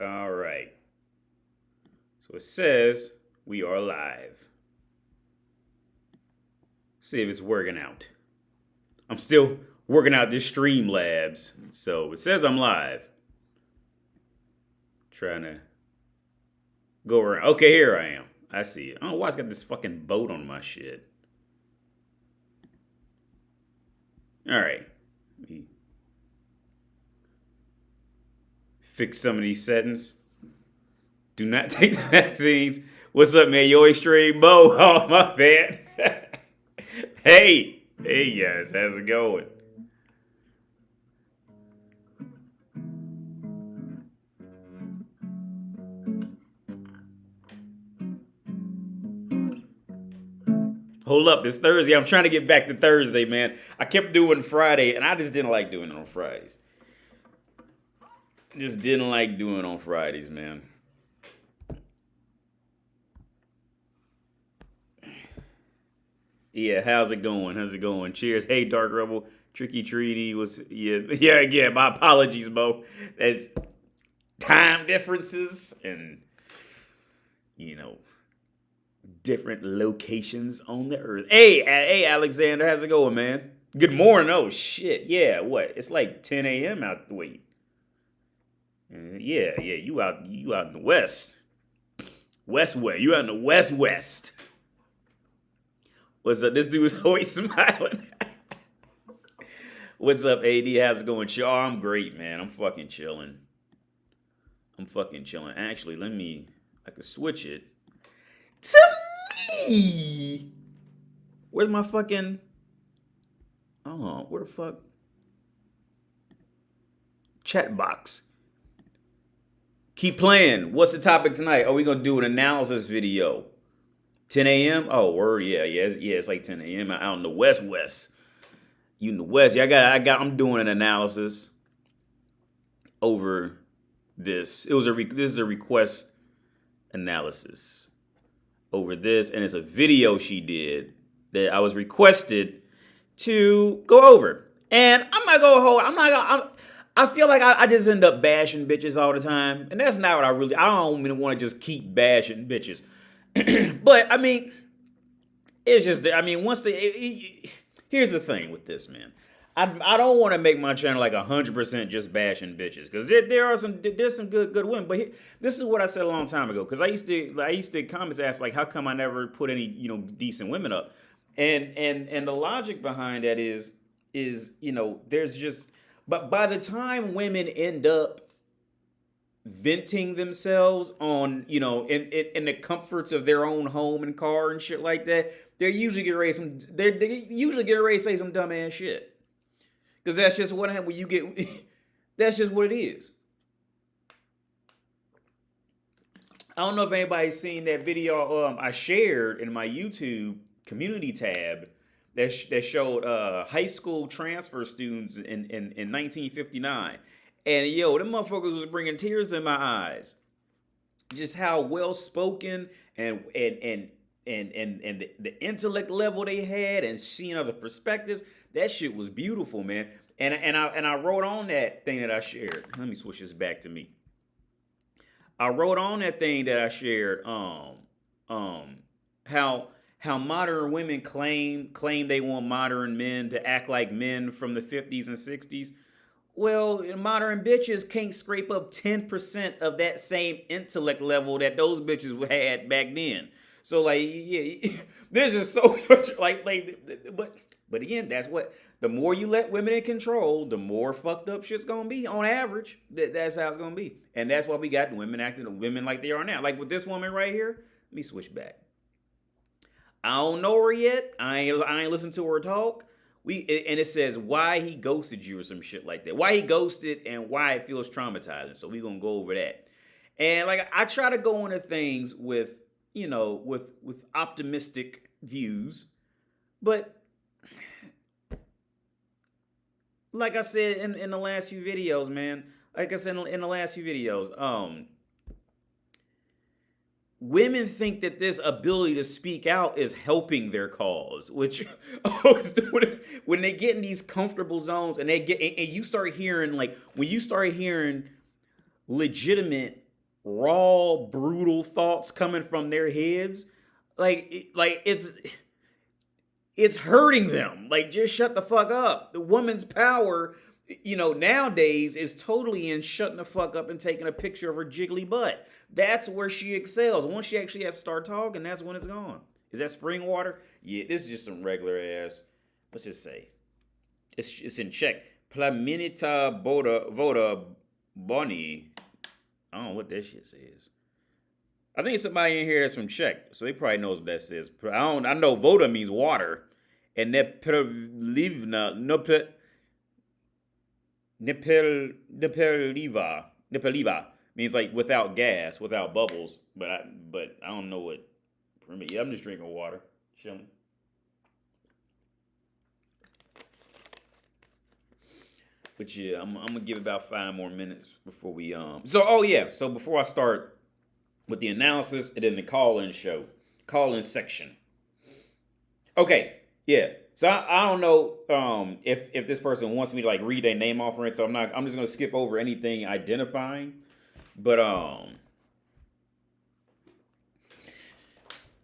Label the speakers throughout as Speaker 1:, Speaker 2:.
Speaker 1: All right. So it says we are live. See if it's working out. I'm still working out this Streamlabs. So it says I'm live. Trying to go around. Okay, here I am. I see it. I don't know why it's got this fucking boat on my shit. All right. Let me fix some of these settings. Do not take the vaccines. What's up, man? You always stream Bo. Oh, my bad. Hey. Hey, guys. How's it going? Hold up. It's Thursday. I'm trying to get back to Thursday, man. I kept doing Friday, and I just didn't like doing it on Fridays. Just didn't like doing it on Fridays, man. Yeah, how's it going? How's it going? Cheers. Hey, Dark Rebel. Tricky Treaty was yeah. My apologies, Bo. That's time differences and you know different locations on the earth. Hey, Alexander, how's it going, man? Good morning. Oh shit. Yeah, what? It's like 10 a.m. out. Wait. Yeah. You out in the west. West. You out in the west. What's up? This dude is always smiling. What's up, AD? How's it going? I'm great, man. I'm fucking chilling. Actually, I could switch it to me. Where's my fucking, oh, where the fuck? Chat box. Keep playing. What's the topic tonight? Are we going to do an analysis video? 10 a.m. Oh, word, yeah. It's like 10 a.m. out in the west. You in the west? Yeah, I'm doing an analysis over this. This is a request analysis over this, and it's a video she did that I was requested to go over. And I'm not gonna hold. I feel like I just end up bashing bitches all the time, and that's not what I don't even want to just keep bashing bitches. But I mean, it's just here's the thing with this, man. I don't want to make my channel like 100% just bashing bitches because there's some good women. But this is what I said a long time ago because I used to comments ask like how come I never put any decent women up, and the logic behind that is there's just but by the time women end up venting themselves on in the comforts of their own home and car and shit like that, they usually get ready to say some dumbass shit because that's just what happens when you get that's just what it is. I don't know if anybody's seen that video I shared in my YouTube community tab that showed high school transfer students in 1959. And them motherfuckers was bringing tears to my eyes. Just how well spoken and the intellect level they had and seeing other perspectives. That shit was beautiful, man. And I wrote on that thing that I shared. Let me switch this back to me. I wrote on that thing that I shared. How modern women claim they want modern men to act like men from the 50s and 60s. Well, modern bitches can't scrape up 10% of that same intellect level that those bitches had back then. So there's just so much but again, that's what the more you let women in control, the more fucked up shit's gonna be on average. That's how it's gonna be, and that's why we got women women like they are now. Like with this woman right here. Let me switch back. I don't know her yet. I ain't listened to her talk. And it says why he ghosted you or some shit like that. Why he ghosted and why it feels traumatizing. So we're gonna go over that. And I try to go into things with with optimistic views, but like I said in the last few videos, man. Like I said in the last few videos, women think that this ability to speak out is helping their cause, which always do it when they get in these comfortable zones and you start hearing when you start hearing legitimate raw, brutal thoughts coming from their heads, like it's hurting them. Like, just shut the fuck up. The woman's power, nowadays is totally in shutting the fuck up and taking a picture of her jiggly butt. That's where she excels. Once she actually has to start talking, that's when it's gone. Is that spring water? Yeah, this is just some regular ass. What's it say? It's in Czech. Plaminita voda boni. I don't know what that shit says. I think somebody in here that's from Czech, so he probably knows what that says. I know voda means water, and nepeliva means like without gas, without bubbles. But I don't know what. Yeah, I'm just drinking water. Chilling. But yeah, I'm gonna give it about 5 more minutes before we So before I start with the analysis and then the call-in section. Okay, yeah. So I don't know if this person wants me to like read their name off or it, so I'm just gonna skip over anything identifying. But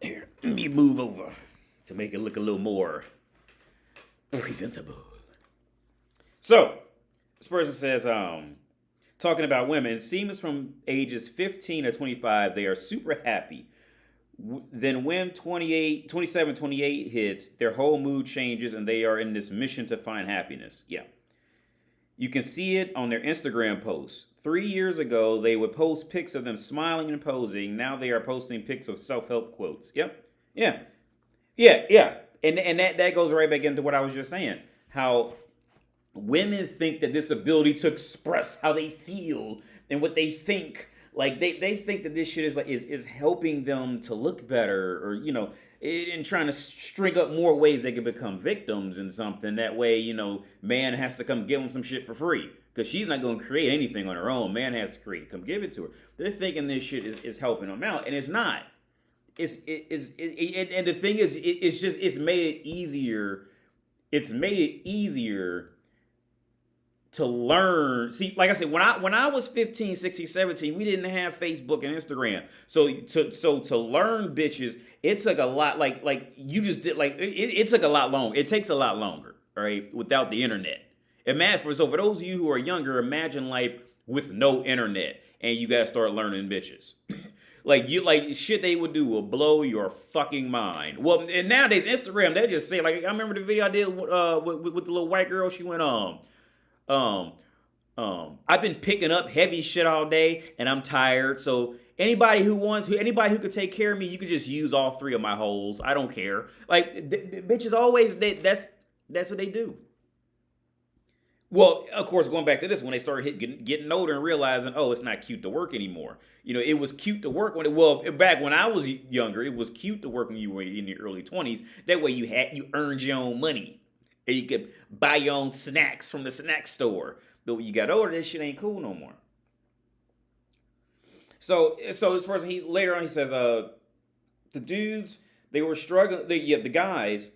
Speaker 1: here, let me move over to make it look a little more presentable. So this person says, talking about women, it seems from ages 15 to 25, they are super happy. Then when 27, 28 hits, their whole mood changes and they are in this mission to find happiness. Yeah. You can see it on their Instagram posts. 3 years ago, they would post pics of them smiling and posing. Now they are posting pics of self-help quotes. Yep. Yeah. Yeah. And that goes right back into what I was just saying. How women think that this ability to express how they feel and what they think, like they think that this shit is helping them to look better, or and trying to string up more ways they can become victims in something. That way, man has to come give them some shit for free because she's not going to create anything on her own. Man has to come give it to her. They're thinking this shit is helping them out, and it's not. And the thing is, it's made it easier. It's made it easier to learn. See, like I said, when I was 15, 16, 17, we didn't have Facebook and Instagram. So to learn bitches, it took a lot. Like you just did. Like it took a lot longer. It takes a lot longer, right? Without the internet. So for those of you who are younger, imagine life with no internet, and you gotta start learning bitches. Like shit they would do will blow your fucking mind. Well, and nowadays Instagram, they just say, like, I remember the video I did with the little white girl. She went I've been picking up heavy shit all day and I'm tired. So anybody who could take care of me, you could just use all 3 of my holes. I don't care. Like bitches always, that's what they do. Well, of course, going back to this, when they started getting older and realizing, oh, it's not cute to work anymore. It was cute to work back when I was younger, it was cute to work when you were in your early 20s. That way you earned your own money. And you could buy your own snacks from the snack store. But when you got older, this shit ain't cool no more. So this person, later on he says, the dudes, they were struggling. The guys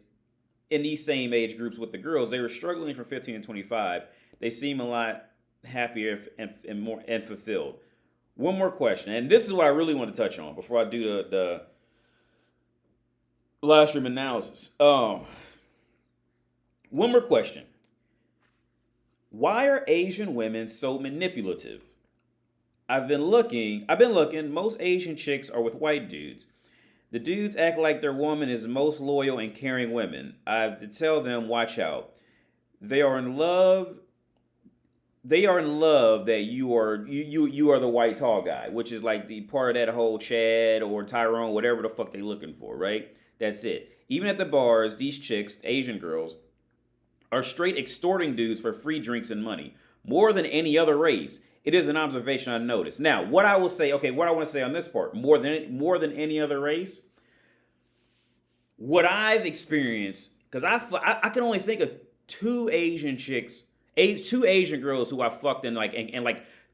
Speaker 1: in these same age groups with the girls, they were struggling from 15 to 25. They seem a lot happier and more fulfilled. One more question, and this is what I really want to touch on before I do the live stream analysis. One more question. Why are Asian women so manipulative? I've been looking. Most Asian chicks are with white dudes. The dudes act like their woman is most loyal and caring women. I have to tell them, watch out. They are in love. They are in love that you are the white tall guy, which is like the part of that whole Chad or Tyrone, whatever the fuck they looking for, right? That's it. Even at the bars, these chicks, Asian girls, are straight extorting dudes for free drinks and money, more than any other race. It is an observation I noticed. Now, what I will say, what I want to say on this part, more than any other race, what I've experienced, because I can only think of 2 Asian chicks, 2 Asian girls who I fucked and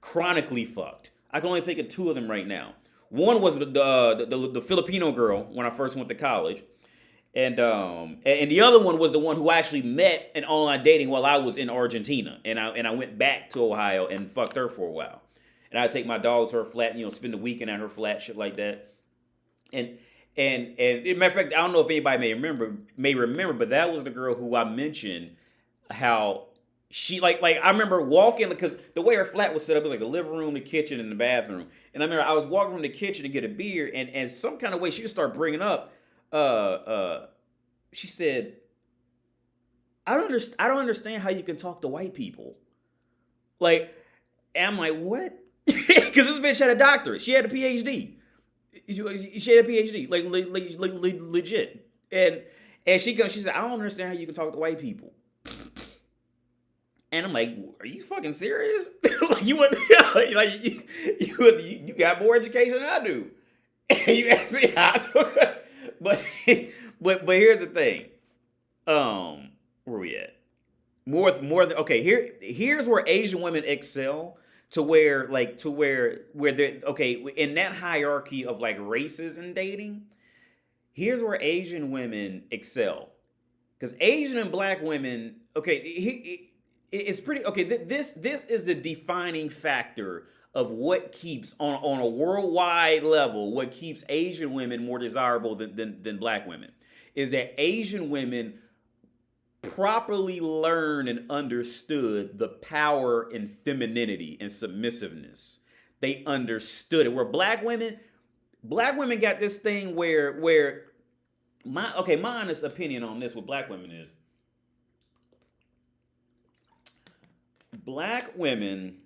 Speaker 1: chronically fucked. I can only think of 2 of them right now. One was the Filipino girl when I first went to college. And the other one was the one who I actually met in online dating while I was in Argentina, and I went back to Ohio and fucked her for a while. and I'd take my dog to her flat, spend the weekend at her flat, shit like that. And matter of fact, I don't know if anybody may remember, but that was the girl who I mentioned how she like I remember walking because the way her flat was set up was like the living room, the kitchen, and the bathroom. And I remember I was walking from the kitchen to get a beer, and some kind of way she just started bringing up, she said, I don't understand how you can talk to white people. Like, and I'm like, what? Because this bitch had a doctorate. She had a PhD. She had a PhD, like legit. And she said, I don't understand how you can talk to white people. And I'm like, are you fucking serious? Like you would, like you got more education than I do. And you ask me how but here's the thing. Where we at? More than okay. Here's where Asian women excel to where they're okay in that hierarchy of like races and dating. Here's where Asian women excel, because Asian and black women, okay, it's pretty okay. This is the defining factor of what keeps on a worldwide level what keeps Asian women more desirable than black women is that Asian women properly learned and understood the power and femininity and submissiveness. They understood it. Where black women got this thing where my honest opinion on this with black women is black women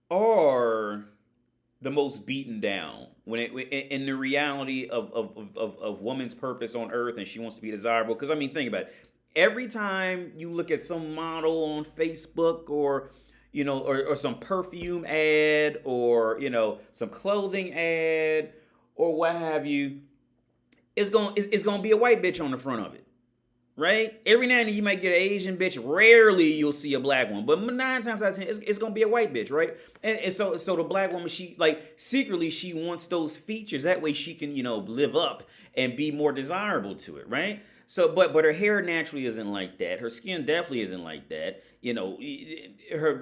Speaker 1: are the most beaten down in the reality of woman's purpose on earth, and she wants to be desirable. Because I mean, think about it. Every time you look at some model on Facebook or or some perfume ad or some clothing ad or what have you, it's gonna be a white bitch on the front of it. Right? Every now and then you might get an Asian bitch. Rarely you'll see a black one. But 9 times out of 10, it's going to be a white bitch, right? And so the black woman, she, like, secretly, she wants those features. That way she can, live up and be more desirable to it, right? So, but her hair naturally isn't like that. Her skin definitely isn't like that. A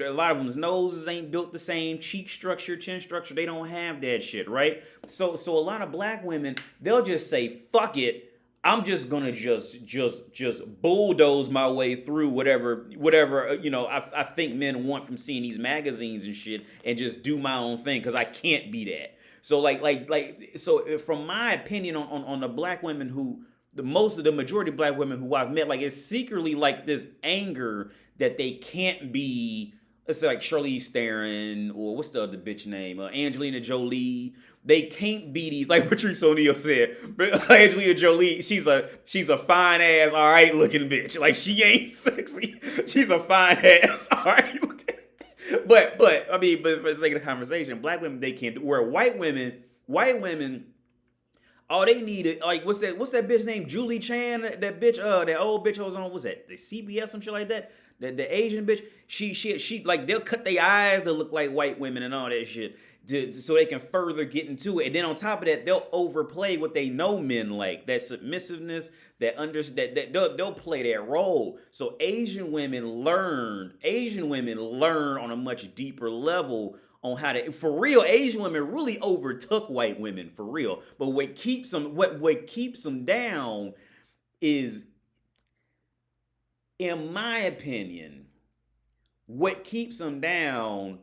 Speaker 1: lot of them's noses ain't built the same. Cheek structure, chin structure, they don't have that shit, right? So a lot of black women, they'll just say, fuck it. I'm just gonna just bulldoze my way through whatever I think men want from seeing these magazines and shit, and just do my own thing because I can't be that. So so from my opinion on the black women who the majority of black women who I've met, like, it's secretly like this anger that they can't be. Let's say like Charlize Theron or what's the other bitch name? Angelina Jolie. They can't be these, like Patrice O'Neal said. But Angelina Jolie, she's a fine ass, all right looking bitch. Like, she ain't sexy. She's a fine ass, all right looking. But I mean, but for the sake of the conversation, black women, they can't do. Where white women, all they need is, like, what's that bitch named Julie Chan? That bitch, that old bitch was on, what's that? The CBS, some shit like that. The Asian bitch, she like, they'll cut their eyes to look like white women and all that shit, so they can further get into it. And then on top of that, they'll overplay what they know men like, that submissiveness, that they'll play that role. So Asian women learn on a much deeper level on how to, for real. Asian women really overtook white women for real. But what keeps them down is, in my opinion, what keeps them down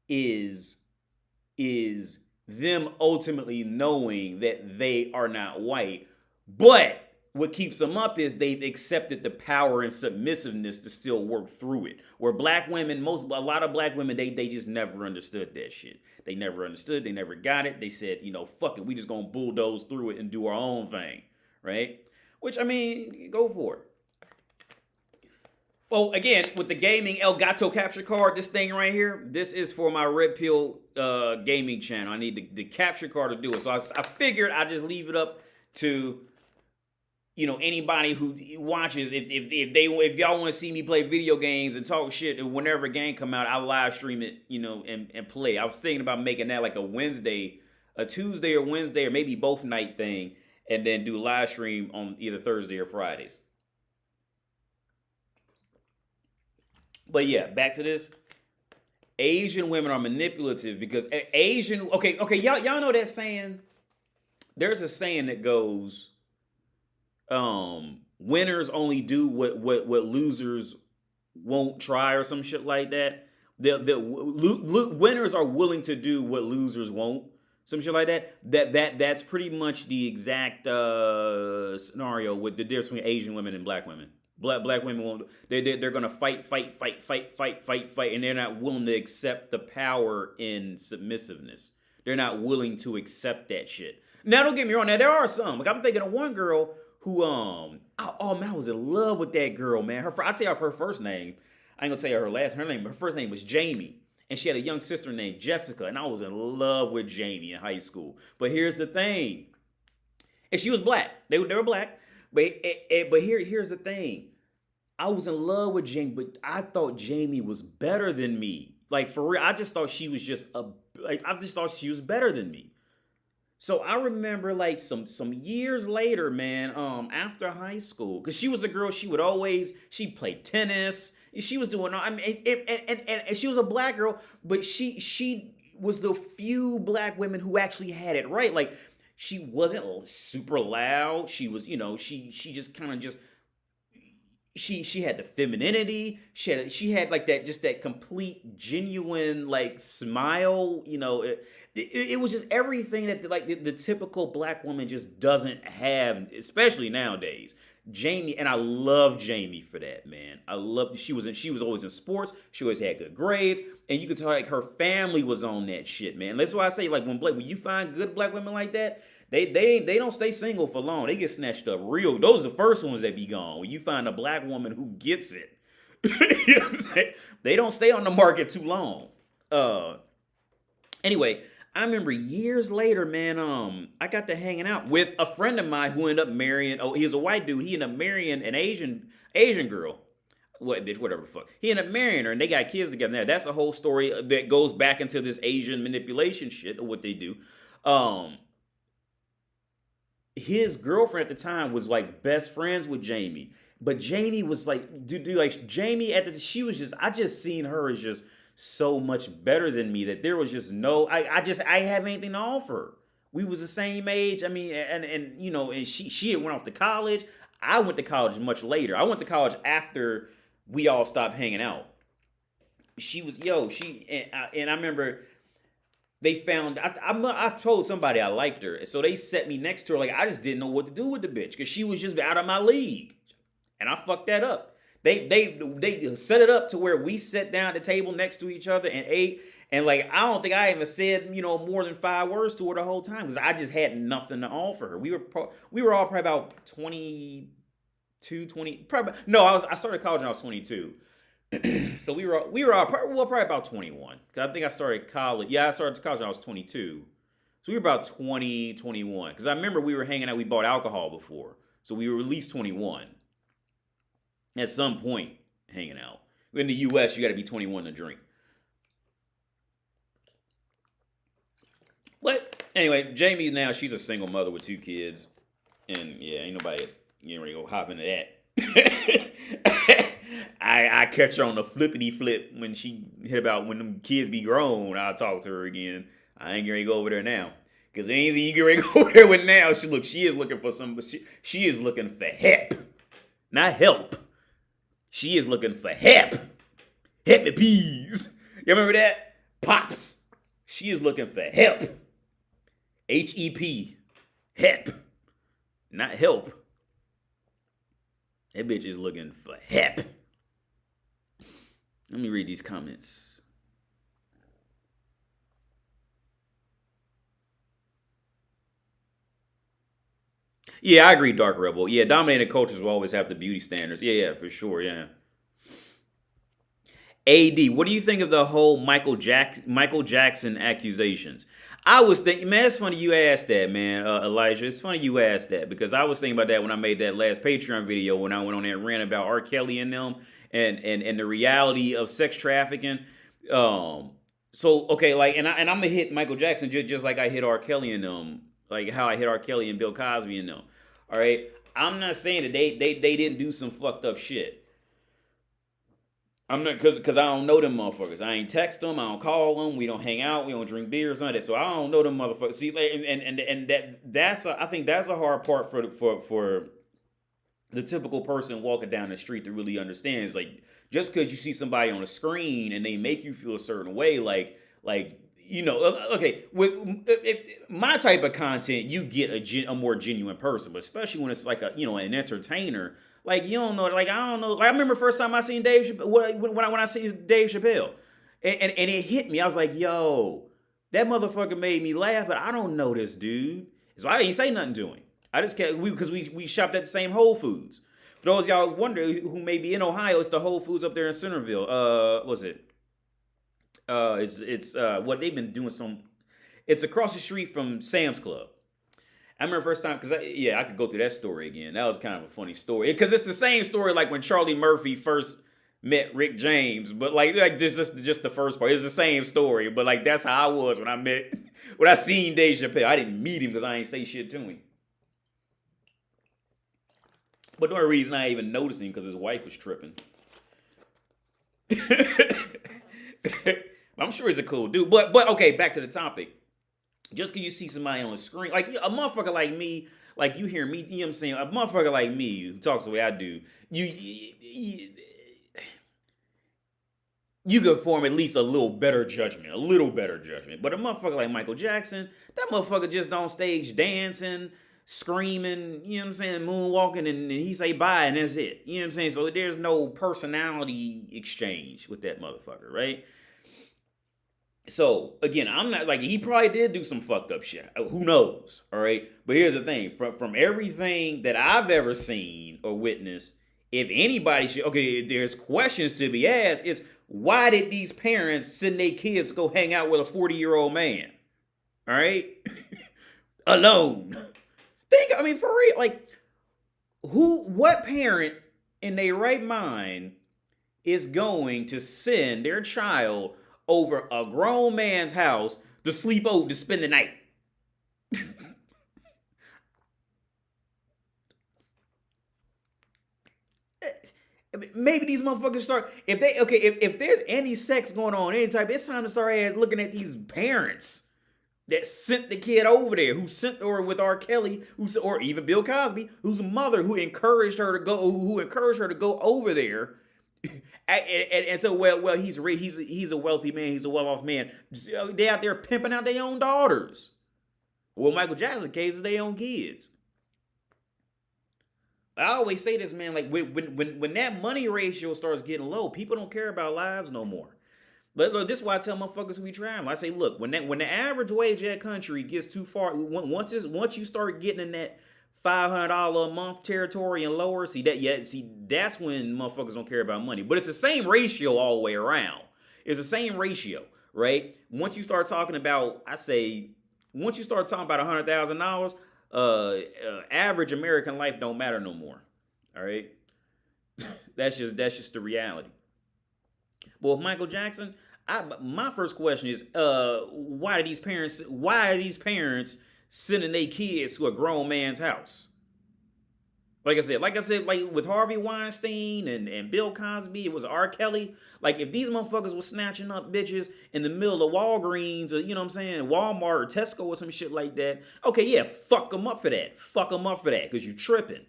Speaker 1: is them ultimately knowing that they are not white. But what keeps them up is they've accepted the power and submissiveness to still work through it. Where black women, a lot of black women, they just never understood that shit. They never understood. They never got it. They said, fuck it, we just gonna bulldoze through it and do our own thing, right? Which, I mean, go for it. Well, again, with the gaming El Gato capture card, this thing right here, this is for my Red Pill gaming channel. I need the capture card to do it. So I figured I'd just leave it up to anybody who watches. If y'all want to see me play video games and talk shit, and whenever a game come out, I'll live stream it, and play. I was thinking about making that like a Tuesday or Wednesday, or maybe both night thing, and then do a live stream on either Thursday or Fridays. But yeah, back to this. Asian women are manipulative because Asian. Okay, y'all know that saying. There's a saying that goes, winners only do what losers won't try or some shit like that. Winners are willing to do what losers won't. Some shit like that. That's pretty much the exact scenario with the difference between Asian women and black women. Black women won't. They're gonna fight, and they're not willing to accept the power in submissiveness. They're not willing to accept that shit. Now, don't get me wrong. Now there are some. Like I'm thinking of one girl who oh man, I was in love with that girl, man. I'll tell you her first name. I ain't gonna tell you her last. Her name, her first name was Jamie, and she had a young sister named Jessica, and I was in love with Jamie in high school. But here's the thing, and she was black. They were black, but here's the thing. I was in love with Jamie, but I thought Jamie was better than me. Like for real, I just thought she was I just thought she was better than me. So I remember like some years later, man, after high school, because she was a girl, she played tennis, she was doing, I mean, and she was a black girl, but she was the few black women who actually had it right. Like she wasn't super loud. She was, she just kind of just she had the femininity. She had like that complete genuine like smile. It was just everything that like the typical black woman just doesn't have, especially nowadays. Jamie, and I love Jamie for that, man. She was always in sports. She always had good grades, and you could tell like her family was on that shit, man. That's why I say like when you find good black women like that, they don't stay single for long. They get snatched up real. Those are the first ones that be gone. When you find a black woman who gets it, you know what I'm saying? They don't stay on the market too long. Anyway, I remember years later, man, I got to hanging out with a friend of mine who ended up marrying. Oh, he was a white dude. He ended up marrying an Asian girl. What bitch, whatever the fuck. He ended up marrying her, and they got kids together. Now that's a whole story that goes back into this Asian manipulation shit of what they do. His girlfriend at the time was like best friends with Jamie, but Jamie was like, dude, like Jamie she was just, I just seen her as just so much better than me that there was just no, I didn't have anything to offer. We was the same age. I mean, and she had went off to college. I went to college much later. I went to college after we all stopped hanging out. She was, and I remember they found, I told somebody I liked her, so they set me next to her. Like I just didn't know what to do with the bitch because she was just out of my league, and I fucked that up. They set it up to where we sat down at the table next to each other and ate, and like I don't think I even said more than 5 words to her the whole time because I just had nothing to offer her. We were all probably about 22, 20. Probably no, I started college when I was 22. So we were all probably about 21. Cause I think I started college. Yeah, I started college when I was 22. So we were about 20, 21. Cause I remember we were hanging out. We bought alcohol before, so we were at least 21 at some point hanging out. In the U.S., you got to be 21 to drink. But anyway, Jamie now she's a single mother with 2 kids, and yeah, ain't ready to go hop into that. I catch her on the flippity flip when she hit about when them kids be grown. I'll talk to her again. I ain't gonna go over there now. Cause anything you get ready to go over there with now, she is looking for she is looking for help. Not help. She is looking for help. Help me, please. You remember that? Pops. She is looking for help. HEP. Help. Not help. That bitch is looking for help. Let me read these comments. Yeah, I agree, Dark Rebel. Yeah, dominated cultures will always have the beauty standards. Yeah, for sure, yeah. AD, what do you think of the whole Michael Jackson accusations? I was thinking, man, it's funny you asked that, man, Elijah. It's funny you asked that because I was thinking about that when I made that last Patreon video when I went on that rant about R. Kelly and them and the reality of sex trafficking. So okay, like, and I'm gonna hit Michael Jackson just like I hit R. Kelly and them, like how I hit R. Kelly and Bill Cosby and them. All right, I'm not saying that they didn't do some fucked up shit. I'm not because I don't know them motherfuckers. I ain't text them. I don't call them. We don't hang out. We don't drink beers, none of that. So I don't know them motherfuckers. See, like, and I think that's a hard part for the typical person walking down the street to really understand. Is like just because you see somebody on a screen and they make you feel a certain way, like you know, okay, with my type of content, you get a more genuine person, but especially when it's like a an entertainer. Like you don't know, like I don't know. Like I remember first time I seen Dave Chappelle, when I seen Dave Chappelle, and it hit me. I was like, yo, that motherfucker made me laugh, but I don't know this dude, so I didn't say nothing to him. I just kept because we shopped at the same Whole Foods. For those of y'all wonder who may be in Ohio, it's the Whole Foods up there in Centerville. Was it? It's what they've been doing some. It's across the street from Sam's Club. I remember first time because I could go through that story again. That was kind of a funny story because it's the same story like when Charlie Murphy first met Rick James, but like this just the first part. It's the same story, but like that's how I was when I seen Dave Chappelle. I didn't meet him because I ain't say shit to him. But the only reason I even noticed him because his wife was tripping. I'm sure he's a cool dude. But okay, back to the topic. Just because you see somebody on the screen, like a motherfucker like me, like you hear me, you know what I'm saying? A motherfucker like me who talks the way I do, you could form at least a little better judgment. But a motherfucker like Michael Jackson, that motherfucker just on stage dancing, screaming, you know what I'm saying, moonwalking, and he say bye, and that's it. You know what I'm saying? So there's no personality exchange with that motherfucker, right? So again, I'm not like he probably did do some fucked up shit. Who knows? All right. But here's the thing: from everything that I've ever seen or witnessed, if anybody should, okay, if there's questions to be asked, is why did these parents send their kids to go hang out with a 40-year-old man? All right, alone. I mean, for real, like, what parent in their right mind is going to send their child over a grown man's house to sleep over to spend the night? Maybe these motherfuckers start if there's any sex going on any type, it's time to start looking at these parents that sent the kid over there, who sent her with R. Kelly, or even Bill Cosby, whose mother who encouraged her to go over there. And so well he's a wealthy man, he's a well-off man. They out there pimping out their own daughters. Well, Michael Jackson's case is their own kids. I always say this, man, like when that money ratio starts getting low, people don't care about lives no more. But look, this is why I tell motherfuckers who be trying. I say, look, when the average wage in that country gets too far, once you start getting in that $500 a month territory and lower, that's when motherfuckers don't care about money. But it's the same ratio all the way around. It's the same ratio, right? Once you start talking about $100,000, average American life don't matter no more. All right, that's just the reality. But with Michael Jackson, my first question is, why are these parents sending their kids to a grown man's house? Like I said, like with Harvey Weinstein and Bill Cosby, it was R. Kelly. Like if these motherfuckers were snatching up bitches in the middle of Walgreens or, you know what I'm saying, Walmart or Tesco or some shit like that, okay, yeah, fuck them up for that. Because you tripping.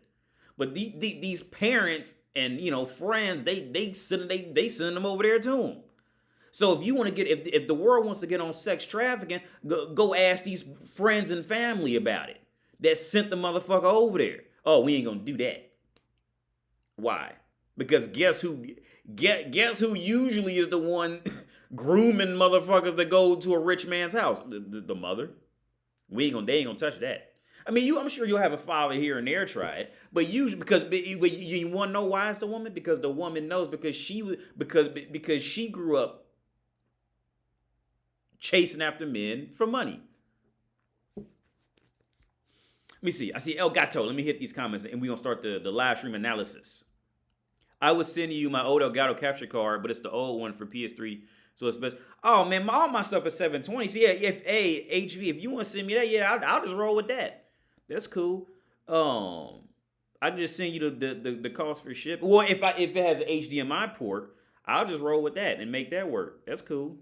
Speaker 1: But these parents and, friends, they send them over there to them. So if you want to if the world wants to get on sex trafficking, go ask these friends and family about it that sent the motherfucker over there. Oh, we ain't gonna do that. Why? Because guess who usually is the one grooming motherfuckers to go to a rich man's house? The mother. They ain't gonna touch that. I mean, I'm sure you'll have a father here and there try it, but usually because you want to know why it's the woman? Because the woman knows because she grew up chasing after men for money. Let me see. I see El Gato. Let me hit these comments and we're going to start the live stream analysis. I was sending you my old El Gato capture card, but it's the old one for PS3. So it's best. Oh, man, all my stuff is 720. So, yeah, if you want to send me that, yeah, I'll just roll with that. That's cool. I can just send you the cost for ship. Well, if it has an HDMI port, I'll just roll with that and make that work. That's cool.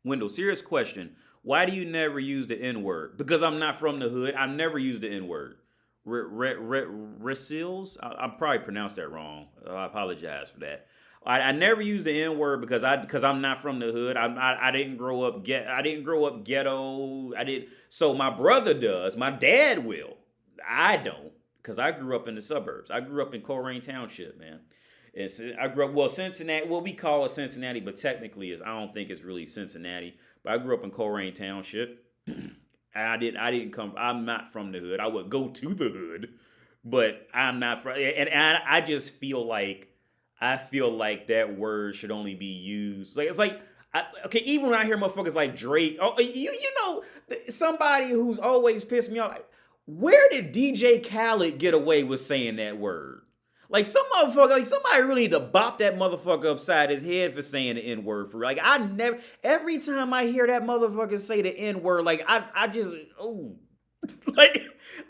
Speaker 1: Wendell, serious question. Why do you never use the N word? Because I'm not from the hood. I've never used the N word. Resils? I probably pronounced that wrong. I apologize for that. I never used the N word because I'm not from the hood. I didn't grow up I didn't grow up ghetto. I did so my brother does. My dad will. I don't because I grew up in the suburbs. I grew up in Coleraine Township, man. I grew up Cincinnati. Well, we call it Cincinnati, but technically, I don't think it's really Cincinnati. But I grew up in Coleraine Township. I didn't come. I'm not from the hood. I would go to the hood, but I'm not from. And I just feel like that word should only be used. Like it's like. Okay, even when I hear motherfuckers like Drake, oh, you know, somebody who's always pissed me off. Where did DJ Khaled get away with saying that word? Like some motherfucker, like somebody really need to bop that motherfucker upside his head for saying the N word for real. Like I never, every time I hear that motherfucker say the N word, like I just, oh, like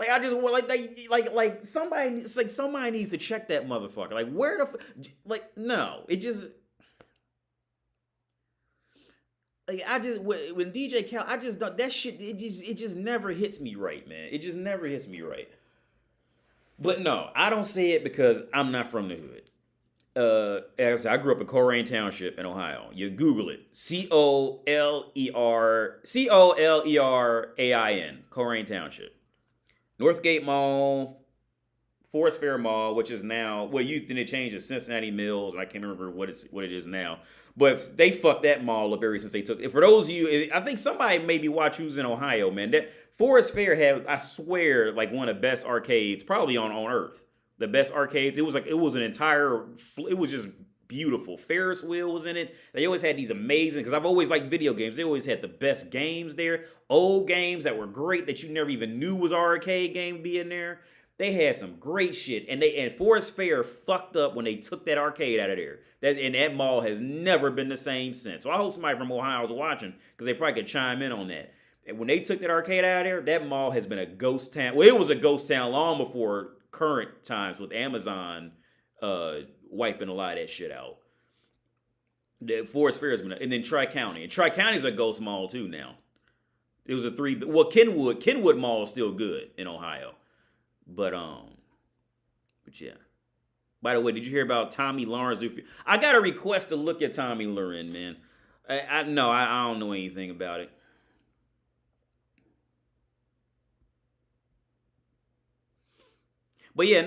Speaker 1: I just want like somebody, it's like somebody needs to check that motherfucker. Like where the, like no, it just. Like I just when DJ Khaled, I just don't that shit. It just never hits me right, man. It just never hits me right. But no, I don't say it because I'm not from the hood. As I said, I grew up in Coleraine Township in Ohio. You Google it. Colereain, Coleraine Township. Northgate Mall, Forest Fair Mall, which is now then it changed to Cincinnati Mills, and I can't remember what it is now. But they fucked that mall up ever since they took it. For those of you, I think somebody maybe watch who's in Ohio, man. That Forest Fair had, I swear, like one of the best arcades probably on Earth. The best arcades. It was just beautiful. Ferris wheel was in it. They always had these amazing, because I've always liked video games. They always had the best games there. Old games that were great that you never even knew was arcade game being there. They had some great shit, and Forest Fair fucked up when they took that arcade out of there. That mall has never been the same since. So I hope somebody from Ohio is watching because they probably could chime in on that. And when they took that arcade out of there, that mall has been a ghost town. Well, it was a ghost town long before current times with Amazon wiping a lot of that shit out. The Forest Fair has been, and then Tri-County, and Tri-County is a ghost mall too now. It was Kenwood Mall is still good in Ohio. But yeah. By the way, did you hear about Tommy Lawrence? I got a request to look at Tommy Lauren, man. I don't know anything about it. But yeah,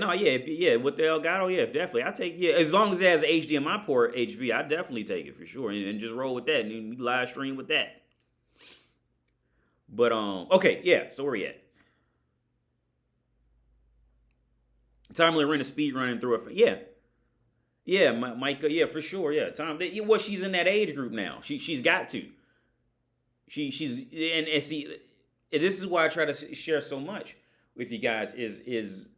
Speaker 1: with the Elgato, yeah, definitely. As long as it has an HDMI port, HV, I definitely take it for sure, and just roll with that and live stream with that. But okay, yeah. So where we at? Time Lorena speed running through it. Yeah, Micah. Yeah, for sure. Yeah, Tom. She's in that age group now. She's got to. She's and see, this is why I try to share so much with you guys. Is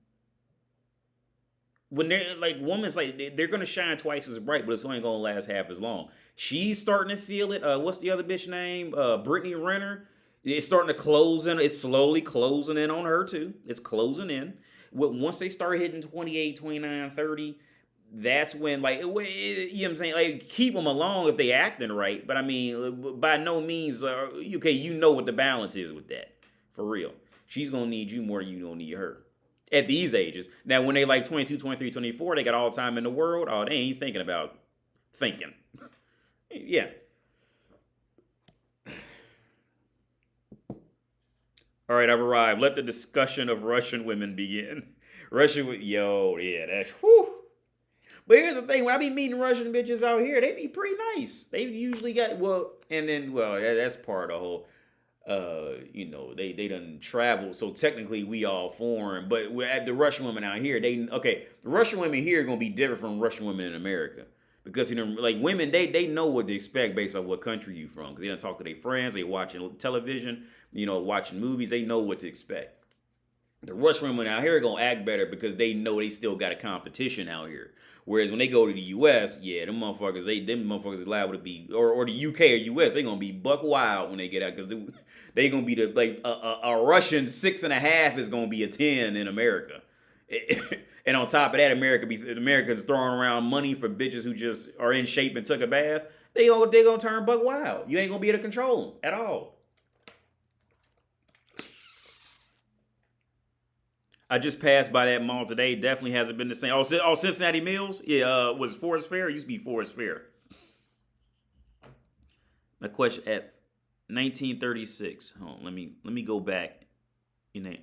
Speaker 1: when they're like women's like they're gonna shine twice as bright, but it's only gonna last half as long. She's starting to feel it. What's the other bitch name? Brittany Renner. It's starting to close in. It's slowly closing in on her too. It's closing in. Once they start hitting 28, 29, 30, that's when, like, you know what I'm saying? Like, keep them along if they acting right. But, I mean, by no means, okay, you know what the balance is with that. For real. She's going to need you more than you don't need her. At these ages. Now, when they like 22, 23, 24, they got all the time in the world. Oh, they ain't thinking about thinking. Yeah. All right, I've arrived. Let the discussion of Russian women begin. Yeah, that's whew. But here's the thing: when I be meeting Russian bitches out here, they be pretty nice. They usually got that's part of the whole. They done travel, so technically we all foreign. But we're at the Russian women out here. The Russian women here are gonna be different from Russian women in America. Because, like women, they know what to expect based on what country you from. Because they don't talk to their friends, they watching television, watching movies, they know what to expect. The Rush women out here are gonna act better because they know they still got a competition out here. Whereas when they go to the US, yeah, them motherfuckers are liable to be, or the UK or US, they gonna be buck wild when they get out because they gonna be the like a Russian 6.5 is gonna be a 10 in America. And on top of that, Americans throwing around money for bitches who just are in shape and took a bath. They gonna turn buck wild. You ain't gonna be able to control them at all. I just passed by that mall today. Definitely hasn't been the same. Oh, Cincinnati Mills? Yeah, was Forest Fair? It used to be Forest Fair. My question at 1936. Hold on, let me go back. You know.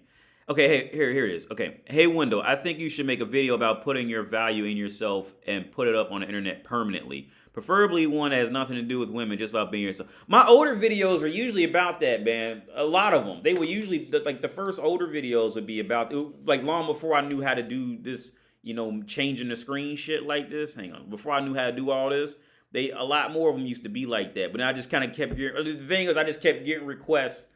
Speaker 1: Okay, hey, here it is. Okay. Hey, Window, I think you should make a video about putting your value in yourself and put it up on the internet permanently. Preferably one that has nothing to do with women, just about being yourself. My older videos were usually about that, man. A lot of them. They were usually, like, the first older videos would be about, like, long before I knew how to do this, you know, changing the screen shit like this. Hang on. Before I knew how to do all this, a lot more of them used to be like that. But I just kind of kept getting, the thing is, I just kept getting requests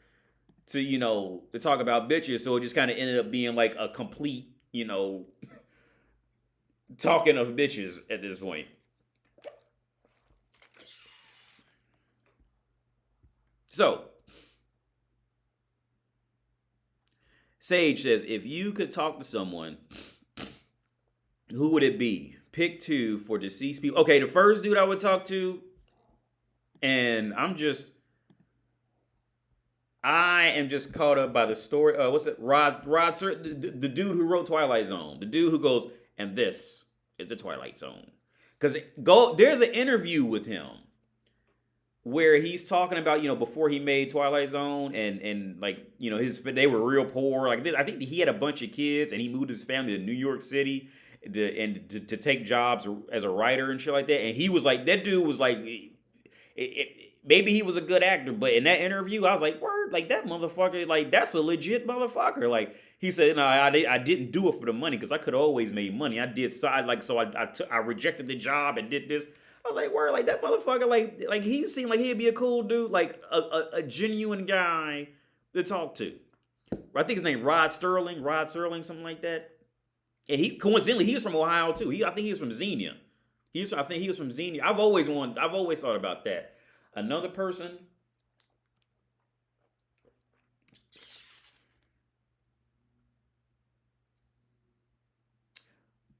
Speaker 1: to, you know, to talk about bitches. So it just kind of ended up being like a complete, you know, talking of bitches at this point. So, Sage says, if you could talk to someone, who would it be? Pick two for deceased people. Okay, the first dude I would talk to, and I am just caught up by the story. What's it? The dude who wrote Twilight Zone. The dude who goes, and this is the Twilight Zone. Because there's an interview with him where he's talking about, you know, before he made Twilight Zone and like, you know, they were real poor. Like, I think he had a bunch of kids and he moved his family to New York City to take jobs as a writer and shit like that. And he was like, that dude was like, maybe he was a good actor, but in that interview, I was like, word, like that motherfucker, like that's a legit motherfucker. Like he said, no, I didn't do it for the money because I could have always made money. I did I rejected the job and did this. I was like, word, like that motherfucker, like he seemed like he'd be a cool dude, like a genuine guy to talk to. I think his name Rod Sterling, something like that. And he was from Ohio too. I think he was from Xenia. I think he was from Xenia. I've always thought about that. Another person.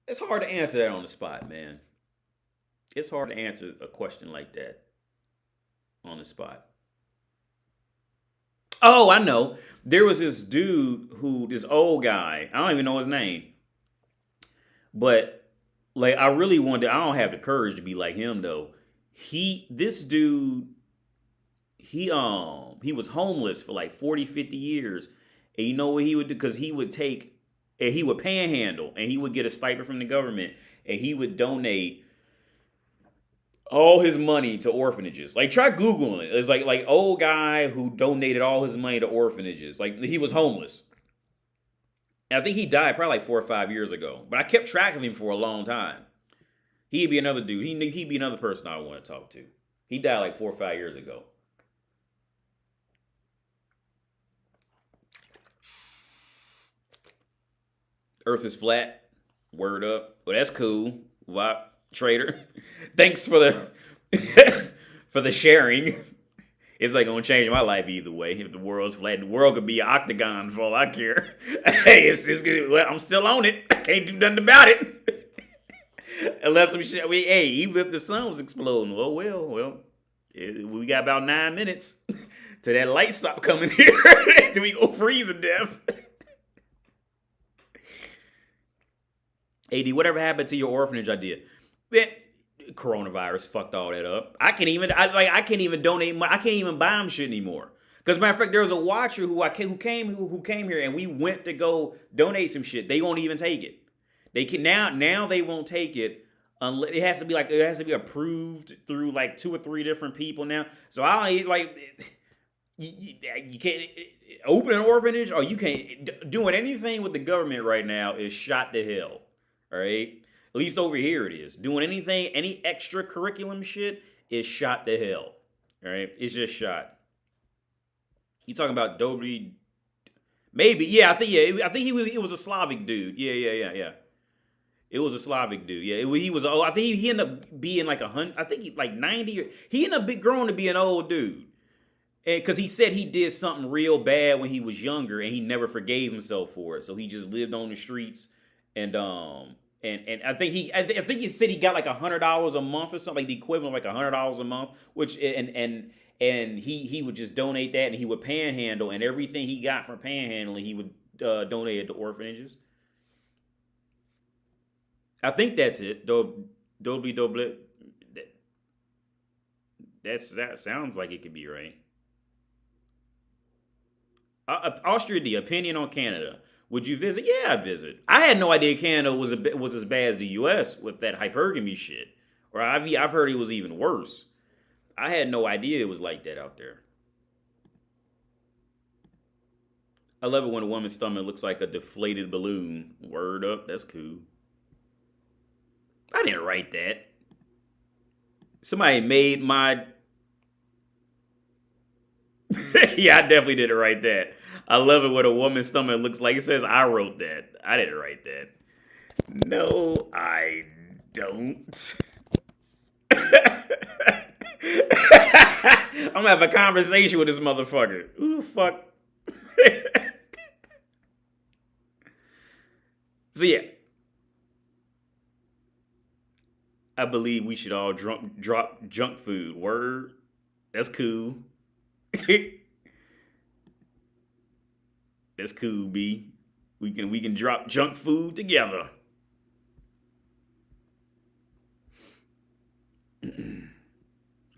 Speaker 1: It's hard to answer that on the spot, man. It's hard to answer a question like that on the spot. Oh, I know. There was this dude this old guy, I don't even know his name. But like I don't have the courage to be like him though. This dude, he was homeless for like 40, 50 years. And you know what he would do? Because he would panhandle and he would get a stipend from the government and he would donate all his money to orphanages. Like try Googling it. It's like old guy who donated all his money to orphanages. Like he was homeless. And I think he died probably like 4 or 5 years ago. But I kept track of him for a long time. He'd be another dude. He'd be another person I want to talk to. He died like 4 or 5 years ago. Earth is flat. Word up. Well, that's cool. Wow, trader. Thanks for the sharing. It's like gonna change my life either way. If the world's flat, the world could be an octagon for all I care. Hey, it's good. Well, I'm still on it. I can't do nothing about it. Unless some shit. Even if the sun was exploding, well, we got about 9 minutes till that light stop coming here. Then we go freeze to death. AD, whatever happened to your orphanage idea? Man, coronavirus fucked all that up. I can't even donate. I can't even buy them shit anymore. Because matter of fact, there was a watcher who came here and we went to go donate some shit. They won't even take it. They can now they won't take it unless it has to be approved through like 2 or 3 different people now. So you can't open an orphanage or you can't doing anything with the government right now is shot to hell. All right. At least over here it is. Doing anything, any extra curriculum shit is shot to hell. All right. It's just shot. You talking about Dobry Maybe. Yeah, I think it was a Slavic dude. Yeah. It was a Slavic dude. Yeah, he was old. I think he ended up being like 100. I think he like 90. He ended up growing to be an old dude. And because he said he did something real bad when he was younger, and he never forgave himself for it. So he just lived on the streets, and I think I think he said he got like $100 a month or something, like the equivalent of like $100 a month, which and he would just donate that, and he would panhandle, and everything he got from panhandling he would donate it to orphanages. I think that's it. Dobly Doble. That sounds like it could be right. Austria, the opinion on Canada. Would you visit? Yeah, I'd visit. I had no idea Canada was as bad as the U.S. with that hypergamy shit. Or I've heard it was even worse. I had no idea it was like that out there. I love it when a woman's stomach looks like a deflated balloon. Word up, that's cool. I didn't write that. Somebody made my... Yeah, I definitely didn't write that. I love it when a woman's stomach looks like. It says I wrote that. I didn't write that. No, I don't. I'm gonna have a conversation with this motherfucker. Ooh, fuck. So yeah. I believe we should all drop junk food. Word. That's cool. That's cool, B. We can drop junk food together.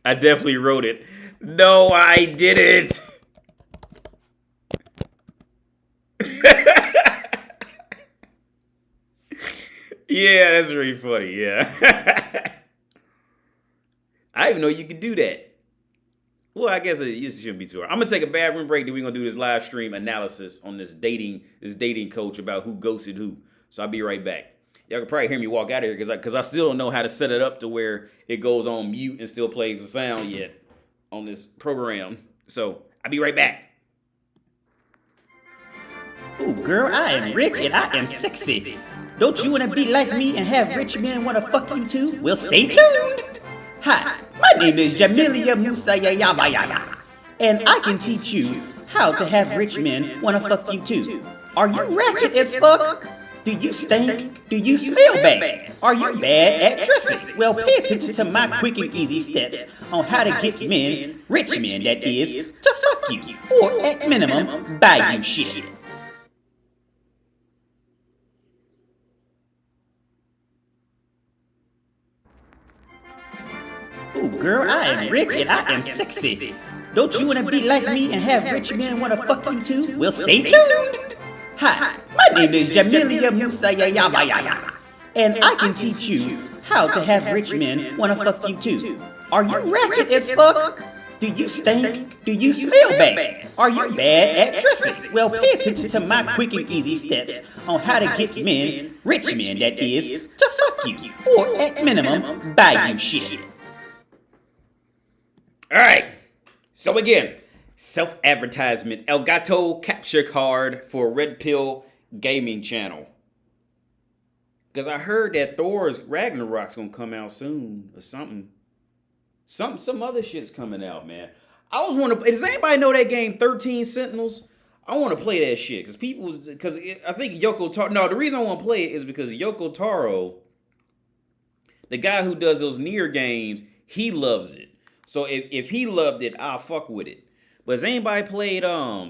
Speaker 1: I definitely wrote it. No, I didn't. Yeah, that's really funny. Yeah. I didn't even know you could do that. Well, I guess it shouldn't be too hard. I'm gonna take a bathroom break. Then we're gonna do this live stream analysis on this dating coach about who ghosted who. So I'll be right back. Y'all can probably hear me walk out of here because I still don't know how to set it up to where it goes on mute and still plays the sound yet on this program. So I'll be right back.
Speaker 2: Ooh, girl, I am rich and I am sexy. Don't you want to be like me and have rich men want to fuck you too? Well, stay tuned. Hi, my name is Jamilia Musayayavayaya, and I can teach you how to have rich men want to fuck you too. Are you ratchet as fuck? Do you stink? Do you smell bad? Are you bad at dressing? Well, pay attention to my quick and easy steps on how to get men, rich men that is, to fuck you, or at minimum, buy you shit. Ooh, girl, I am rich and I am sexy. Don't you want to be like me and have rich men want to fuck you too? Well, stay tuned. Hi, my name is Jamilia Musayayavayaya, and I can teach you how to have rich men want to fuck you too. Are you ratchet as fuck? Do you stink? Do you smell bad? Are you bad at dressing? Well, pay attention to my quick and easy steps on how to get men, rich men that is, to fuck you, or at minimum, buy you shit.
Speaker 1: All right. So again, self-advertisement. Elgato capture card for Red Pill Gaming Channel. Because I heard that Thor's Ragnarok's gonna come out soon or something. Some other shit's coming out, man. I was wondering, does anybody know that game 13 Sentinels? I want to play that shit because I think Yoko Taro. No, the reason I want to play it is because Yoko Taro, the guy who does those Nier games, he loves it. So if he loved it, I'll fuck with it. But has anybody played I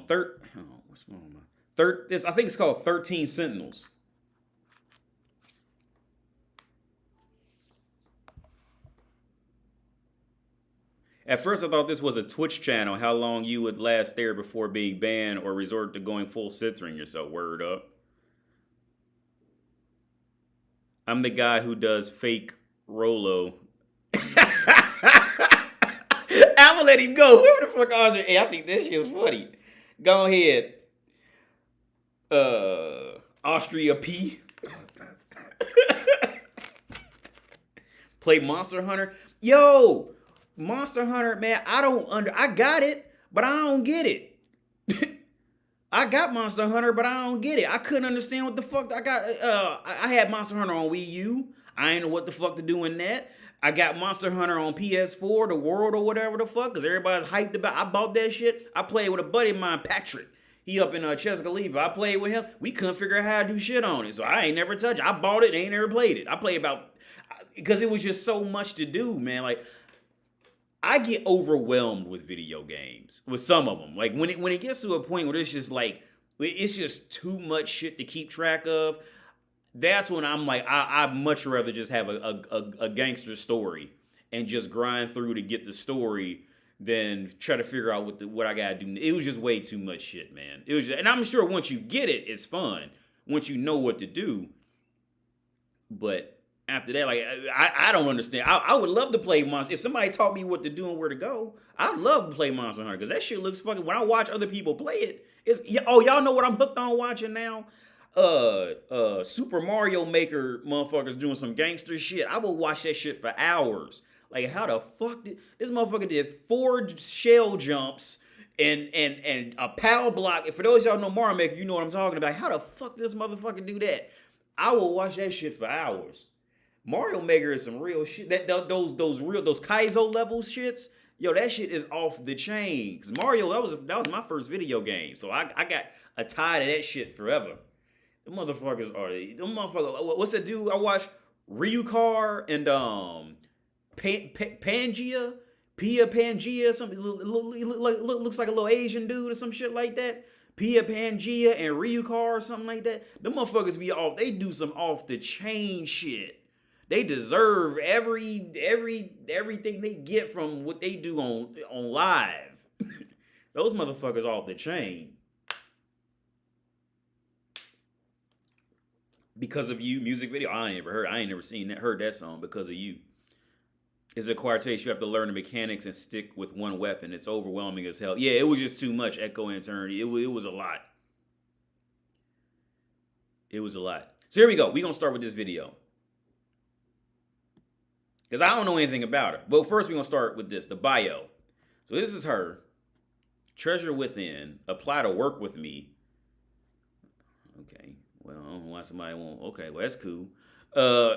Speaker 1: think it's called 13 Sentinels. At first, I thought this was a Twitch channel, how long you would last there before being banned or resort to going full censoring yourself. Word up. I'm the guy who does fake Rolo. I'm gonna let him go. Whoever the fuck Austria. Hey, I think this shit is funny. Go ahead. Austria P. Play Monster Hunter. Yo, Monster Hunter, man, I got it, but I don't get it. I got Monster Hunter, but I don't get it. I couldn't understand what the fuck I got. I had Monster Hunter on Wii U. I ain't know what the fuck to do in that. I got Monster Hunter on PS4, the World or whatever the fuck, because everybody's hyped about. I bought that shit. I played with a buddy of mine, Patrick. He up in Chescaliva. I played with him. We couldn't figure out how to do shit on it, so I ain't never touched it. I bought it, ain't never played it. I played about, because it was just so much to do, man. Like, I get overwhelmed with video games, with some of them. Like, when it gets to a point where it's just like, it's just too much shit to keep track of, that's when I'm like, I'd much rather just have a gangster story and just grind through to get the story than try to figure out what I gotta do. It was just way too much shit, man. It was just, and I'm sure once you get it, it's fun. Once you know what to do. But after that, like, I don't understand. I would love to play Monster. If somebody taught me what to do and where to go, I'd love to play Monster Hunter, because that shit looks fucking, when I watch other people play it, it's, oh, y'all know what I'm hooked on watching now? Super Mario Maker motherfuckers doing some gangster shit. I will watch that shit for hours. Like, how the fuck did this motherfucker did 4 shell jumps and a power block? And for those y'all know Mario Maker, you know what I'm talking about. How the fuck did this motherfucker do that? I will watch that shit for hours. Mario Maker is some real shit. Those Kaizo level shits, yo, that shit is off the chain. Cause Mario, that was my first video game, so I got a tie to that shit forever. The motherfuckers are them motherfuckers. What's that dude I watched? Ryukar and Pangea, Pia Pangea, something looks like a little Asian dude or some shit like that. Pia Pangea and Ryukar or something like that. Them motherfuckers be off. They do some off the chain shit. They deserve everything they get from what they do on live. Those motherfuckers off the chain. Because of You music video. I ain't never heard that song. Because of You. It's a acquired taste. You have to learn the mechanics and stick with one weapon. It's overwhelming as hell. Yeah, it was just too much. Echo and Eternity. It was a lot. It was a lot. So here we go. We're going to start with this video. Because I don't know anything about her. But first we're going to start with this. The bio. So this is her. Treasure Within. Apply to work with me. Okay. Well, I don't know why somebody won't. Okay, well, that's cool. Yeah,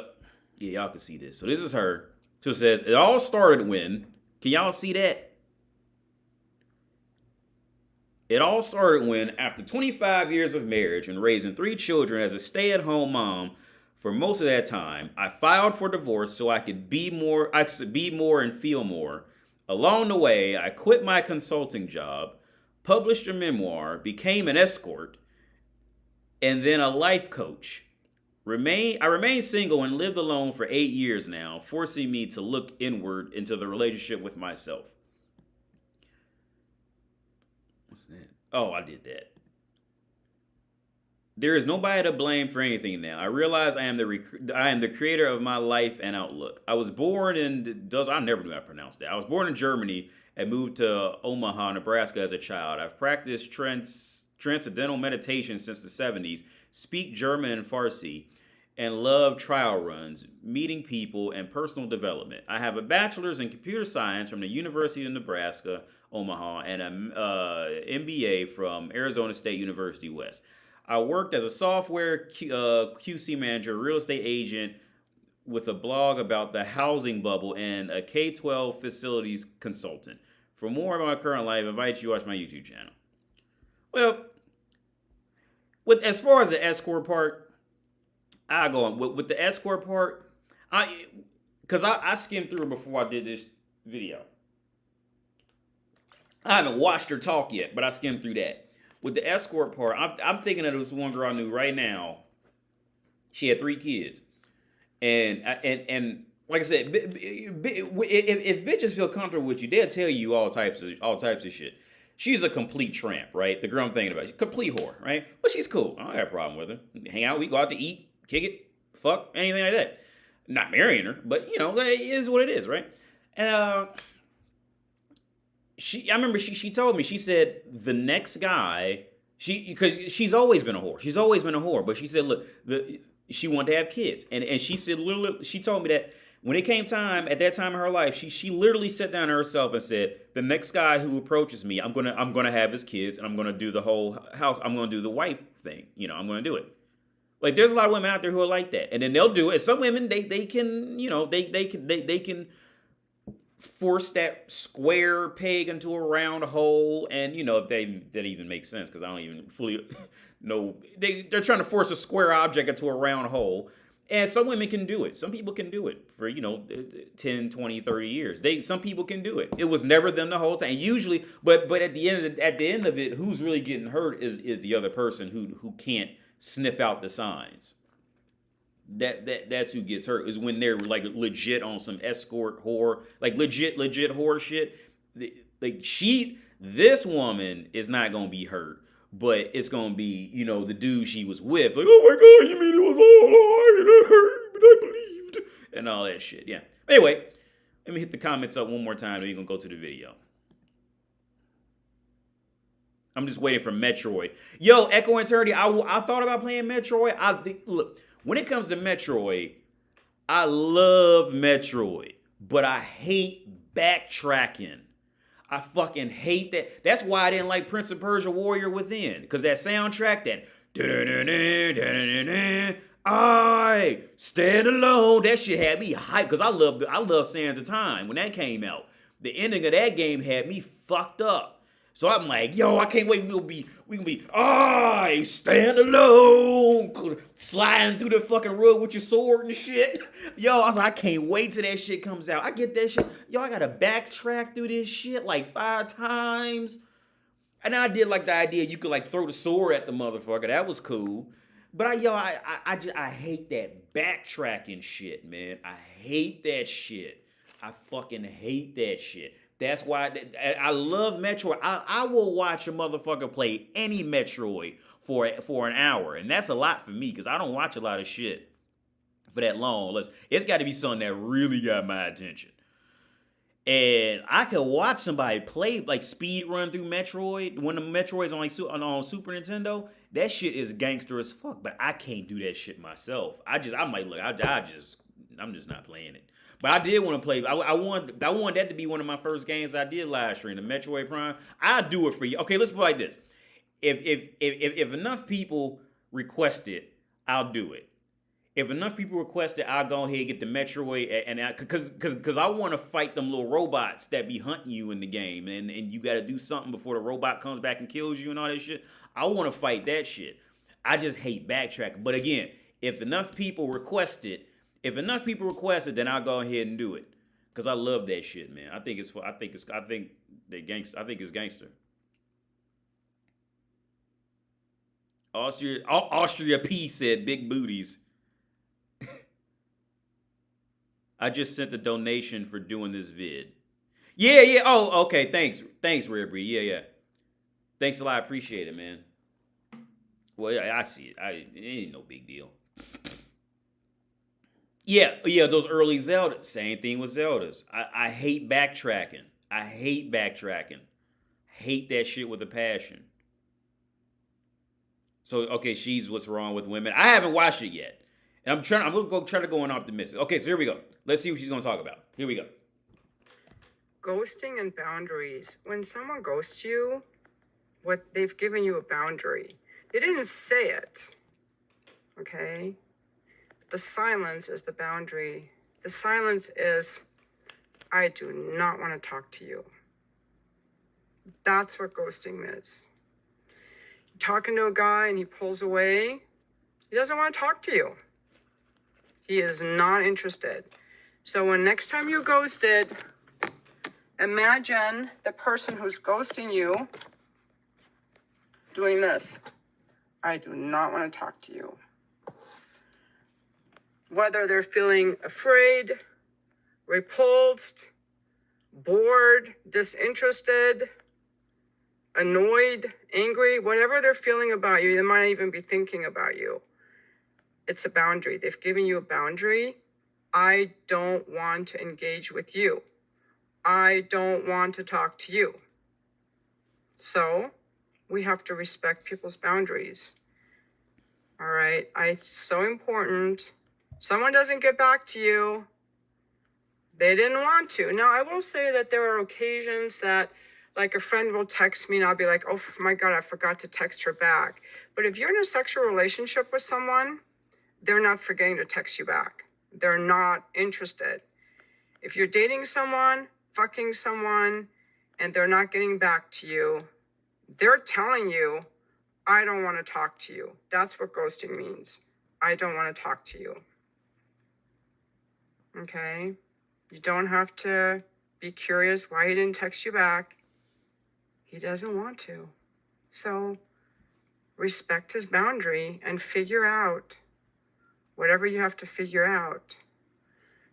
Speaker 1: y'all can see this. So this is her. So it says, it all started when, can y'all see that? It all started when, after 25 years of marriage and raising 3 children as a stay-at-home mom for most of that time, I filed for divorce so I could be more and feel more. Along the way, I quit my consulting job, published a memoir, became an escort, and then a life coach. I remained single and lived alone for 8 years now, forcing me to look inward into the relationship with myself. What's that? Oh, I did that. There is nobody to blame for anything now. I realize I am the creator of my life and outlook. I was born in I never knew how to pronounce that. I was born in Germany and moved to Omaha, Nebraska as a child. I've practiced transcendental meditation since the 70s, speak German and Farsi, and love trial runs, meeting people, and personal development. I have a bachelor's in computer science from the University of Nebraska, Omaha, and an MBA from Arizona State University West. I worked as a software QC manager, real estate agent with a blog about the housing bubble, and a K-12 facilities consultant. For more about my current life, I invite you to watch my YouTube channel. Well, as far as the escort part, I go on with the escort part. Because I skimmed through it before I did this video. I haven't watched her talk yet, but I skimmed through that. With the escort part, I'm thinking of this one girl I knew right now. She had 3 kids, and like I said, if bitches feel comfortable with you, they'll tell you all types of shit. She's a complete tramp, right? The girl I'm thinking about, she's a complete whore, right? But she's cool. I don't have a problem with her. Hang out, we go out to eat, kick it, fuck, anything like that. Not marrying her, but you know, it is what it is, right? And I remember she told me, she said the next guy, because she's always been a whore. She's always been a whore, but she said, look, she wanted to have kids, and she said, she told me that When it came time, at that time in her life, she literally sat down to herself and said, the next guy who approaches me, I'm gonna have his kids, and I'm gonna do the whole house. I'm gonna do the wife thing. You know, I'm gonna do it. Like there's a lot of women out there who are like that, and then they'll do it. Some women they can, you know, they can force that square peg into a round hole, and you know, if that even makes sense, because I don't even fully know. They're trying to force a square object into a round hole. And some women can do it. Some people can do it for, you know, 10, 20, 30 years. Some people can do it. It was never them the whole time. Usually, but at the end of it, who's really getting hurt is the other person who can't sniff out the signs. That's who gets hurt, is when they're like legit on some escort whore, like legit whore shit. Like this woman is not gonna be hurt. But it's gonna be, you know, the dude she was with, like, oh my god, you mean it was all lying? It hurt, but I believed, and all that shit. Yeah. Anyway, let me hit the comments up one more time, then we're gonna go to the video. I'm just waiting for Metroid. Yo, Echo Eternity, I thought about playing Metroid. Look, when it comes to Metroid, I love Metroid, but I hate backtracking. I fucking hate that. That's why I didn't like Prince of Persia Warrior Within. Because that soundtrack, that I stand alone, that shit had me hyped. Because I love Sands of Time when that came out. The ending of that game had me fucked up. So I'm like, yo, I can't wait. We can be, I stand alone, sliding through the fucking rug with your sword and shit. Yo, I was like, I can't wait till that shit comes out. I get that shit. Yo, I gotta backtrack through this shit like 5 times. And I did like the idea you could like throw the sword at the motherfucker. That was cool. But I hate that backtracking shit, man. I hate that shit. I fucking hate that shit. That's why I love Metroid. I will watch a motherfucker play any Metroid for an hour. And that's a lot for me, because I don't watch a lot of shit for that long. It's got to be something that really got my attention. And I could watch somebody play, like speed run through Metroid, when the Metroid's on Super Nintendo. That shit is gangster as fuck. But I can't do that shit myself. I'm just not playing it. But I did want to play. I want that to be one of my first games I did live stream, the Metroid Prime. I'll do it for you. Okay, let's put it like this. If enough people request it, I'll do it. If enough people request it, I'll go ahead and get the Metroid, and because I want to fight them little robots that be hunting you in the game, and you got to do something before the robot comes back and kills you and all that shit. I want to fight that shit. I just hate backtracking. But again, if enough people request it, then I'll go ahead and do it, because I love that shit, man. I think it's gangster. Austria P said big booties. I just sent the donation for doing this vid. Yeah. Oh, okay. Thanks, Rare Breed. Yeah. Thanks a lot. I appreciate it, man. Well, I see it. It ain't no big deal. Yeah, those early Zeldas. Same thing with Zeldas. I hate backtracking. Hate that shit with a passion. So, okay, she's What's Wrong with Women. I haven't watched it yet. And I'm gonna try to go on optimistic. Okay, so here we go. Let's see what she's gonna talk about. Here we go.
Speaker 3: Ghosting and boundaries. When someone ghosts you, they've given you a boundary. They didn't say it. Okay? The silence is the boundary. The silence is, I do not want to talk to you. That's what ghosting is. You're talking to a guy and he pulls away. He doesn't want to talk to you. He is not interested. So when next time you ghosted, imagine the person who's ghosting you doing this. I do not want to talk to you. Whether they're feeling afraid, repulsed, bored, disinterested, annoyed, angry, whatever they're feeling about you, they might even be thinking about you. It's a boundary. They've given you a boundary. I don't want to engage with you. I don't want to talk to you. So we have to respect people's boundaries. All right. It's so important. Someone doesn't get back to you, They didn't want to. Now, I will say that there are occasions that, like, a friend will text me and I'll be like, oh my God, I forgot to text her back. But if you're in a sexual relationship with someone, they're not forgetting to text you back. They're not interested. If you're dating someone, fucking someone, and they're not getting back to you, they're telling you, I don't want to talk to you. That's what ghosting means. I don't want to talk to you. Okay? You don't have to be curious why he didn't text you back. He doesn't want to. So respect his boundary and figure out whatever you have to figure out.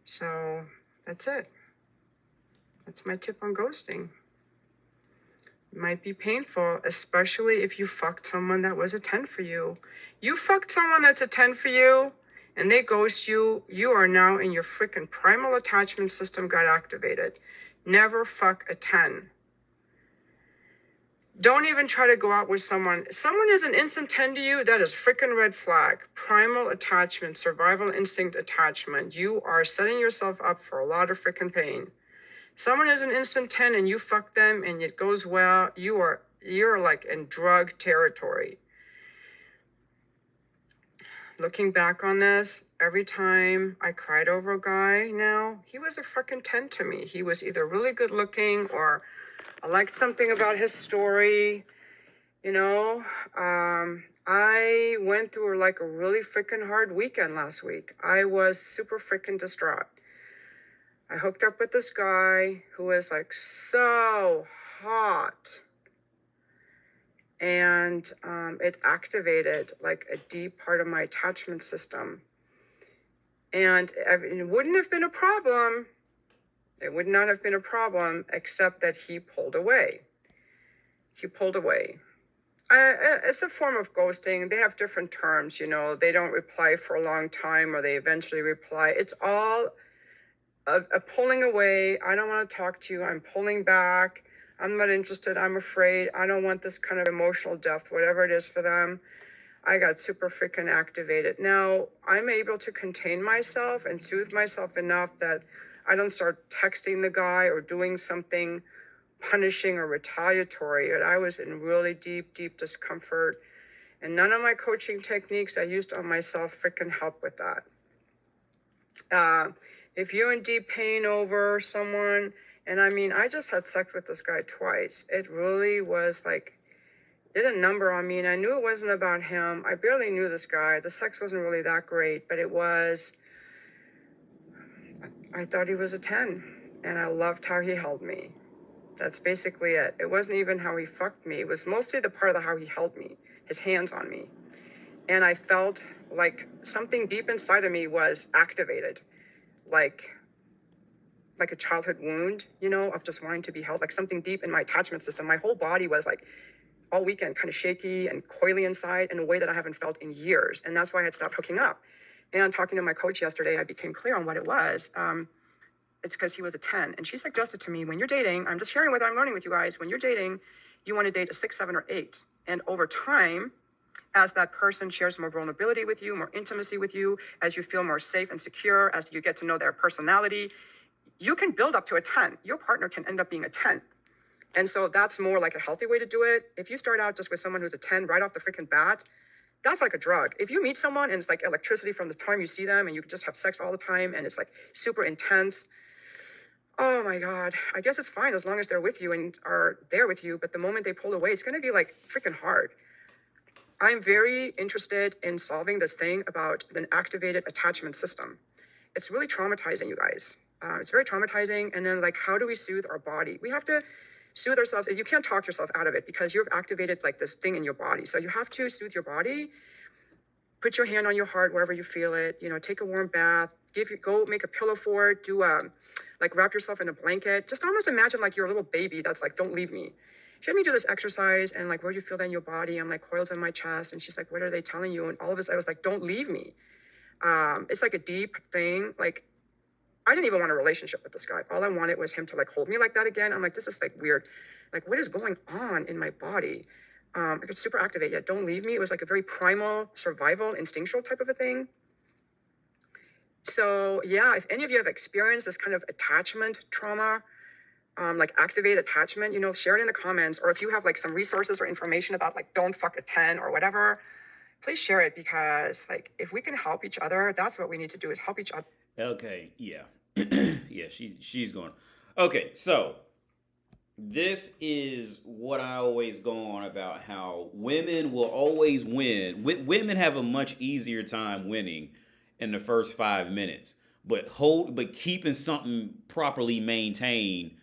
Speaker 3: So that's it. That's my tip on ghosting. It might be painful, especially if you fucked someone that was a 10 for you. You fucked someone that's a 10 for you and they ghost you, you are now in your freaking primal attachment system got activated. Never fuck a 10. Don't even try to go out with someone. If someone is an instant 10 to you, that is freaking red flag. Primal attachment, survival instinct attachment. You are setting yourself up for a lot of freaking pain. Someone is an instant 10 and you fuck them and it goes well, you're like in drug territory. Looking back on this, every time I cried over a guy now, he was a freaking 10 to me. He was either really good looking or I liked something about his story. You know, I went through like a really freaking hard weekend last week. I was super freaking distraught. I hooked up with this guy who was like so hot. And it activated like a deep part of my attachment system. And it wouldn't have been a problem. It would not have been a problem except that he pulled away. He pulled away. It's a form of ghosting. They have different terms, you know. They don't reply for a long time or they eventually reply. It's all a pulling away. I don't want to talk to you. I'm pulling back. I'm not interested. I'm afraid. I don't want this kind of emotional depth, whatever it is for them. I got super freaking activated. Now, I'm able to contain myself and soothe myself enough that I don't start texting the guy or doing something punishing or retaliatory. And I was in really deep, deep discomfort. And none of my coaching techniques I used on myself freaking help with that. If you're in deep pain over someone, and I mean, I just had sex with this guy twice. It really was like, did a number on me, and I knew it wasn't about him. I barely knew this guy. The sex wasn't really that great, but it was, I thought he was a 10, and I loved how he held me. That's basically it. It wasn't even how he fucked me. It was mostly the part of how he held me, his hands on me. And I felt like something deep inside of me was activated. Like a childhood wound, you know, of just wanting to be held, like something deep in my attachment system. My whole body was like all weekend kind of shaky and coily inside in a way that I haven't felt in years. And that's why I had stopped hooking up. And talking to my coach yesterday, I became clear on what it was. It's because he was a 10. And she suggested to me, when you're dating, I'm just sharing what I'm learning with you guys, when you're dating, you want to date a 6, 7, or 8. And over time, as that person shares more vulnerability with you, more intimacy with you, as you feel more safe and secure, as you get to know their personality, you can build up to a 10. Your partner can end up being a 10. And so that's more like a healthy way to do it. If you start out just with someone who's a 10 right off the freaking bat, that's like a drug. If you meet someone and it's like electricity from the time you see them and you just have sex all the time and it's like super intense, oh my God, I guess it's fine as long as they're with you and are there with you. But the moment they pull away, it's going to be like freaking hard. I'm very interested in solving this thing about an activated attachment system. It's really traumatizing, you guys. It's very traumatizing. And then like, how do we soothe our body? We have to soothe ourselves. You can't talk yourself out of it because you've activated like this thing in your body. So you have to soothe your body. Put your hand on your heart wherever you feel it. You know, take a warm bath. Go make a pillow for it. Do like wrap yourself in a blanket. Just almost imagine like you're a little baby that's like, don't leave me. She had me do this exercise and like, where do you feel that in your body? I'm like coiled in my chest. And she's like, what are they telling you? And all of us, I was like, don't leave me. It's like a deep thing. Like, I didn't even want a relationship with this guy. All I wanted was him to like hold me like that again. I'm like, this is like weird. Like, what is going on in my body? I got super activated. Yeah, don't leave me. It was like a very primal, survival, instinctual type of a thing. So yeah, if any of you have experienced this kind of attachment trauma, like activate attachment, you know, share it in the comments. Or if you have like some resources or information about like don't fuck a 10 or whatever, please share it, because like if we can help each other, that's what we need to do, is help each other.
Speaker 1: Okay, yeah. Yeah, she's going. Okay, so this is what I always go on about, how women will always win. Women have a much easier time winning in the first 5 minutes, but keeping something properly maintained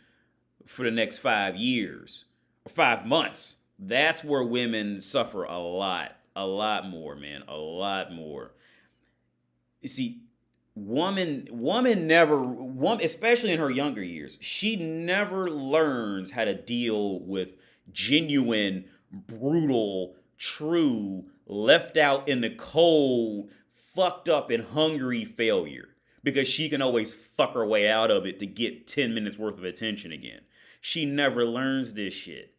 Speaker 1: for the next 5 years or 5 months, that's where women suffer a lot more, man, a lot more. You see, woman especially in her younger years, she never learns how to deal with genuine, brutal, true, left out in the cold, fucked up and hungry failure, because she can always fuck her way out of it to get 10 minutes worth of attention again. She never learns this shit.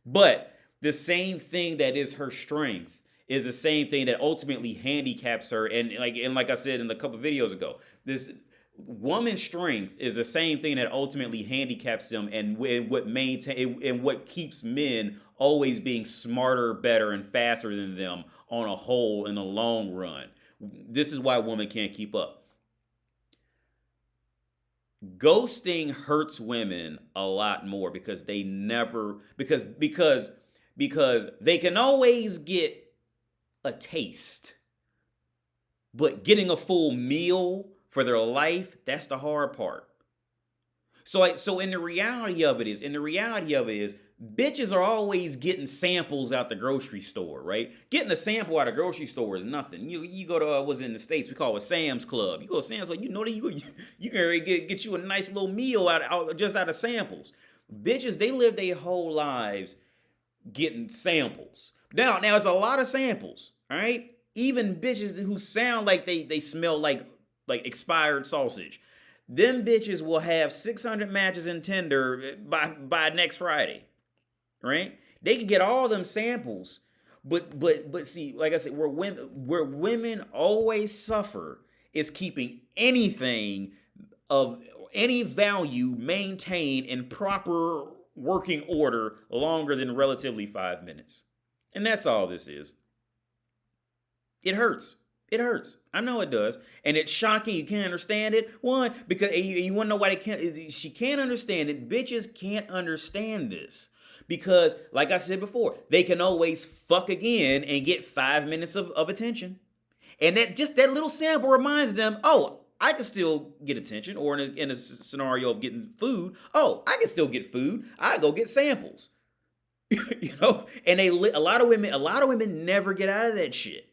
Speaker 1: But the same thing that is her strength is the same thing that ultimately handicaps her. And like I said in a couple of videos ago, this woman's strength is the same thing that ultimately handicaps them, and what keeps men always being smarter, better, and faster than them on a whole in the long run. This is why women can't keep up. Ghosting hurts women a lot more because they never because they can always get a taste, but getting a full meal for their life, that's the hard part. So in the reality of it is bitches are always getting samples out the grocery store, right? Getting a sample out of the grocery store is nothing. You go to what's in the States, we call it Sam's Club. You go to Sam's Club, you know that you can get you a nice little meal out of samples. Bitches, they live their whole lives getting samples. Now it's a lot of samples, all right? Even bitches who sound like they smell like expired sausage. Them bitches will have 600 matches in Tinder by next Friday, right? They can get all them samples, but see, like I said, where women always suffer is keeping anything of any value maintained in proper working order longer than relatively 5 minutes. And that's all this is. It hurts. It hurts. I know it does. And it's shocking. You can't understand it. One, because you want to know why she can't understand it. Bitches can't understand this. Because, like I said before, they can always fuck again and get 5 minutes of attention. And that little sample reminds them, oh, I can still get attention. Or in a scenario of getting food, oh, I can still get food. I go get samples. And a lot of women never get out of that shit.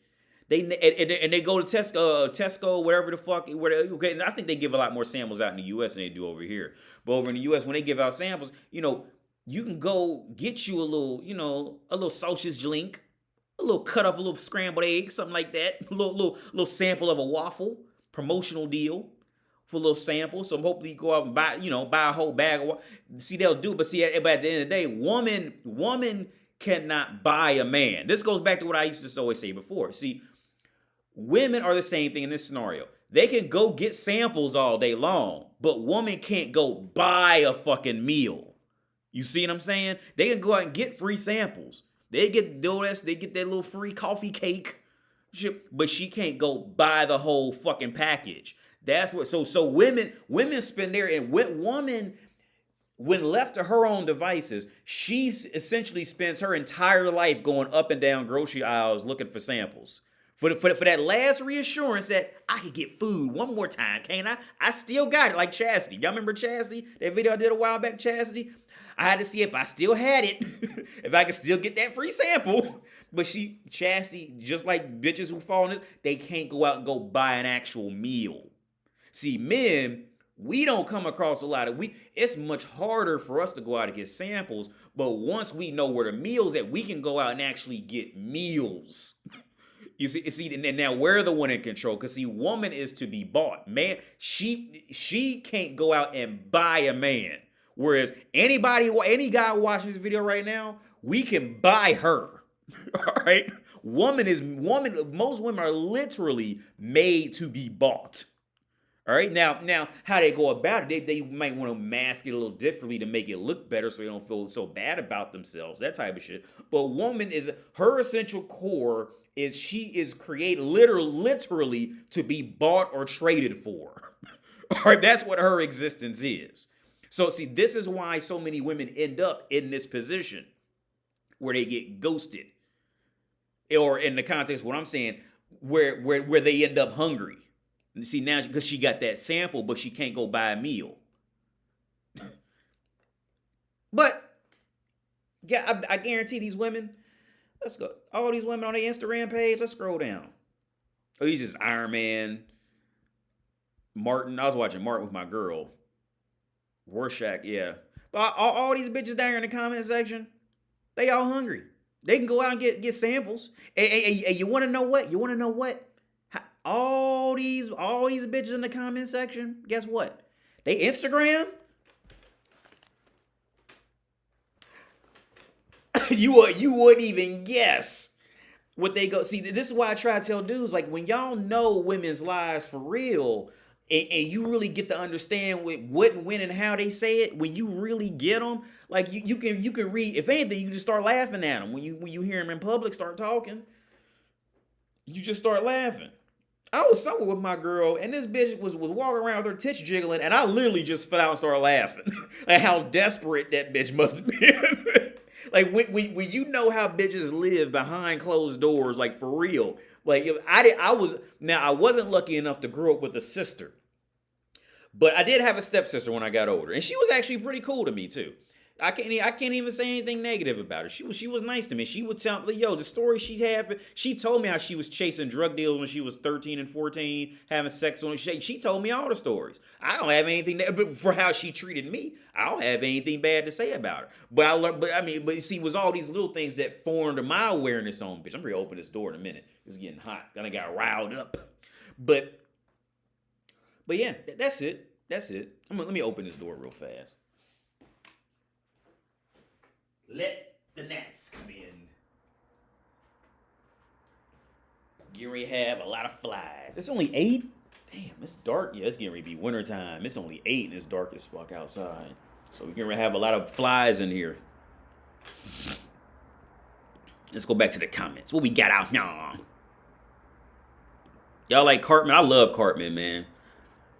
Speaker 1: They go to Tesco, whatever the fuck. Okay, and I think they give a lot more samples out in the U.S. than they do over here. But over in the U.S., when they give out samples, you can go get you a little sausage link, a little cut off a little scrambled egg, something like that, a little sample of a waffle, promotional deal for a little sample. So hopefully you go out and buy a whole bag of waffle. See, they'll do, but at the end of the day, woman cannot buy a man. This goes back to what I used to always say before. See, women are the same thing in this scenario. They can go get samples all day long, but women can't go buy a fucking meal. You see what I'm saying? They can go out and get free samples. They get donuts, they get that little free coffee cake, but she can't go buy the whole fucking package. That's what. So women spend their, and woman, when left to her own devices, she essentially spends her entire life going up and down grocery aisles looking for samples. For that last reassurance that I could get food one more time, can't I? I still got it, like Chastity. Y'all remember Chastity? That video I did a while back, Chastity? I had to see if I still had it, if I could still get that free sample. But Chastity, just like bitches who fall in this, they can't go out and go buy an actual meal. See, men, we don't come across a lot of, it's much harder for us to go out and get samples, but once we know where the meal's at, we can go out and actually get meals. You see, and now we're the one in control, because see, woman is to be bought. Man, she can't go out and buy a man. Whereas any guy watching this video right now, we can buy her. All right? Most women are literally made to be bought. All right, now how they go about it, they might want to mask it a little differently to make it look better, so they don't feel so bad about themselves, that type of shit. But woman is her essential core is she is created literally to be bought or traded for. All right, that's what her existence is. So see, this is why so many women end up in this position where they get ghosted, or in the context of what I'm saying, where they end up hungry. See, now because she got that sample, but she can't go buy a meal. But yeah, I guarantee these women. Let's go. All these women on their Instagram page. Let's scroll down. Oh, these is Iron Man, Martin. I was watching Martin with my girl. Rorschach, yeah. But all these bitches down here in the comment section, they all hungry. They can go out and get samples. And you want to know what? You want to know what? All these bitches in the comment section, guess what? They Instagram. you wouldn't even guess what they go. See, this is why I try to tell dudes, like, when y'all know women's lives for real, and you really get to understand what and when and how they say it, when you really get them, like you can read. If anything, you just start laughing at them when you hear them in public start talking. You just start laughing. I was somewhere with my girl, and this bitch was walking around with her tits jiggling, and I literally just fell out and started laughing at how desperate that bitch must have been. Like, when you know how bitches live behind closed doors, like, for real. Like, I wasn't lucky enough to grow up with a sister, but I did have a stepsister when I got older, and she was actually pretty cool to me too. I can't even say anything negative about her. She was nice to me. She would tell me, yo, the story she had. She told me how she was chasing drug dealers when she was 13 and 14, having sex on. She told me all the stories. I don't have anything but for how she treated me. I don't have anything bad to say about her. But see, it was all these little things that formed my awareness on bitch. I'm ready to open this door in a minute. It's getting hot. Then I got riled up. But yeah, that's it. That's it. Let me open this door real fast. Let the gnats come in. Getting ready to have a lot of flies. It's only 8? Damn, it's dark. Yeah, it's getting ready to be wintertime. It's only 8 and it's dark as fuck outside. So we're getting ready to have a lot of flies in here. Let's go back to the comments. What we got out here? Y'all like Cartman? I love Cartman, man.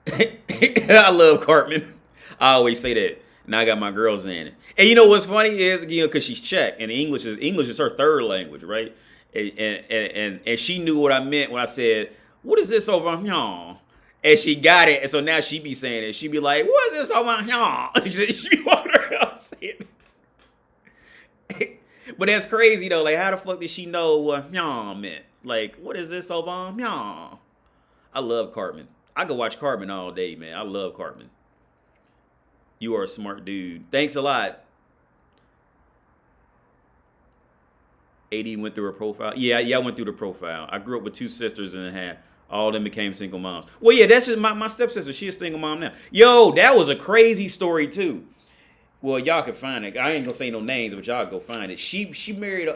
Speaker 1: I love Cartman. I always say that. Now I got my girls in it. And you know what's funny is, because she's Czech and English is her third language, right? And she knew what I meant when I said, "What is this over here?" And she got it. And so now she be saying it. She be like, "What is this over here?" She be walking around saying it. But that's crazy though. Like, how the fuck did she know what "here" meant? Like, what is this over here? I love Cartman. I could watch Cartman all day, man. I love Cartman. You are a smart dude. Thanks a lot. 80 went through her profile. Yeah, I went through the profile. I grew up with 2 sisters and all of them became single moms. Well, yeah, that's just my stepsister. She's a single mom now. Yo, that was a crazy story too. Well, y'all can find it. I ain't gonna say no names, but y'all go find it. She married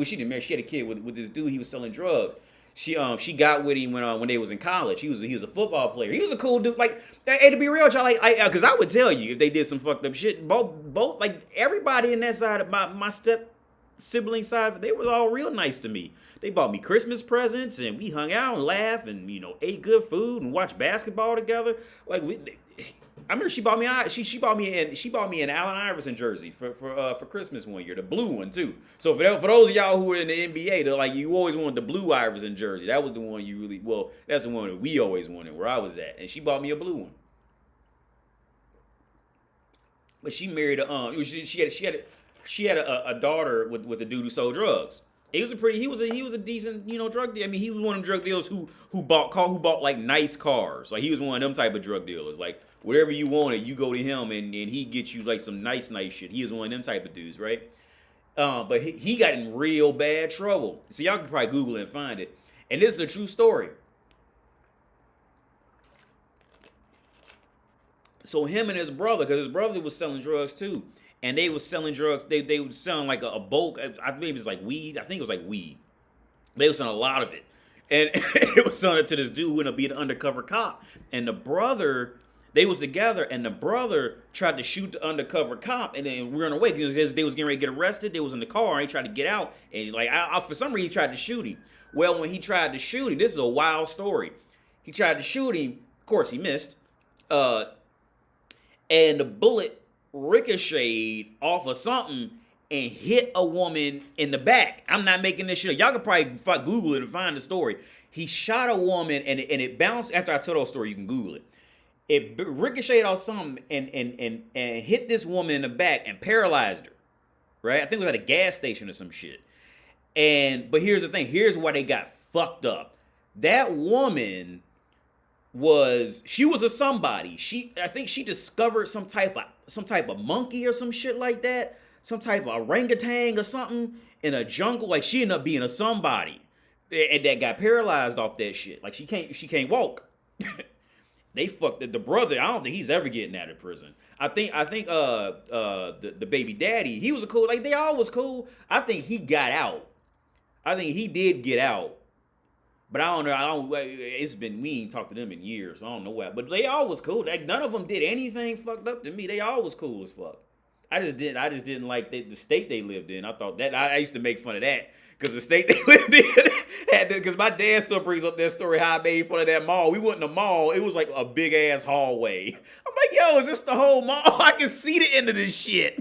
Speaker 1: she didn't marry. She had a kid with this dude. He was selling drugs. She got with him when they was in college. He was a football player. He was a cool dude. Like, hey, to be real, y'all, because I would tell you if they did some fucked up shit. Both like everybody in that side of my step sibling side, they was all real nice to me. They bought me Christmas presents and we hung out and laughed and ate good food and watched basketball together. Like I remember she bought me an Allen Iverson jersey for Christmas one year, the blue one too. So for those of y'all who are in the NBA, you always wanted the blue Iverson jersey. That was the one that's the one that we always wanted where I was at, and she bought me a blue one. But she married she had a daughter with a dude who sold drugs. He was a decent drug dealer. I mean, he was one of them drug dealers who bought like nice cars. Like, he was one of them type of drug dealers. Like, whatever you wanted, you go to him and he gets you like some nice shit. He was one of them type of dudes, right? But he got in real bad trouble. So y'all can probably Google it and find it. And this is a true story. So him and his brother, because his brother was selling drugs too, and they was selling drugs. They were selling like a bulk. I believe it was like weed. I think it was like weed. They were selling a lot of it. And it was on it to this dude who ended up being an undercover cop. And the brother, they was together, and the brother tried to shoot the undercover cop and then run away because they was getting ready to get arrested. They was in the car and he tried to get out, and like for some reason he tried to shoot him. Well, when he tried to shoot him, this is a wild story. He tried to shoot him. Of course, he missed. And the bullet ricocheted off of something and hit a woman in the back. I'm not making this shit up. Y'all can probably Google it and find the story. He shot a woman and it bounced. After I tell that story, you can Google it. It ricocheted off something and hit this woman in the back and paralyzed her. Right? I think it was at a gas station or some shit. But here's the thing. Here's why they got fucked up. That woman she was a somebody. I think she discovered some type of monkey or some shit like that. Some type of orangutan or something in a jungle. Like she ended up being a somebody. And that got paralyzed off that shit. Like she can't walk. They fucked the brother. I don't think he's ever getting out of prison. I think the baby daddy, he was a cool, like they all was cool. I think he got out. I think he did get out. But I don't know. We ain't talked to them in years. So I don't know why. But they all was cool. Like none of them did anything fucked up to me. They all was cool as fuck. I just didn't like the state they lived in. I thought that I used to make fun of that because the state they lived in had because my dad still brings up that story how I made fun of that mall. We went in the mall. It was like a big ass hallway. I'm like, yo, is this the whole mall? I can see the end of this shit.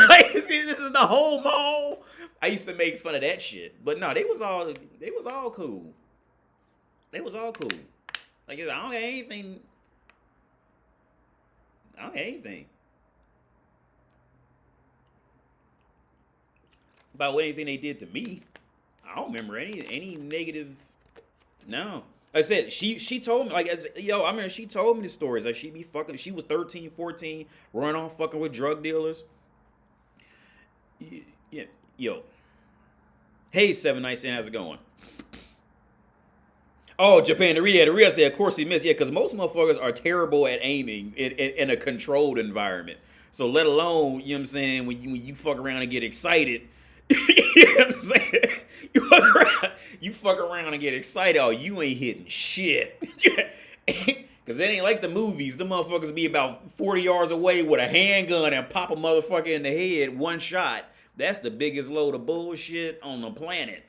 Speaker 1: Like, this is the whole mall. I used to make fun of that shit, but no, they was all cool. They was all cool. Like I don't have anything. About anything they did to me. I don't remember any negative. No. I said she told me, like, I remember she told me the stories. Like she be fucking, she was 13, 14, running off fucking with drug dealers. Yeah, yo. Hey, 7 Nights In, how's it going? Oh, Japan, the Ria said, of course he missed. Yeah, because most motherfuckers are terrible at aiming in a controlled environment. So let alone, you know what I'm saying, when you fuck around and get excited, you know what I'm saying? You fuck around and get excited, oh, you ain't hitting shit. Because it ain't like the movies. The motherfuckers be about 40 yards away with a handgun and pop a motherfucker in the head one shot. That's the biggest load of bullshit on the planet.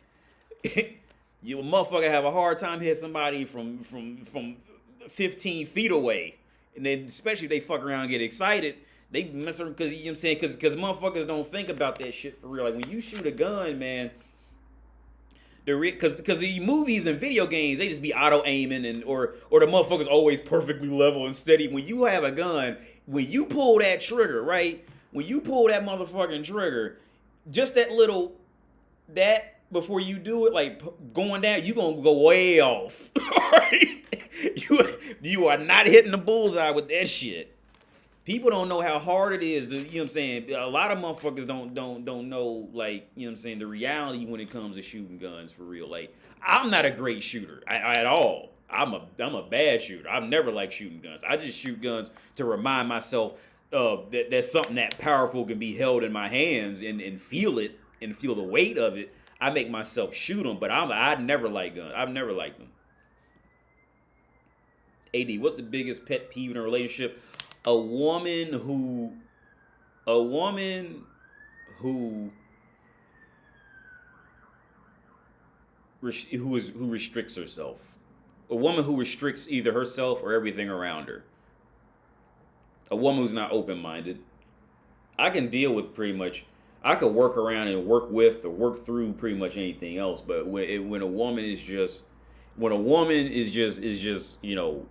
Speaker 1: You a motherfucker have a hard time hitting somebody from 15 feet away. And then especially if they fuck around and get excited, they mess around because, you know what I'm saying, because motherfuckers don't think about that shit for real. Like when you shoot a gun, man, because the movies and video games, they just be auto aiming and or the motherfuckers always perfectly level and steady. When you have a gun, when you pull that trigger, right? When you pull that motherfucking trigger, just that before you do it, like going down, you gonna go way off. Right? You are not hitting the bullseye with that shit. People don't know how hard it is to, you know what I'm saying? A lot of motherfuckers don't know, like, you know what I'm saying, the reality when it comes to shooting guns for real. Like, I'm not a great shooter at all. I'm a bad shooter. I've never liked shooting guns. I just shoot guns to remind myself that something that powerful can be held in my hands and feel it and feel the weight of it. I make myself shoot them, but I never like guns. I've never liked them. AD, what's the biggest pet peeve in a relationship? A woman who restricts herself. A woman who restricts either herself or everything around her. A woman who's not open-minded. I can deal with pretty much. I could work around and work with or work through pretty much anything else. But when a woman is just, you know,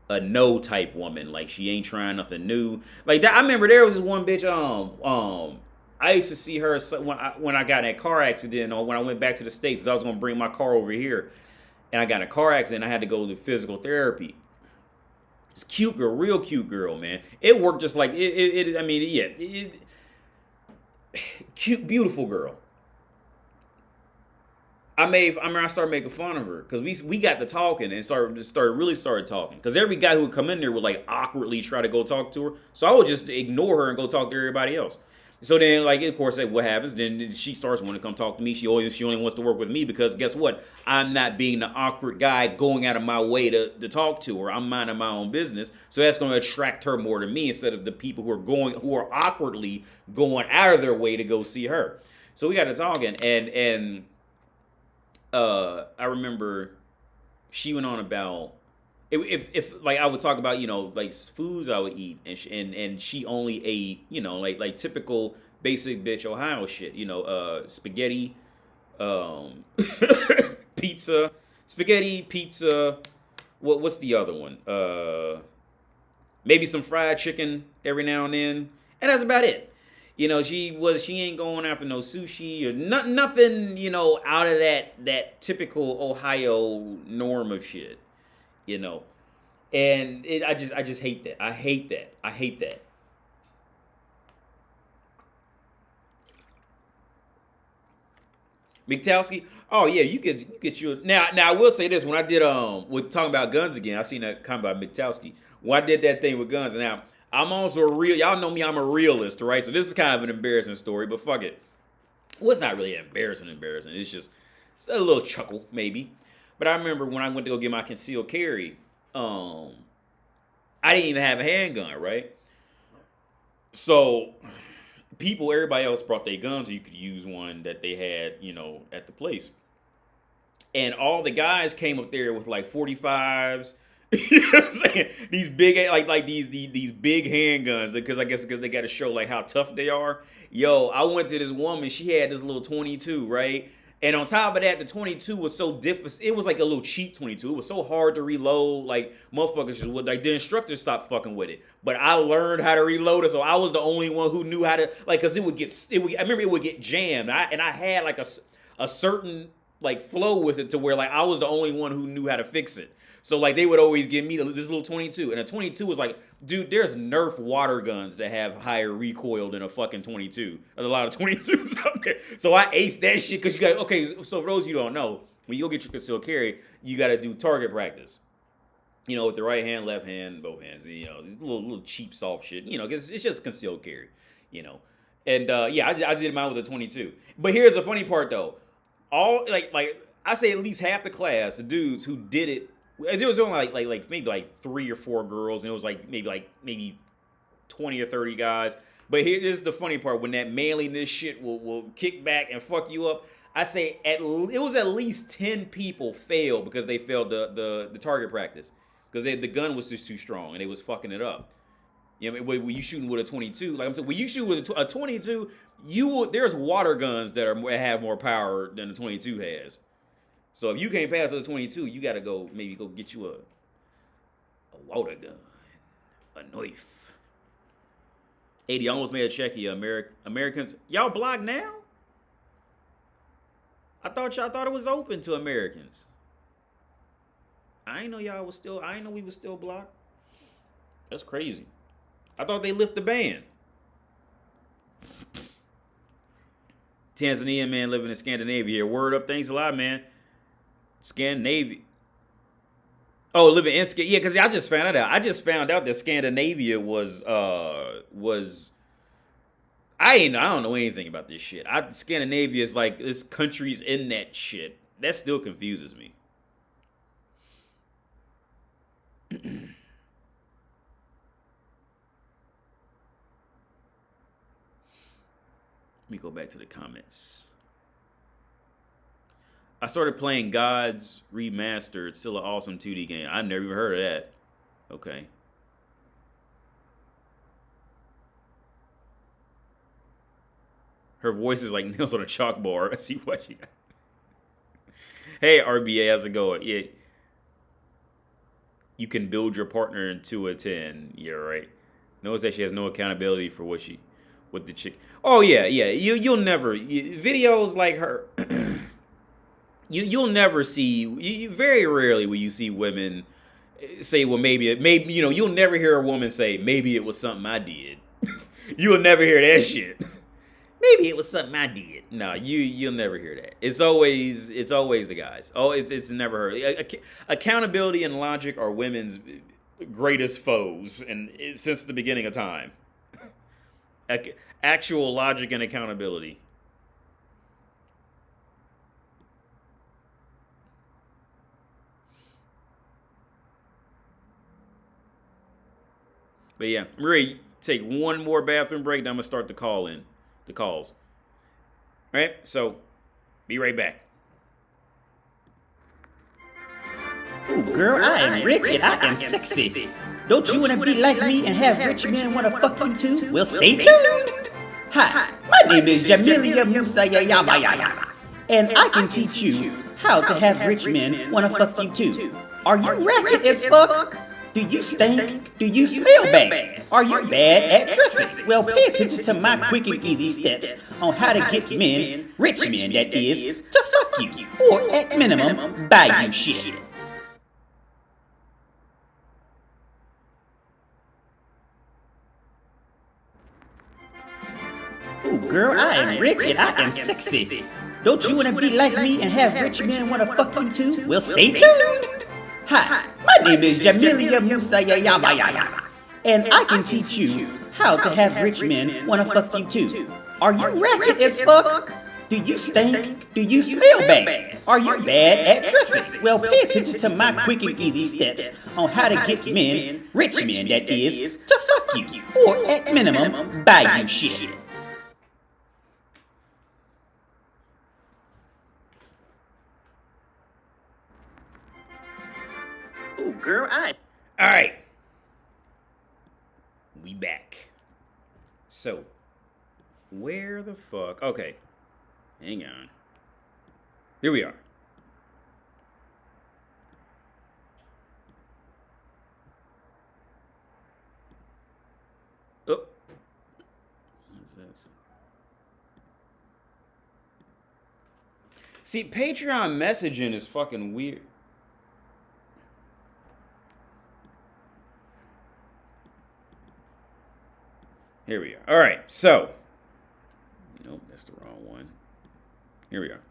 Speaker 1: a no type woman, like she ain't trying nothing new, like that. I remember there was this one bitch. I used to see her when I got in a car accident, or when I went back to the States. I was gonna bring my car over here, and I got in a car accident. I had to go to physical therapy. It's cute girl, real cute girl, man. It worked just like it. Cute, beautiful girl. I started making fun of her because we got to talking and started talking. Because every guy who would come in there would like awkwardly try to go talk to her. So I would just ignore her and go talk to everybody else. So then, like, of course, like, what happens? Then she starts wanting to come talk to me. She only wants to work with me because guess what? I'm not being the awkward guy going out of my way to talk to her. I'm minding my own business. So that's going to attract her more to me instead of the people who are awkwardly going out of their way to go see her. So we got to talking, and I remember she went on about if like I would talk about like foods I would eat, and she only ate like typical basic bitch Ohio shit, spaghetti, um, pizza. What's the other one? Maybe some fried chicken every now and then, and that's about it. She ain't going after no sushi or nothing, out of that typical Ohio norm of shit, and I just hate that. I hate that. Miktowski. Oh yeah, you get your now. I will say this: when I did with talking about guns again, I seen that comment about Miktowski. When I did that thing with guns, now I'm also a real. Y'all know me. I'm a realist, right? So this is kind of an embarrassing story, but fuck it. Well, it's not really embarrassing. It's a little chuckle maybe. But I remember when I went to go get my concealed carry, I didn't even have a handgun, right? So everybody else brought their guns, so you could use one that they had, at the place. And all the guys came up there with like 45s. You know what I'm saying? These big like these big handguns, because I guess because they got to show like how tough they are. Yo, I went to this woman. She had this little 22, right? And on top of that, the 22 was so difficult. It was like a little cheap 22. It was so hard to reload. Like motherfuckers just would like the instructor stopped fucking with it. But I learned how to reload it, so I was the only one who knew how to because I remember it would get jammed. I had like a certain like flow with it to where like I was the only one who knew how to fix it. So like they would always give me this little 22, and a 22 was like, dude, there's Nerf water guns that have higher recoil than a fucking 22. There's a lot of 22s out there. So I aced that shit because you got So for those of you who don't know, when you go get your concealed carry, you got to do target practice. With the right hand, left hand, both hands. Little cheap soft shit. Because it's just concealed carry. And yeah, I did mine with a 22. But here's the funny part though. All like I say at least half the class, the dudes who did it. There was only like maybe like 3 or 4 girls, and it was like maybe 20 or 30 guys. But here's the funny part: when that manliness shit will kick back and fuck you up. I say it was at least 10 people failed because they failed the target practice because the gun was just too strong and they was fucking it up. When you shooting with a 22, like I'm saying, when you shoot with a 22, there's water guns that have more power than the 22 has. So if you can't pass with a 22, you gotta maybe go get you a water gun, a knife. 80 almost made a check here. Americans, y'all blocked now? I thought it was open to Americans. I didn't know we was still blocked. That's crazy. I thought they lifted the ban. Tanzania man living in Scandinavia here. Word up, thanks a lot, man. Scandinavia. Oh, living in Scandinavia. Yeah, because I just found out. I just found out that Scandinavia was I don't know anything about this shit. Scandinavia is like this countries in that shit. That still confuses me. Let me go back to the comments. I started playing Gods Remastered. Still an awesome 2D game. I never even heard of that. Okay. Her voice is like nails on a chalkboard. I see what she got. Hey, RBA, how's it going? Yeah. You can build your partner into a 10. Yeah, right. Notice that she has no accountability for what the chick. Oh, yeah. You'll never. Videos like her. You'll never see, very rarely will you see women say, well, maybe, you'll never hear a woman say, maybe it was something I did. You'll never hear that shit. Maybe it was something I did. No, you'll never hear that. It's always the guys. Oh, it's never her. Accountability and logic are women's greatest foes, and since the beginning of time. Actual logic and accountability. But yeah, I'm ready to take one more bathroom break, then I'm gonna start the calls. All right, so be right back.
Speaker 2: Ooh, girl, I am rich and I am sexy. Don't you wanna be like me and have rich men wanna fuck you too? Well, stay tuned. Hi, my name is Jamilia Musayayavayaya, and I can teach you how to have rich men wanna fuck you too. Are you ratchet as fuck? Do you stink? Do you smell bad? Are you bad at dressing? Well, pay attention to my quick and easy steps on how to get men, rich men that is, to fuck you, or at minimum, buy you shit. Ooh, girl, I am rich and I am sexy. Don't you wanna be like me and have rich men wanna fuck you too? Well, stay tuned. Hi, my name is Jamilia Musayayavayaya, and I can teach you how to have rich men wanna fuck you too. Are you ratchet as fuck? Do you stink? Do you smell bad? Are you bad at dressing? Well, pay attention to my quick and easy steps on how to get men, rich men that is, to fuck you, or at minimum, buy you shit. Ooh, girl,
Speaker 1: All right. We back. So, where the fuck? Okay. Hang on. Here we are. Oh. What is this? See, Patreon messaging is fucking weird. Here we are. All right, so. Nope, that's the wrong one. Here we are.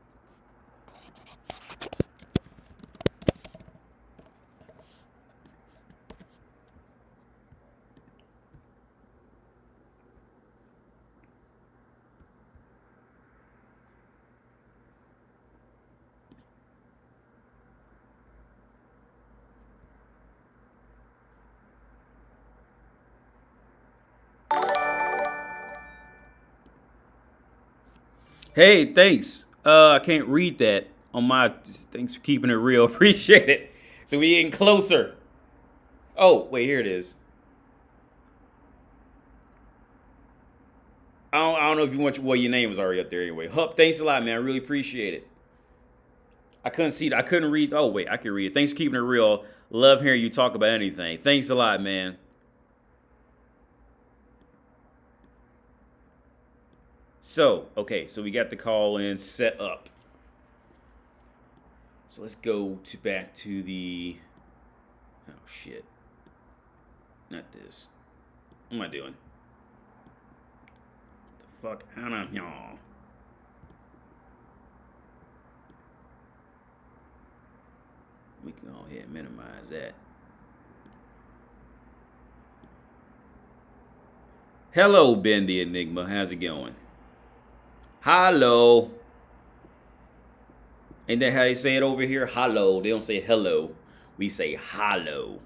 Speaker 1: Hey, thanks. I can't read that on my. Thanks for keeping it real. Appreciate it. So we getting closer. Oh, wait, here it is. I don't know if you want well, your name was already up there anyway. Hup, thanks a lot, man. I really appreciate it. I couldn't see it. I couldn't read. Oh, wait, I can read it. Thanks for keeping it real. Love hearing you talk about anything. Thanks a lot, man. So, okay, so we got the call in set up. So let's go back to the. Oh shit. Not this. What am I doing? The fuck out of y'all. We can go ahead and minimize that. Hello, Ben the Enigma. How's it going? Hello. Ain't that how they say it over here? Hello. They don't say hello. We say hello.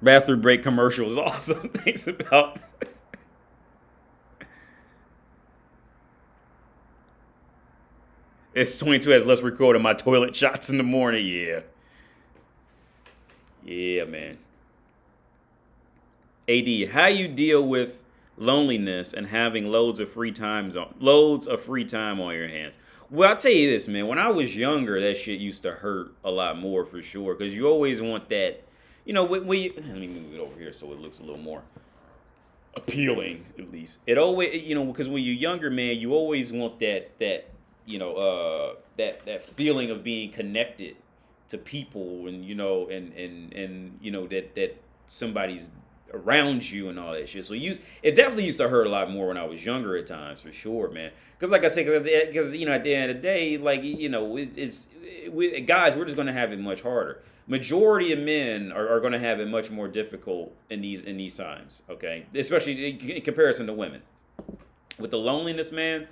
Speaker 1: Bathroom break commercial is awesome. Thanks about. It's 22 as let's record my toilet shots in the morning. Yeah. Yeah, man. AD, how you deal with loneliness and having loads of free time on your hands? Well, I'll tell you this, man. When I was younger, that shit used to hurt a lot more for sure. Because you always want that, you know, when you, let me move it over here so it looks a little more appealing, at least. It always, you know, because when you're younger, man, you always want that you know, that feeling of being connected to people, and you know, and you know that somebody's around you and all that shit. So it definitely used to hurt a lot more when I was younger at times, for sure, man. Because like I said, because you know, at the end of the day, like, you know, guys, we're just gonna have it much harder. Majority of men are gonna have it much more difficult in these times. Okay, especially in comparison to women. With the loneliness, man.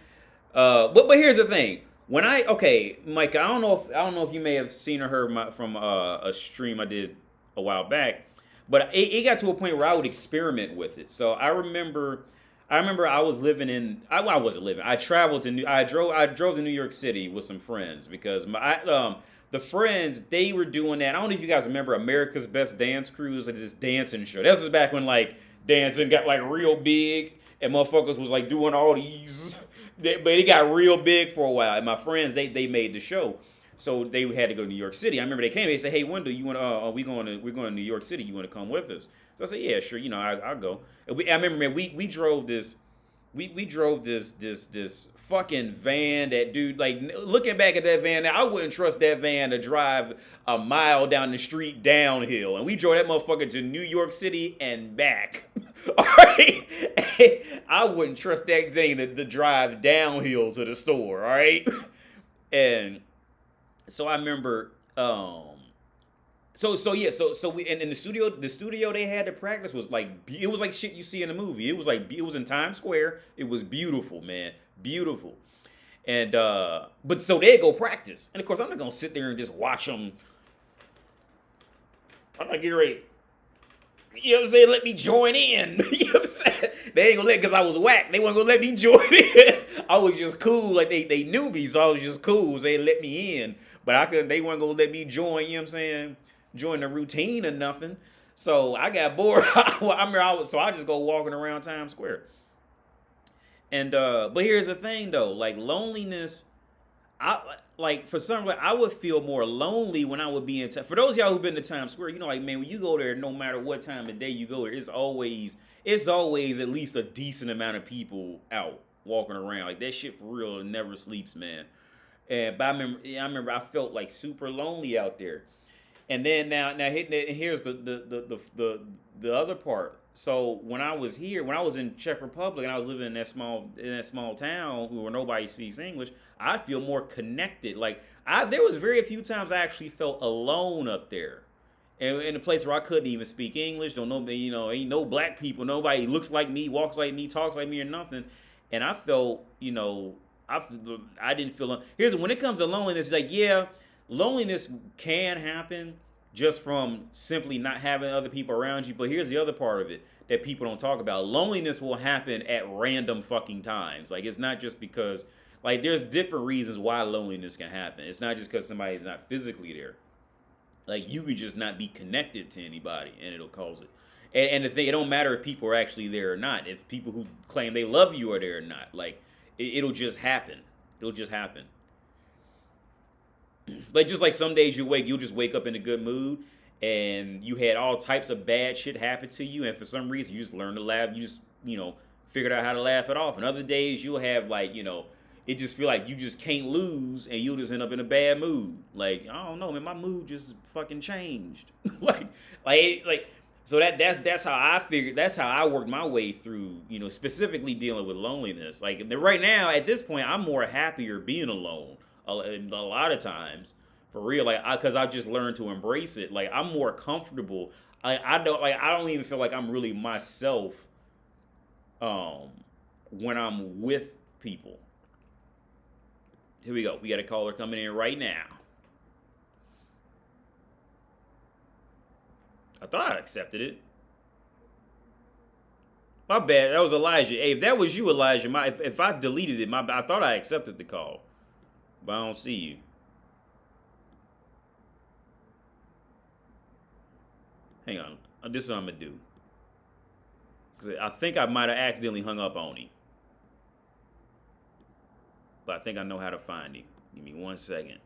Speaker 1: But here's the thing. When Mike, I don't know if you may have seen or heard from a stream I did a while back, but it got to a point where I would experiment with it. So I remember I was living in I wasn't living. I traveled to I drove to New York City with some friends because the friends, they were doing that. I don't know if you guys remember America's Best Dance Cruise, like this dancing show. This was back when like dancing got like real big and motherfuckers was like doing all these. But it got real big for a while. And my friends, they made the show. So they had to go to New York City. I remember they came. They said, "Hey, Wendell, you want we're going to New York City. You want to come with us?" So I said, "Yeah, sure. You know, I'll go." And I remember, man, we drove this fucking van. That dude, like, looking back at that van, now I wouldn't trust that van to drive a mile down the street downhill. And we drove that motherfucker to New York City and back. All right, I wouldn't trust that thing to drive downhill to the store. All right, and so I remember, so we in the studio they had to practice was like it was like shit you see in a movie. It was in Times Square. It was beautiful, man, beautiful. And but so they go practice, and of course I'm not gonna sit there and just watch them. I'm not getting ready. You know what I'm saying? Let me join in. You know what I'm saying? They ain't gonna let, because I was whack. They wasn't gonna let me join in. I was just cool. Like they knew me, so I was just cool. So they let me in. But they weren't gonna let me join, you know what I'm saying? Join the routine or nothing. So I got bored. So I just go walking around Times Square. And but here's the thing though, like loneliness, for some reason, I would feel more lonely when I would be in town. For those of y'all who've been to Times Square, you know, like, man, when you go there, no matter what time of day you go there, it's always at least a decent amount of people out walking around. Like, that shit for real never sleeps, man. But I remember I felt like super lonely out there. And then now here's the other part. So when I was in Czech Republic and I was living in that small town where nobody speaks English, I feel more connected. Like there was very few times I actually felt alone up there. And in a place where I couldn't even speak English, don't know, you know, ain't no black people, nobody looks like me, walks like me, talks like me or nothing. And I felt, you know, I didn't feel. When it comes to loneliness, it's like, yeah, loneliness can happen just from simply not having other people around you. But here's the other part of it that people don't talk about. Loneliness will happen at random fucking times. Like, it's not just because, like, there's different reasons why loneliness can happen. It's not just because somebody's not physically there. Like, you could just not be connected to anybody and it'll cause it. And the thing, it don't matter if people are actually there or not. If people who claim they love you are there or not. Like, it'll just happen. It'll just happen. Like, just like some days you'll just wake up in a good mood and you had all types of bad shit happen to you, and for some reason you just learn to laugh. You just, you know, figured out how to laugh it off. And other days you'll have, like, you know, it just feel like you just can't lose and you'll just end up in a bad mood. Like, I don't know, man, my mood just fucking changed. So that's how I figured. That's how I worked my way through, you know, specifically dealing with loneliness. Like, right now at this point, I'm more happier being alone. A lot of times, for real, like, because I've just learned to embrace it. Like, I'm more comfortable. I don't even feel like I'm really myself when I'm with people. Here we go. We got a caller coming in right now. I thought I accepted it. My bad. That was Elijah. Hey, if that was you, Elijah, if I deleted it, I thought I accepted the call. But I don't see you. Hang on. This is what I'm going to do. Because I think I might have accidentally hung up on him. But I think I know how to find him. Give me 1 second.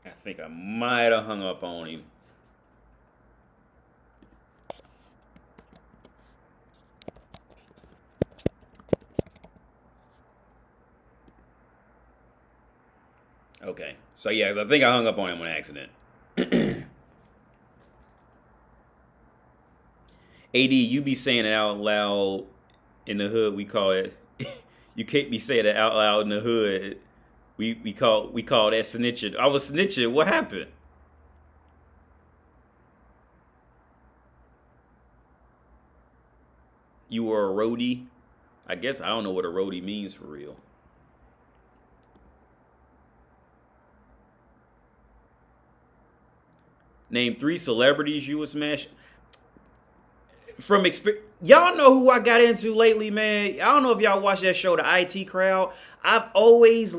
Speaker 1: I think I might have hung up on him. Okay. So yeah, 'cause I think I hung up on him on accident. AD, you be saying it out loud in the hood. We call it. You can't be saying it out loud in the hood. We call that snitching. I was snitching. What happened? You were a roadie. I guess I don't know what a roadie means for real. Name 3 celebrities you would smash. From experience, y'all know who I got into lately, man. I don't know if y'all watch that show, The IT Crowd. I've always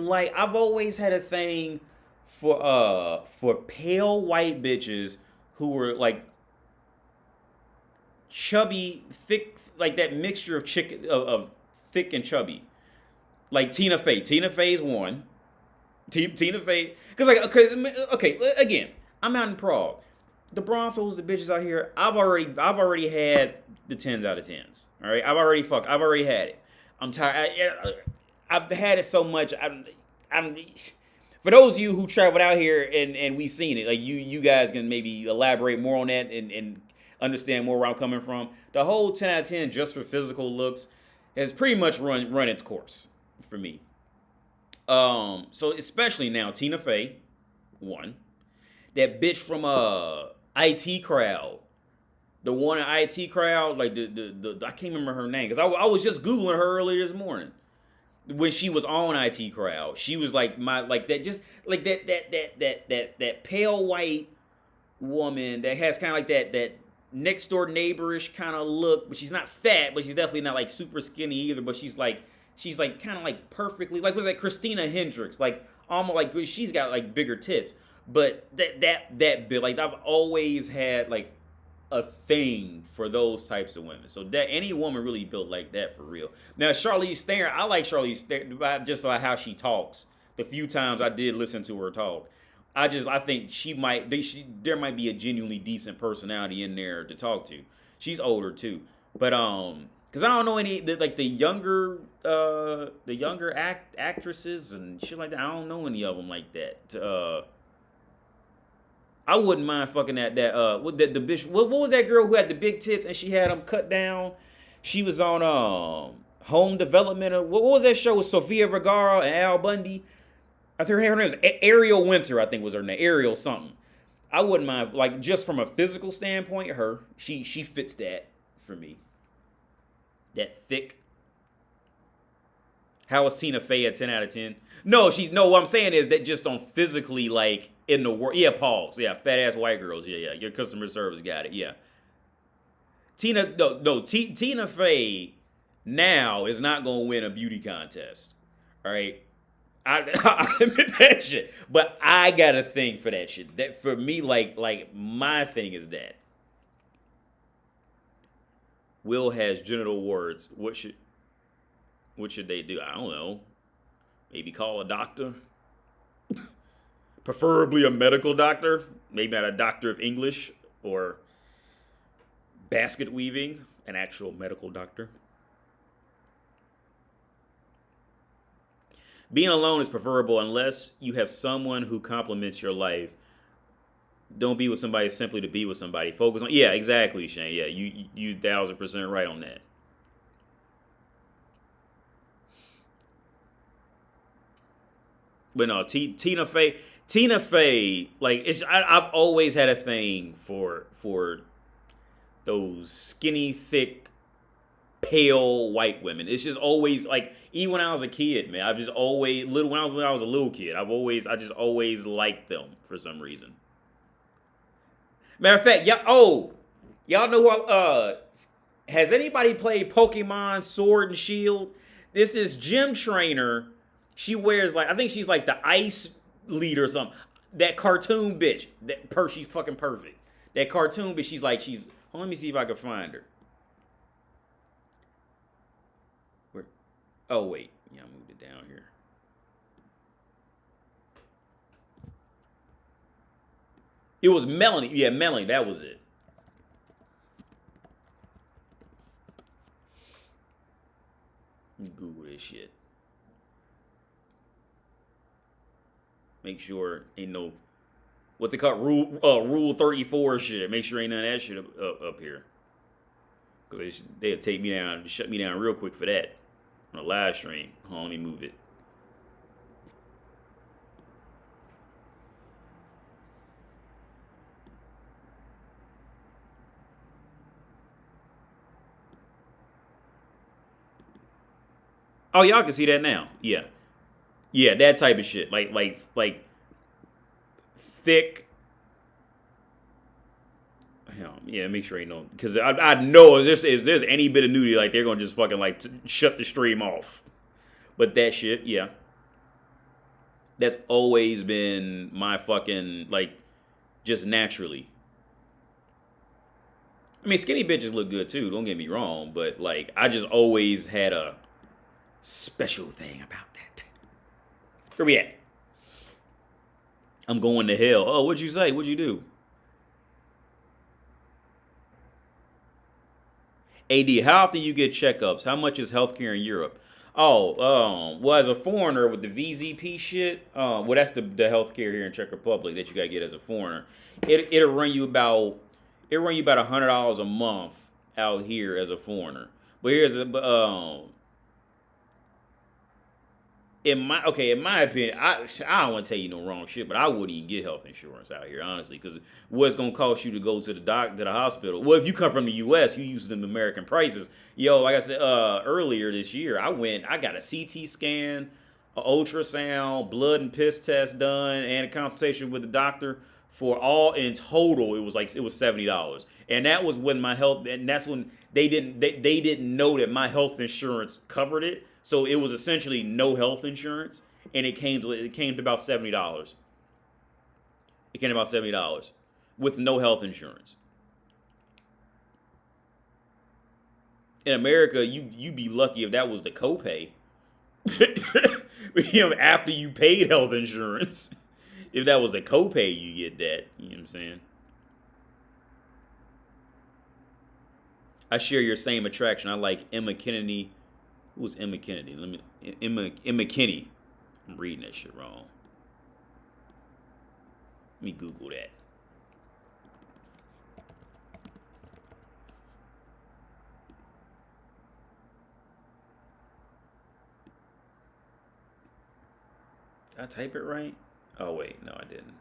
Speaker 1: had a thing for pale white bitches who were like chubby, thick, like that mixture of chicken of thick and chubby. Like Tina Fey. Tina Fey's one. Tina Fey, okay, again, I'm out in Prague. The Bronfos, the bitches out here, I've already had the 10s out of 10s. All right, I've already had it. I'm tired. I've had it so much. I'm. For those of you who traveled out here and we seen it, like you guys can maybe elaborate more on that and understand more where I'm coming from. The whole 10 out of 10 just for physical looks has pretty much run its course for me. So especially now, Tina Fey, one. That bitch from IT Crowd, the one in IT Crowd, like the I can't remember her name because I was just googling her earlier this morning when she was on IT Crowd. She was like that pale white woman that has kind of like that next door neighborish kind of look, but she's not fat, but she's definitely not like super skinny either. But she's like kind of like perfectly like was that Christina Hendricks, like almost like she's got like bigger tits. But that bit, like I've always had like a thing for those types of women. So that any woman really built like that for real. Now Charlize Theron, I like Charlize Theron just by how she talks. The few times I did listen to her talk, I think there might be a genuinely decent personality in there to talk to. She's older too, but because I don't know any like the younger actresses and shit like that. I don't know any of them like that. I wouldn't mind fucking the bitch. What was that girl who had the big tits and she had them cut down? She was on Home Development. Or what was that show with Sofia Vergara and Al Bundy? I think her name was Ariel Winter. I think was her name. Ariel something. I wouldn't mind, like just from a physical standpoint, she fits that for me. That thick. How is Tina Fey a 10 out of 10? No, what I'm saying is that just on physically, like, in the world. Yeah, pause. Yeah, fat ass white girls. Yeah. Your customer service got it. Yeah. Tina Fey now is not going to win a beauty contest. All right. I admit that shit. But I got a thing for that shit. That for me, like my thing is that. Will has genital warts. What should they do? I don't know. Maybe call a doctor. Preferably a medical doctor. Maybe not a doctor of English or basket weaving. An actual medical doctor. Being alone is preferable unless you have someone who complements your life. Don't be with somebody simply to be with somebody. Focus on. Yeah, exactly, Shane. Yeah, you 1000% right on that. But no, Tina Fey, like I've always had a thing for those skinny, thick, pale white women. It's just always like even when I was a kid, man. I've just always when I was a little kid, I just always liked them for some reason. Matter of fact, y'all know who has anybody played Pokemon Sword and Shield? This is Gym Trainer. She wears like I think she's like the ice leader or something. That cartoon bitch. She's fucking perfect. That cartoon bitch. Let me see if I can find her. Where? Oh wait, yeah, I moved it down here. It was Melanie. Yeah, Melanie. That was it. Google this shit. Make sure ain't no what they call rule 34 shit. Make sure ain't none of that shit up here. Because they'll take me down, shut me down real quick for that on a live stream. Hold on, let me move it. Oh, y'all can see that now. Yeah. Yeah, that type of shit. Like thick. Yeah, make sure ain't no, because I know if there's any bit of nudity, like they're gonna just fucking like shut the stream off. But that shit, yeah, that's always been my fucking like, just naturally. I mean, skinny bitches look good too. Don't get me wrong, but like I just always had a special thing about that. Where we at? I'm going to hell. Oh, what'd you say? What'd you do? AD, how often you get checkups? How much is healthcare in Europe? Oh, well, as a foreigner with the VZP shit, well, that's the healthcare here in Czech Republic that you gotta get as a foreigner. It'll run you about $100 a month out here as a foreigner. But here's in my opinion, I don't want to tell you no wrong shit, but I wouldn't even get health insurance out here, honestly, because what's gonna cost you to go to the hospital? Well, if you come from the U.S., you use them American prices. Yo, like I said earlier this year, I got a CT scan, an ultrasound, blood and piss test done, and a consultation with the doctor. For all in total, it was $70, and that was when that's when they didn't know that my health insurance covered it. So it was essentially no health insurance, and it came to about $70. It came to about $70 with no health insurance. In America, you'd be lucky if that was the copay. After you paid health insurance, if that was the copay, you get that. You know what I'm saying? I share your same attraction. I like Emma Kennedy. Who's Emma Kennedy? Emma Kinney. I'm reading that shit wrong. Let me Google that. Did I type it right? Oh wait, no, I didn't.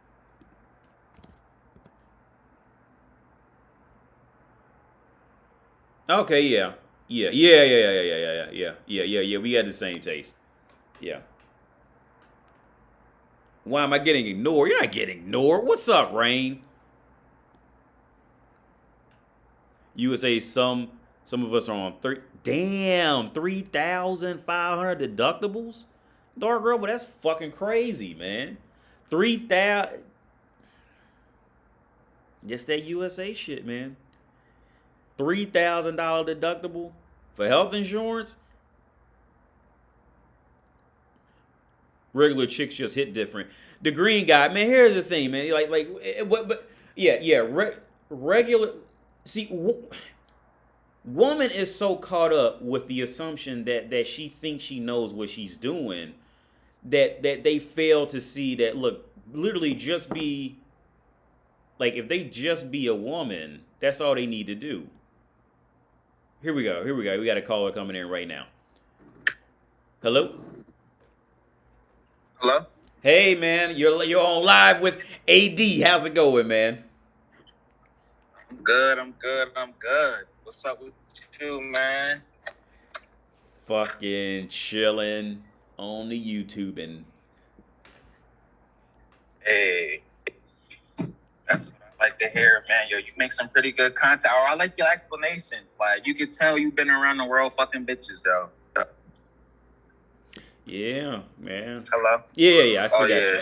Speaker 1: Okay, yeah. Yeah. We had the same taste. Yeah. Why am I getting ignored? You're not getting ignored. What's up, Rain? USA, some of us are on 3,500 deductibles. Dark girl, but that's fucking crazy, man. 3,000. Just that USA shit, man. $3,000 deductible for health insurance. Regular chicks just hit different. The green guy, man. Here's the thing, man. Regular. See, woman is so caught up with the assumption that she thinks she knows what she's doing that they fail to see that. Look, literally, just be like, if they just be a woman, that's all they need to do. Here we go. We got a caller coming in right now. Hello?
Speaker 4: Hello?
Speaker 1: Hey, man. You're on live with AD. How's it going, man?
Speaker 4: I'm good. What's up with you, man?
Speaker 1: Fucking chilling on the YouTubing.
Speaker 4: Hey. That's what I like to hear, man. Yo, you make some pretty good content. Or I like your explanations. Like, you can tell you've been around the world fucking bitches, though.
Speaker 1: Yeah, man.
Speaker 4: Hello?
Speaker 1: Yeah. I still got you.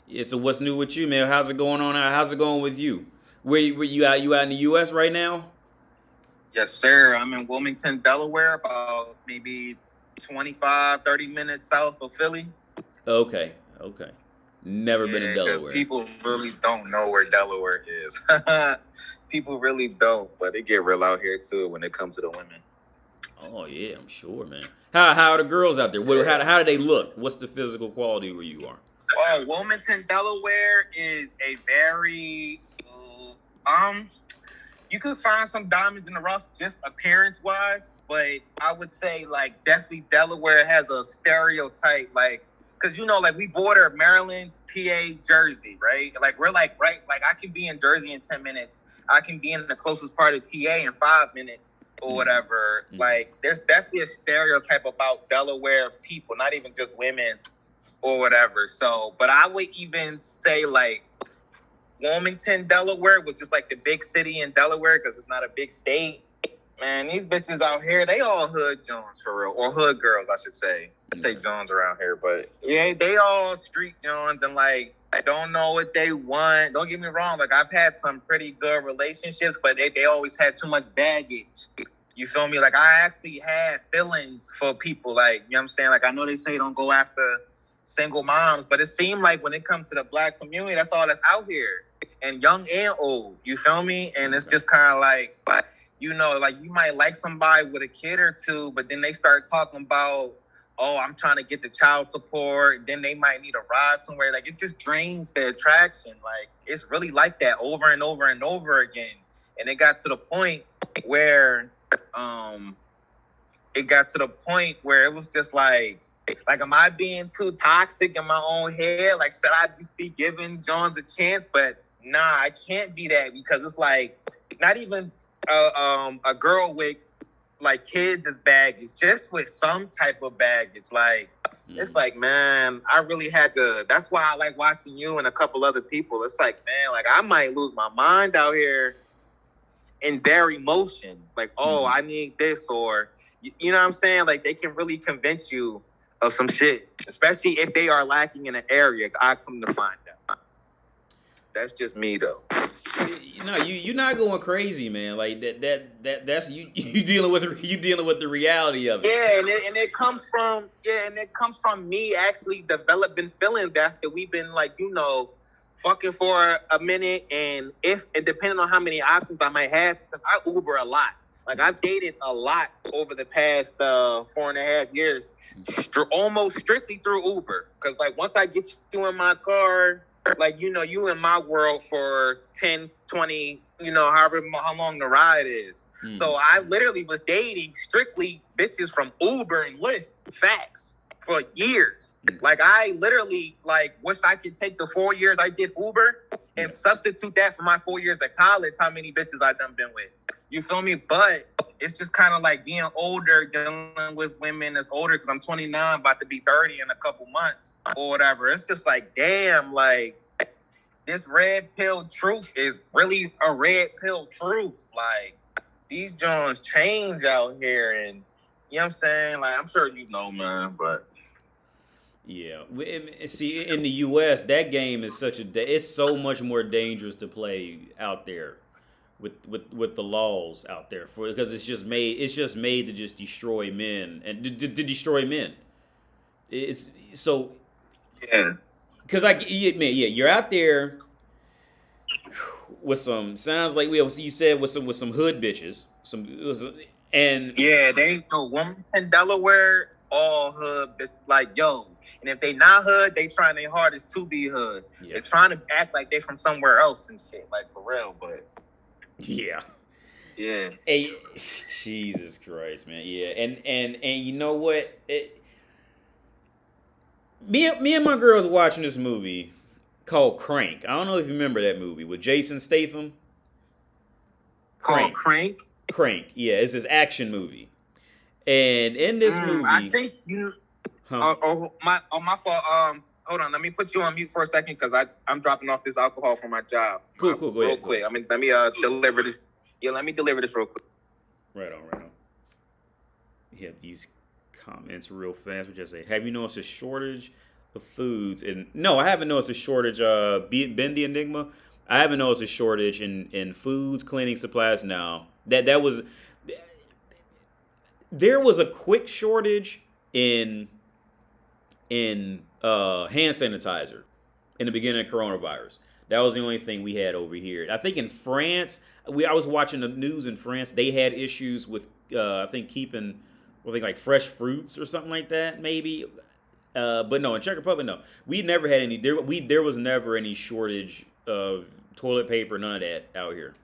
Speaker 1: Yeah, so what's new with you, man? How's it going on? How's it going with you? Where you out? You out in the U.S. right now?
Speaker 4: Yes, sir. I'm in Wilmington, Delaware, about maybe 25, 30 minutes south of Philly.
Speaker 1: Okay. Never been in Delaware.
Speaker 4: People really don't know where Delaware is. People really don't, but it get real out here, too, when it comes to the women.
Speaker 1: Oh yeah, I'm sure, man. How are the girls out there? How do they look? What's the physical quality where you are?
Speaker 4: Wilmington, Delaware is a very you could find some diamonds in the rough just appearance wise, but I would say like definitely Delaware has a stereotype, like, because you know, like we border Maryland, PA, Jersey, right? Like we're like right, like I can be in Jersey in 10 minutes. I can be in the closest part of PA in 5 minutes or whatever.
Speaker 1: Mm-hmm.
Speaker 4: Like there's definitely a stereotype about Delaware people, not even just women or whatever. So, but I would even say like Wilmington, Delaware, which is like the big city in Delaware because it's not a big state. Man, these bitches out here, they all hood Jones for real, or hood girls, I should say. I say Jones around here, but yeah, they all street Jones and like I don't know what they want. Don't get me wrong, like I've had some pretty good relationships, but they always had too much baggage. You feel me? Like I actually had feelings for people, like, you know what I'm saying? Like I know they say don't go after single moms, but it seemed like when it comes to the black community, that's all that's out here, and young and old. You feel me? And it's just kind of like, you know, like you might like somebody with a kid or two, but then they start talking about, oh, I'm trying to get the child support. Then they might need a ride somewhere. Like it just drains the attraction. Like it's really like that over and over and over again. And it got to the point where, it was just like, am I being too toxic in my own head? Like, should I just be giving Jones a chance? But nah, I can't be that, because it's like not even a girl with like kids is baggage, just with some type of baggage. Like it's like, man, I really had to. That's why I like watching you and a couple other people. It's like, man, like I might lose my mind out here in their emotion. Like, oh, I need this, or you know what I'm saying? Like they can really convince you of some shit, especially if they are lacking in an area. I come to find out. That's just me though.
Speaker 1: No, you're not going crazy, man. Like that's you dealing with the reality of it.
Speaker 4: Yeah, and it comes from me actually developing feelings after we've been like, you know, fucking for a minute, and depending on how many options I might have, because I Uber a lot. Like I've dated a lot over the past 4.5 years, almost strictly through Uber. Because like once I get you in my car, like, you know, you in my world for 10, 20, you know, how long the ride is. So I literally was dating strictly bitches from Uber and Lyft, facts, for years. Like I literally like wish I could take the 4 years I did Uber and substitute that for my 4 years at college, how many bitches I done been with. You feel me? But it's just kind of like being older, dealing with women that's older, because I'm 29, about to be 30 in a couple months or whatever. It's just like, damn, like this red pill truth is really a red pill truth. Like these Jones change out here, and you know what I'm saying? Like I'm sure you know, man, but
Speaker 1: yeah. See, in the U.S., that game is it's so much more dangerous to play out there with the laws out there, because it's just made to just destroy men and to destroy men. It's so,
Speaker 4: yeah.
Speaker 1: Because you're out there with some, sounds like you said, with some hood bitches, and
Speaker 4: yeah, they ain't no woman in Delaware, all hood, like, yo. And if they not hood, they trying their hardest to be hood. Yeah. They're trying to act like they from somewhere else and shit, like for real. But
Speaker 1: yeah.
Speaker 4: Hey,
Speaker 1: Jesus Christ, man. Yeah, and you know what? Me and my girls watching this movie called Crank. I don't know if you remember that movie with Jason Statham.
Speaker 4: Crank.
Speaker 1: Crank. Yeah, it's this action movie. And in this movie,
Speaker 4: I think you. My fault. Hold on. Let me put you on mute for a second, because I'm dropping off this alcohol for my job.
Speaker 1: Cool. Go ahead.
Speaker 4: Real quick. I mean, let me deliver this. Yeah, let me deliver this real quick.
Speaker 1: Right on. We have these comments real fast. We just say, have you noticed a shortage of foods? And no, I haven't noticed a shortage. Ben the Enigma, I haven't noticed a shortage in foods, cleaning supplies. Now there was a quick shortage in hand sanitizer in the beginning of coronavirus. That was the only thing we had over here. I think in France, I was watching the news in France. They had issues with, I think, keeping I think like fresh fruits or something like that, maybe. But no, in Czech Republic, no. We never had any. There was never any shortage of toilet paper, none of that out here.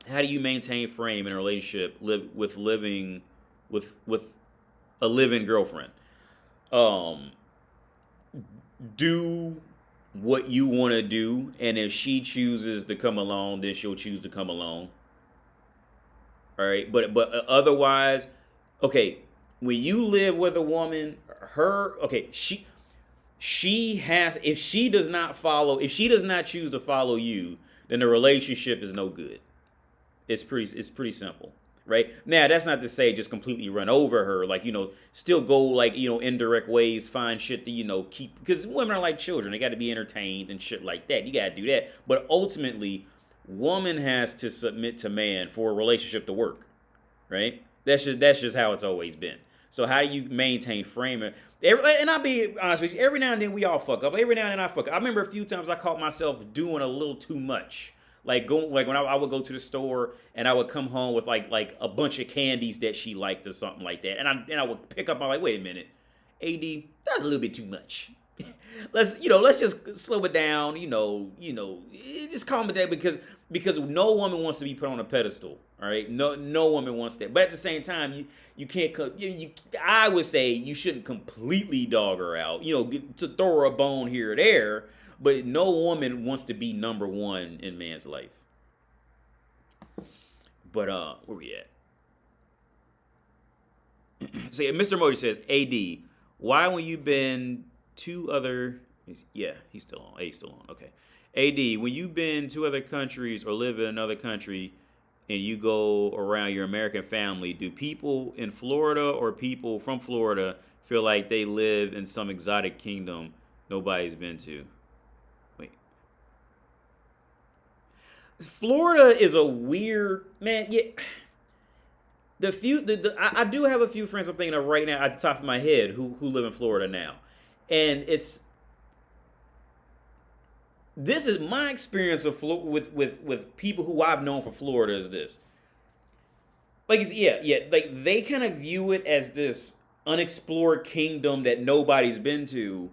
Speaker 1: How do you maintain frame in a relationship with living with a living girlfriend? Do what you want to do, and if she chooses to come along, then she'll choose to come along. All right, but otherwise, okay, when you live with a woman, she has, if she does not choose to follow you, then the relationship is no good. It's pretty simple, right? Now, that's not to say just completely run over her, like, still go like, indirect ways, find shit to, keep, because women are like children. They got to be entertained and shit like that. You got to do that. But ultimately, woman has to submit to man for a relationship to work, right? That's just how it's always been. So how do you maintain frame? And I'll be honest with you, every now and then we all fuck up. Every now and then I fuck up. I remember a few times I caught myself doing a little too much. Like when I would go to the store and I would come home with like a bunch of candies that she liked or something like that, and I would pick up. I'm like, wait a minute, AD, that's a little bit too much. let's just slow it down. Just calm it down because no woman wants to be put on a pedestal. All right, no woman wants that. But at the same time, you can't. I would say you shouldn't completely dog her out. To throw her a bone here or there. But no woman wants to be number one in man's life. But where we at? So yeah, Mr. Modi says, AD, why when you been to other? Yeah, he's still on. He's still on. Okay. AD, when you've been to other countries or live in another country, and you go around your American family, do people in Florida or people from Florida feel like they live in some exotic kingdom nobody's been to? Florida is a weird, man. Yeah, I do have a few friends I'm thinking of right now at the top of my head who live in Florida now, and this is my experience of with people who I've known from Florida is this. Like, like they kind of view it as this unexplored kingdom that nobody's been to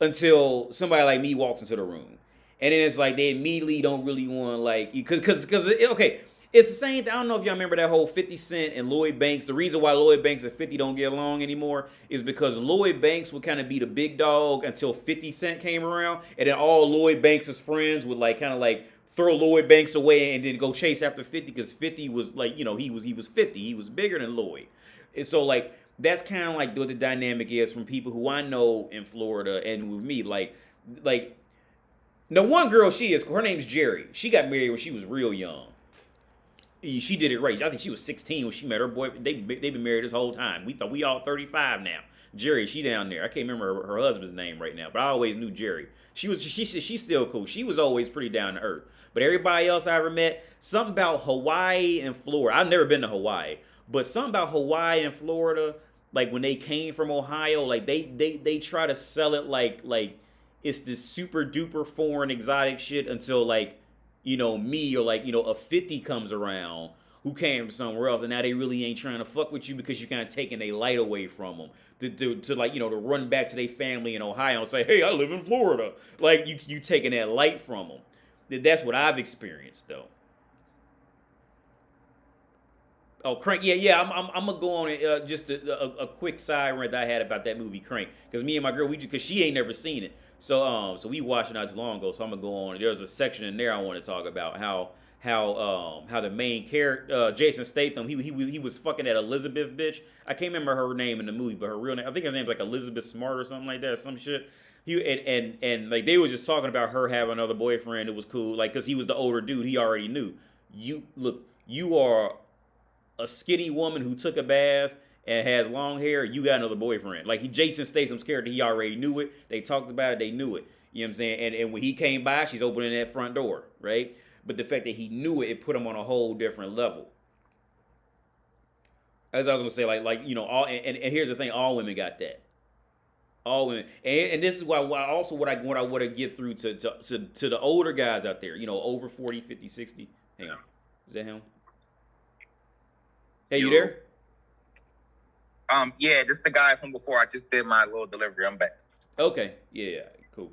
Speaker 1: until somebody like me walks into the room. And then it's like they immediately don't really want because okay, it's the same thing. I don't know if y'all remember that whole 50 Cent and Lloyd Banks. The reason why Lloyd Banks and 50 don't get along anymore is because Lloyd Banks would kind of be the big dog until 50 Cent came around, and then all Lloyd Banks' friends would throw Lloyd Banks away and then go chase after 50 because 50 was he was 50. He was bigger than Lloyd, and so that's kind of like what the dynamic is from people who I know in Florida and with me like. Now, one girl, her name's Jerry. She got married when she was real young. She did it right. I think she was 16 when she met her boy. They've been married this whole time. We thought we all 35 now. Jerry, she down there. I can't remember her husband's name right now, but I always knew Jerry. She's still cool. She was always pretty down to earth. But everybody else I ever met, something about Hawaii and Florida. I've never been to Hawaii, but something about Hawaii and Florida, like when they came from Ohio, like they try to sell it like it's this super duper foreign exotic shit until me or a 50 comes around who came from somewhere else, and now they really ain't trying to fuck with you because you're kind of taking their light away from them to run back to their family in Ohio and say, hey, I live in Florida. Like you taking that light from them. That's what I've experienced though. Oh, Crank, yeah. I'm gonna go on it. Just a quick side rant that I had about that movie Crank, because me and my girl, because she ain't never seen it, so we watched it not too long ago. So I'm gonna go on. There's a section in there I want to talk about how the main character Jason Statham he was fucking that Elizabeth bitch. I can't remember her name in the movie, but her real name, I think her name's like Elizabeth Smart or something like that, or some shit. And like they were just talking about her having another boyfriend. It was cool, like because he was the older dude. He already knew. You are a skinny woman who took a bath and has long hair. You got another boyfriend. Like Jason Statham's character, he already knew it. They talked about it. They knew it. You know what I'm saying? And when he came by, she's opening that front door, right? But the fact that he knew it put him on a whole different level. As I was gonna say, all and here's the thing: all women got that. All women, and this is why also what I want to get through to the older guys out there, over 40, 50, 60. Hang on, is that him? Hey, you there?
Speaker 4: Yeah, just the guy from before. I just did my little delivery. I'm back.
Speaker 1: Okay. Yeah. Cool.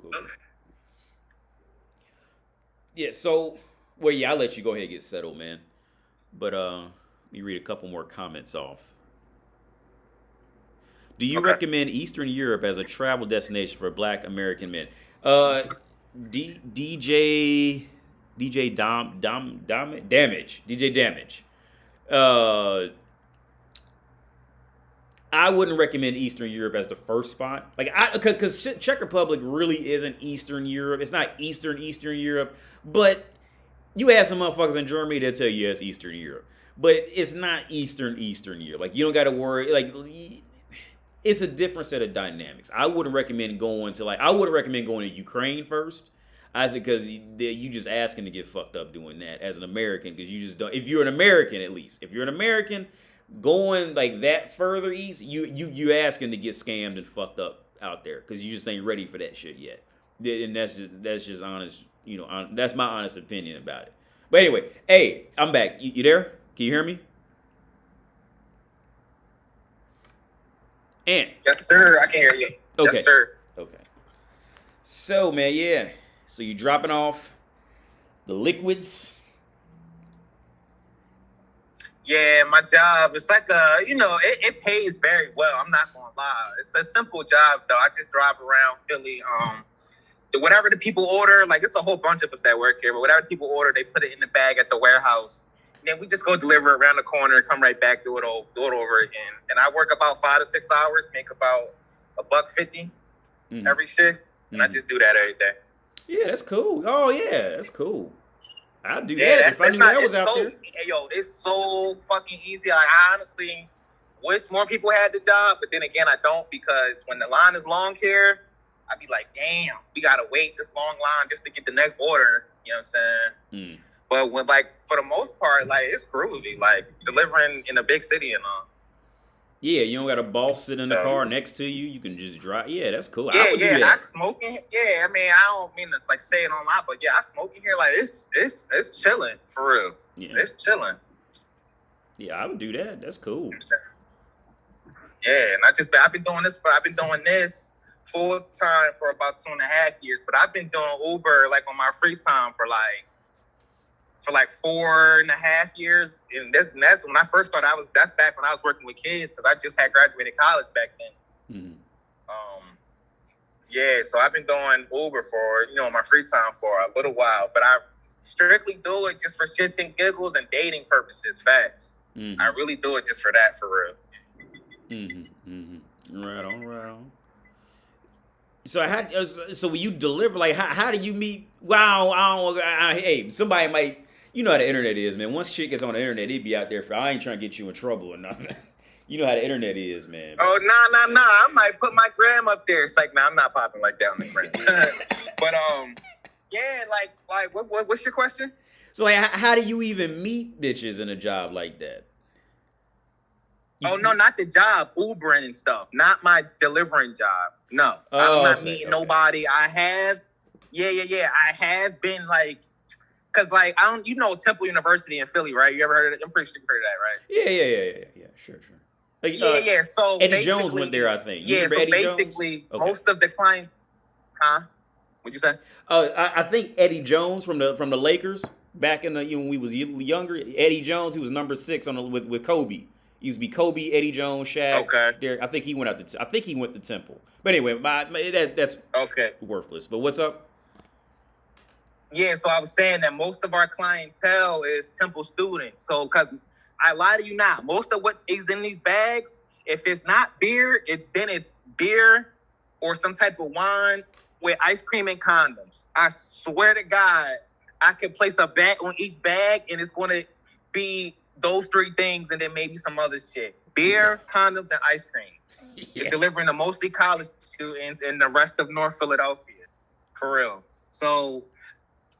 Speaker 1: Yeah. So, well, yeah, I'll let you go ahead and get settled, man. But let me read a couple more comments off. Do you recommend Eastern Europe as a travel destination for Black American men? DJ Damage. I wouldn't recommend Eastern Europe as the first spot. Like, because Czech Republic really isn't Eastern Europe. It's not Eastern Europe. But you ask some motherfuckers in Germany, they'll tell you it's Eastern Europe. But it's not Eastern Europe. Like, you don't got to worry. Like, it's a different set of dynamics. I wouldn't recommend going to Ukraine first. I think because you just asking to get fucked up doing that as an American, because you just don't. If you're an American, at least, if you're an American going like that further east, you asking to get scammed and fucked up out there because you just ain't ready for that shit yet. And that's just honest. That's my honest opinion about it. But anyway, hey, I'm back. You there? Can you hear me? Ant.
Speaker 4: Yes, sir. I can hear you.
Speaker 1: Okay.
Speaker 4: Yes, sir.
Speaker 1: Okay. So, man, yeah. So you dropping off the liquids?
Speaker 4: Yeah, my job. It's like it pays very well. I'm not gonna lie. It's a simple job though. I just drive around Philly. Whatever the people order, like it's a whole bunch of us that work here, but whatever people order, they put it in the bag at the warehouse. Then we just go deliver it around the corner, come right back, do it over again. And I work about 5 to 6 hours, make about $1.50 every shift, and I just do that every day.
Speaker 1: Yeah, that's cool. Oh yeah, that's cool. I'd do that if I knew that was out there.
Speaker 4: Yo, it's so fucking easy. Like, I honestly wish more people had the job, but then again, I don't, because when the line is long here, I'd be like, damn, we gotta wait this long line just to get the next order. You know what I'm saying? But when, like, for the most part, like, it's groovy, like delivering in a big city and all.
Speaker 1: Yeah, you don't got a boss sitting in the car next to you. You can just drive. Yeah, that's cool.
Speaker 4: Yeah,
Speaker 1: I would do that.
Speaker 4: I smoke in. Yeah, I mean, I don't mean to like say it on lot, but yeah, I smoke in here. Like it's chilling for real.
Speaker 1: Yeah.
Speaker 4: It's chilling.
Speaker 1: Yeah, I would do that. That's cool.
Speaker 4: Yeah, and I've been doing this full time for about 2.5 years, but I've been doing Uber like on my free time for like 4.5 years, and that's when I first started. That's back when I was working with kids, because I just had graduated college back then. Yeah, so I've been doing Uber for my free time for a little while, but I strictly do it just for shits and giggles and dating purposes. Facts. I really do it just for that, for real.
Speaker 1: Right on. So when you deliver, like, how do you meet? Wow, hey, somebody might. You know how the internet is, man. Once shit gets on the internet, it be out there I ain't trying to get you in trouble or nothing. You know how the internet is, man.
Speaker 4: Oh, nah. I might put my gram up there. It's like, nah, I'm not popping like that on the gram. But, yeah, like, what's your question?
Speaker 1: So, like, how do you even meet bitches in a job like that?
Speaker 4: No, not the job, Ubering and stuff. Not my delivering job. No, I'm not meeting nobody. I have, I have been, like, because, like, Temple University in Philly, right? You ever heard of it? I'm pretty sure you've heard of that, right?
Speaker 1: Yeah, sure. Like,
Speaker 4: so
Speaker 1: Eddie Jones went there, I think. You remember Eddie Jones?
Speaker 4: Most of the clients, what'd you say?
Speaker 1: I think Eddie Jones from the Lakers back in when we was younger. Eddie Jones, he was number 6 with Kobe. He used to be Kobe, Eddie Jones, Shaq. Okay. Derek, I think he went to Temple. But anyway, that's
Speaker 4: okay.
Speaker 1: Worthless. But what's up?
Speaker 4: Yeah, so I was saying that most of our clientele is Temple students. So, because I lie to you not, most of what is in these bags, if it's not beer, it's beer or some type of wine with ice cream and condoms. I swear to God, I can place a bet on each bag, and it's going to be those 3 things, and then maybe some other shit: beer, condoms, and ice cream. Yeah. You're delivering to mostly college students in the rest of North Philadelphia, for real. So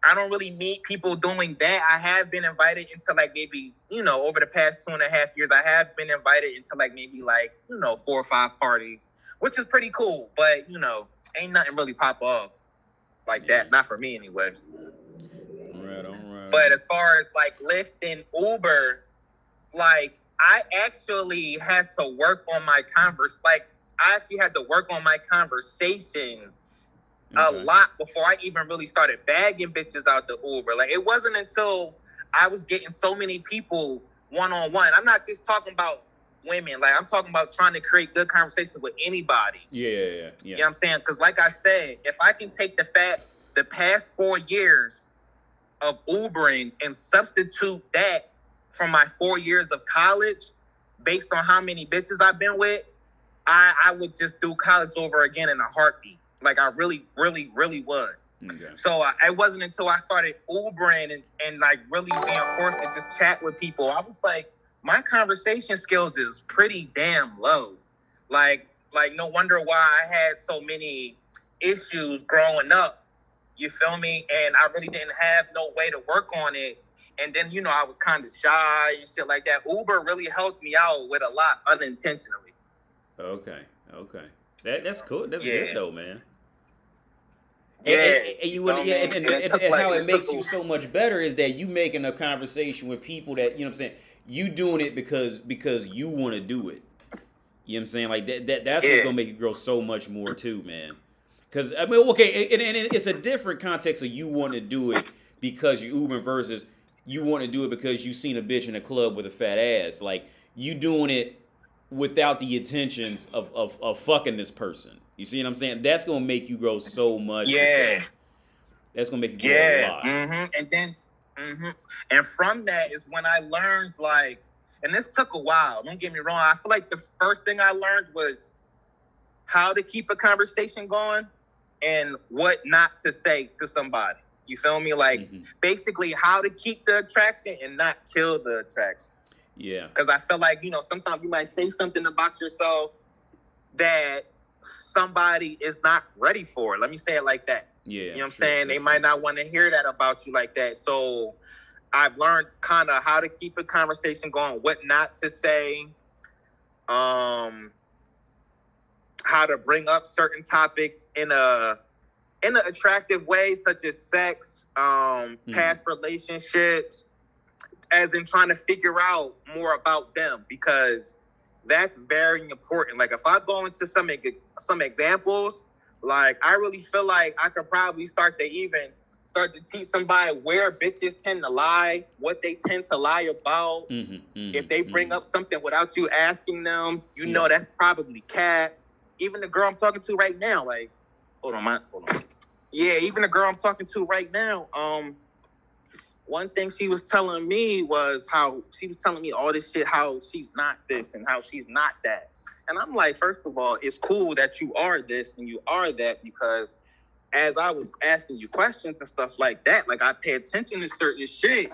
Speaker 4: I don't really meet people doing that. I have been invited into, like, maybe, over the past 2.5 years, I have been invited into, like, maybe, like, 4 or 5 parties, which is pretty cool. But, ain't nothing really pop off like that. Not for me, anyway.
Speaker 1: Right on.
Speaker 4: But as far as, like, Lyft and Uber, like, I actually had to work on my I actually had to work on my conversation a lot before I even really started bagging bitches out the Uber. Like, it wasn't until I was getting so many people one-on-one. I'm not just talking about women. Like, I'm talking about trying to create good conversation with anybody.
Speaker 1: Yeah.
Speaker 4: You know what I'm saying? Because like I said, if I can take the past 4 years of Ubering and substitute that from my 4 years of college based on how many bitches I've been with, I would just do college over again in a heartbeat. Like, I really, really, really would.
Speaker 1: Okay.
Speaker 4: So it wasn't until I started Ubering and like really being forced to just chat with people, I was like, my conversation skills is pretty damn low. Like no wonder why I had so many issues growing up. You feel me? And I really didn't have no way to work on it. And then, you know, I was kind of shy and shit like that. Uber really helped me out with a lot unintentionally.
Speaker 1: Okay. That's cool. That's good though, man.
Speaker 4: Yeah.
Speaker 1: And how it makes you so much better is that you making a conversation with people that, you know what I'm saying, you doing it because you want to do it. You know what I'm saying? Like that's what's gonna make you grow so much more too, man. Because I mean, okay, and it's a different context of you want to do it because you're Uber versus you want to do it because you seen a bitch in a club with a fat ass. Like, you doing it without the intentions of fucking this person. You see what I'm saying? That's gonna make you grow so much.
Speaker 4: Yeah.
Speaker 1: That's gonna make you grow a lot.
Speaker 4: And then, and from that is when I learned, like, and this took a while. Don't get me wrong. I feel like the first thing I learned was how to keep a conversation going and what not to say to somebody. You feel me? Like, basically how to keep the attraction and not kill the attraction.
Speaker 1: Yeah.
Speaker 4: Because I feel like, you know, sometimes you might say something about yourself that somebody is not ready for. Let me say it like that.
Speaker 1: Yeah.
Speaker 4: You know what I'm saying? They might not want to hear that about you like that. So I've learned kind of how to keep a conversation going, what not to say, how to bring up certain topics in an attractive way, such as sex, past relationships, as in trying to figure out more about them, because that's very important. Like, if I go into some examples, like, I really feel like I could probably start to teach somebody where bitches tend to lie, what they tend to lie about. If they bring up something without you asking them, you know that's probably cat. Even the girl I'm talking to right now, like, hold on. Yeah, even the girl I'm talking to right now, one thing she was telling me was how she was telling me all this shit, how she's not this and how she's not that. And I'm like, first of all, it's cool that you are this and you are that, because as I was asking you questions and stuff like that, like, I pay attention to certain shit,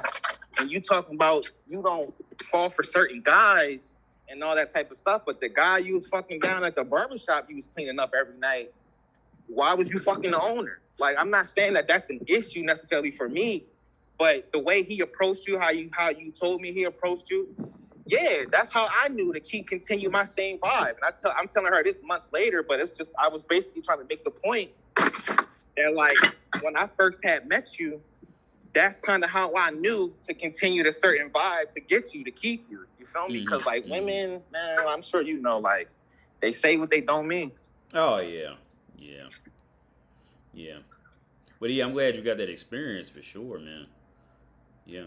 Speaker 4: and you talking about you don't fall for certain guys and all that type of stuff, but the guy you was fucking down at the barbershop you was cleaning up every night, why was you fucking the owner? Like, I'm not saying that that's an issue necessarily for me, but the way he approached you, how you told me he approached you, yeah, that's how I knew to continue my same vibe. And I'm telling her this months later, but it's just, I was basically trying to make the point that, like, when I first had met you, that's kind of how I knew to continue the certain vibe to get you, to keep you. You feel me? Because, like, women, man, I'm sure you know, like, they say what they don't mean.
Speaker 1: Oh, yeah. But yeah, I'm glad you got that experience for sure, man. Yeah.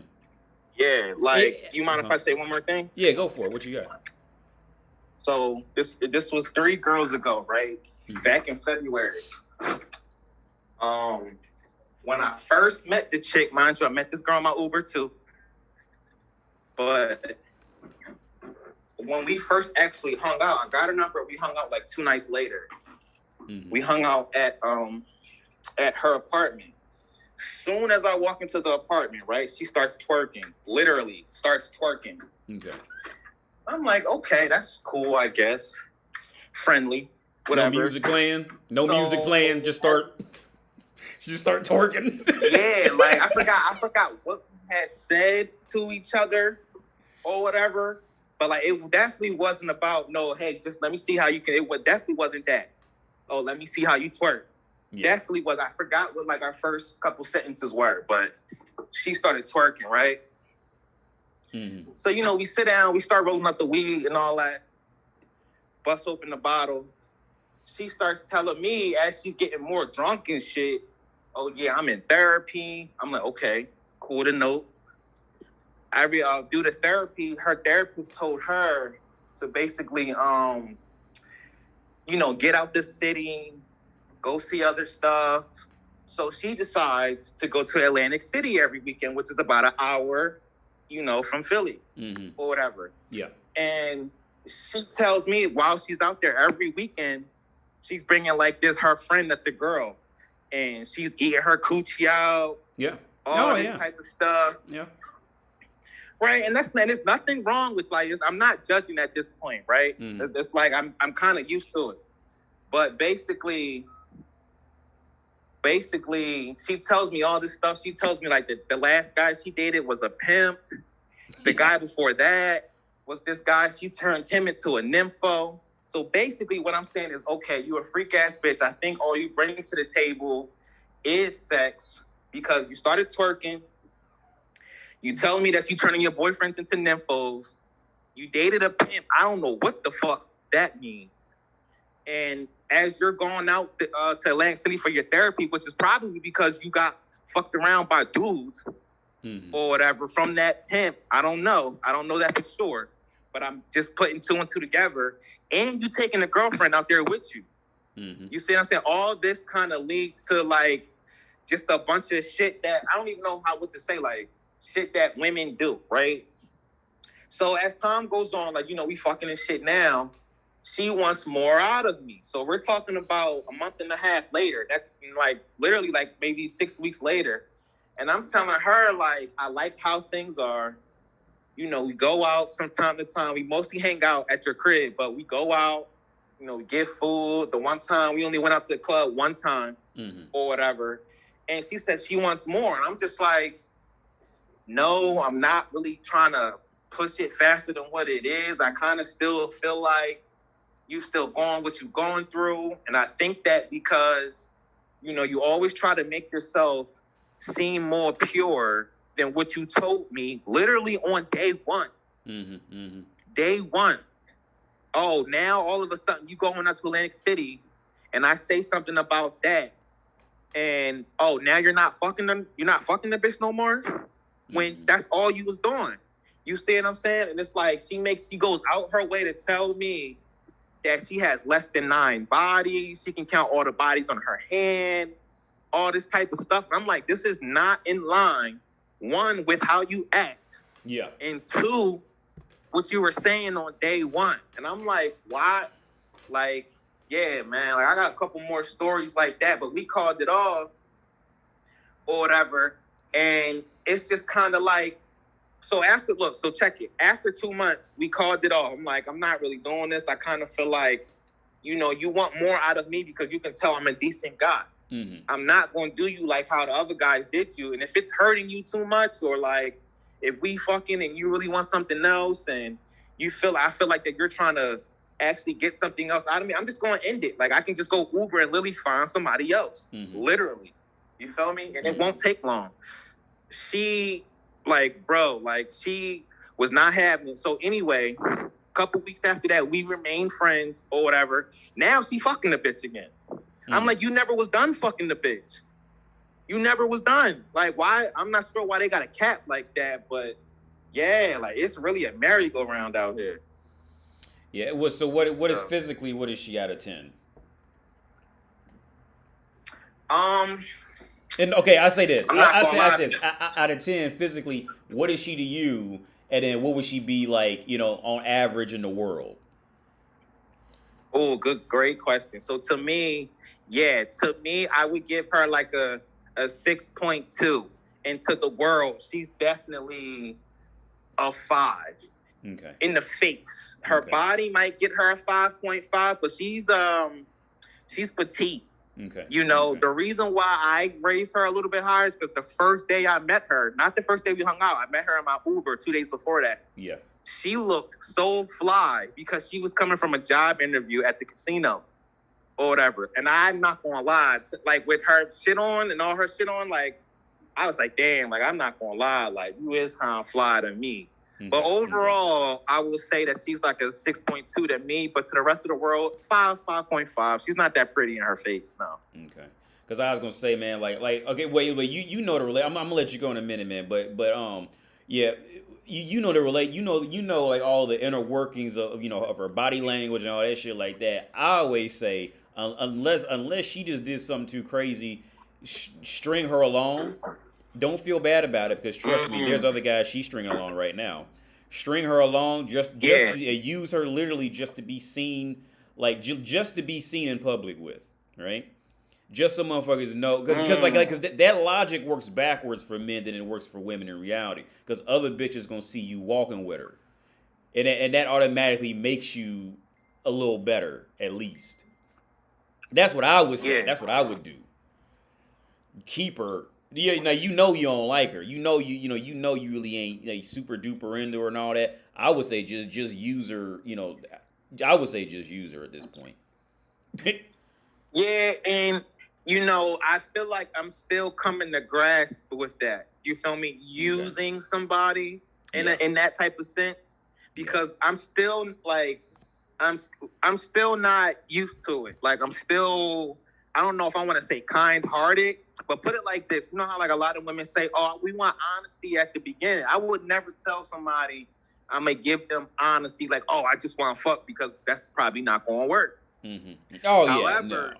Speaker 4: Yeah, like, you mind if I say one more thing?
Speaker 1: Yeah, go for it. What you got?
Speaker 4: So this was 3 girls ago, right? Back in February. When I first met the chick, mind you, I met this girl on my Uber too. But when we first actually hung out, I got her number. We hung out like 2 nights later. We hung out at her apartment. Soon as I walk into the apartment, right, she starts twerking. Literally starts twerking.
Speaker 1: Okay.
Speaker 4: I'm like, okay, that's cool, I guess. Friendly, whatever.
Speaker 1: No music playing. Music playing. She just start twerking.
Speaker 4: Yeah, like, I forgot what we had said to each other or whatever. But, like, it definitely wasn't about, no, hey, just let me see how you can. It definitely wasn't that. Oh, let me see how you twerk. Yeah. Definitely was. I forgot what, like, our first couple sentences were, but she started twerking, right?
Speaker 1: Mm-hmm.
Speaker 4: So, you know, we sit down, we start rolling up the weed and all that. Bust open the bottle. She starts telling me as she's getting more drunk and shit, oh, yeah, I'm in therapy. I'm like, okay, cool to note. I do the therapy. Her therapist told her to basically, you know, get out the city, go see other stuff. So she decides to go to Atlantic City every weekend, which is about an hour, you know, from Philly or whatever.
Speaker 1: Yeah.
Speaker 4: And she tells me while she's out there every weekend, she's bringing like this, her friend that's a girl. And she's eating her coochie out.
Speaker 1: Yeah.
Speaker 4: All this type of stuff.
Speaker 1: Yeah.
Speaker 4: Right. And there's nothing wrong with like, I'm not judging at this point, right? It's like, I'm kind of used to it. But basically, she tells me all this stuff. She tells me like the last guy she dated was a pimp. The guy before that was this guy. She turned him into a nympho. So basically what I'm saying is, okay, you a freak ass bitch. I think all you bring to the table is sex because you started twerking. You telling me that you turning your boyfriends into nymphos. You dated a pimp. I don't know what the fuck that means. And as you're going out to Atlantic City for your therapy, which is probably because you got fucked around by dudes or whatever from that pimp. I don't know. I don't know that for sure. But I'm just putting two and two together. And you taking a girlfriend out there with you. You see what I'm saying? All this kind of leads to like just a bunch of shit that I don't even know what to say, like shit that women do, right? So as time goes on, like, you know, we fucking this shit now. She wants more out of me. So we're talking about a month and a half later. That's like literally like maybe 6 weeks later. And I'm telling her, like, I like how things are. You know, we go out from time to time. We mostly hang out at your crib, but we go out, you know, we get food. The one time we only went out to the club one time or whatever. And she said she wants more. And I'm just like, no, I'm not really trying to push it faster than what it is. I kind of still feel like you still going what you're going through. And I think that because, you know, you always try to make yourself seem more pure than what you told me literally on day one. Day one. Oh, now all of a sudden you going out to Atlantic City and I say something about that. And oh, now you're not fucking the bitch no more? When that's all you was doing. You see what I'm saying? And it's like she goes out her way to tell me that she has less than 9 bodies. She can count all the bodies on her hand, all this type of stuff. And I'm like, this is not in line, one, with how you act.
Speaker 1: Yeah.
Speaker 4: And two, what you were saying on day one. And I'm like, why? Like, yeah, man, like I got a couple more stories like that, but we called it off or whatever. And it's just kind of like, so check it. After 2 months, we called it off. I'm like, I'm not really doing this. I kind of feel like, you know, you want more out of me because you can tell I'm a decent guy. I'm not going to do you like how the other guys did you. And if it's hurting you too much, or like if we fucking and you really want something else and I feel like that you're trying to actually get something else out of me, I'm just going to end it. Like I can just go Uber and literally find somebody else. Literally. You feel me? And it won't take long. She was not having it. So anyway, a couple weeks after that, we remained friends or whatever. Now she fucking the bitch again. I'm like, you never was done fucking the bitch. You never was done. Like, why? I'm not sure why they got a cap like that, but yeah, like it's really a merry-go-round out here.
Speaker 1: Yeah, it was. So what is physically, what is she out of 10? And okay, I say this. I say this. Out of 10, physically, what is she to you? And then what would she be like, you know, on average in the world?
Speaker 4: Oh, great question. So to me, I would give her like a 6.2. And to the world, she's definitely a 5.
Speaker 1: Okay.
Speaker 4: In the face. Her body might get her a 5.5, but she's petite.
Speaker 1: Okay.
Speaker 4: You know, the reason why I raised her a little bit higher is because the first day I met her, not the first day we hung out, I met her in my Uber 2 days before that.
Speaker 1: Yeah.
Speaker 4: She looked so fly because she was coming from a job interview at the casino or whatever. And I'm not going to lie, like with her shit on and all her shit on, like, I was like, damn, like, I'm not going to lie, like, you is kind of fly to me. But overall, I will say that she's like a 6.2 to me, but to the rest of the world, 5.5. She's not that pretty in her face, no.
Speaker 1: Okay. Because I was gonna say, man, like, okay, wait, you know the relate. I'm gonna let you go in a minute, man. But yeah, you know the relate. You know, like all the inner workings of of her body language and all that shit like that. I always say, unless she just did something too crazy, string her along. Don't feel bad about it because trust me, there's other guys she's stringing along right now. String her along just to use her literally just to be seen, like just to be seen in public with, right? Just so motherfuckers know, because that logic works backwards for men than it works for women in reality. Because other bitches gonna see you walking with her, and that automatically makes you a little better, at least. That's what I would say. That's what I would do. Keep her. Yeah, now you don't like her. You really ain't super duper into her and all that. I would say just use her. I would say just use her at this point.
Speaker 4: Yeah, and I feel like I'm still coming to grasp with that. You feel me? Using somebody in that type of sense, because I'm still like I'm still not used to it. Like I don't know if I want to say kind-hearted, but put it like this. You know how like a lot of women say, "Oh, we want honesty at the beginning." I would never tell somebody I'm gonna give them honesty like, "Oh, I just want to fuck," because that's probably not gonna work.
Speaker 1: Mm-hmm. Oh,
Speaker 4: however,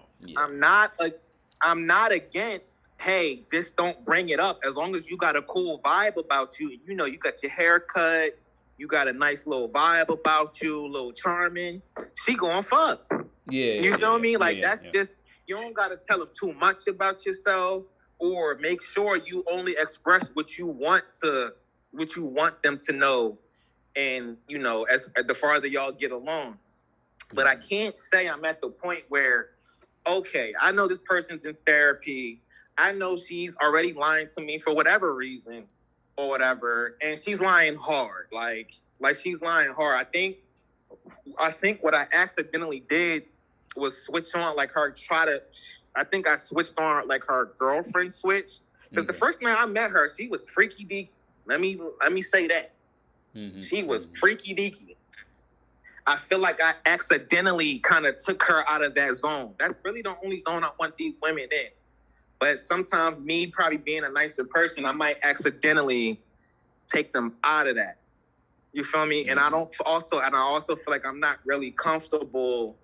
Speaker 4: I'm not against, hey, just don't bring it up as long as you got a cool vibe about you. You got your hair cut, you got a nice little vibe about you, a little charming. She gonna fuck.
Speaker 1: Yeah.
Speaker 4: You know what I mean? Like that's just, you don't gotta tell them too much about yourself, or make sure you only express what you want them to know, and as the farther y'all get along. But I can't say I'm at the point where, okay, I know this person's in therapy. I know she's already lying to me for whatever reason or whatever. And she's lying hard. Like she's lying hard. I think what I accidentally did was switch on I think I switched on like her girlfriend switch. Because the first time I met her, she was freaky deaky. Let me say that. Mm-hmm. She was freaky deaky. I feel like I accidentally kind of took her out of that zone. That's really the only zone I want these women in. But sometimes me probably being a nicer person, I might accidentally take them out of that. You feel me? And I also feel like I'm not really comfortable,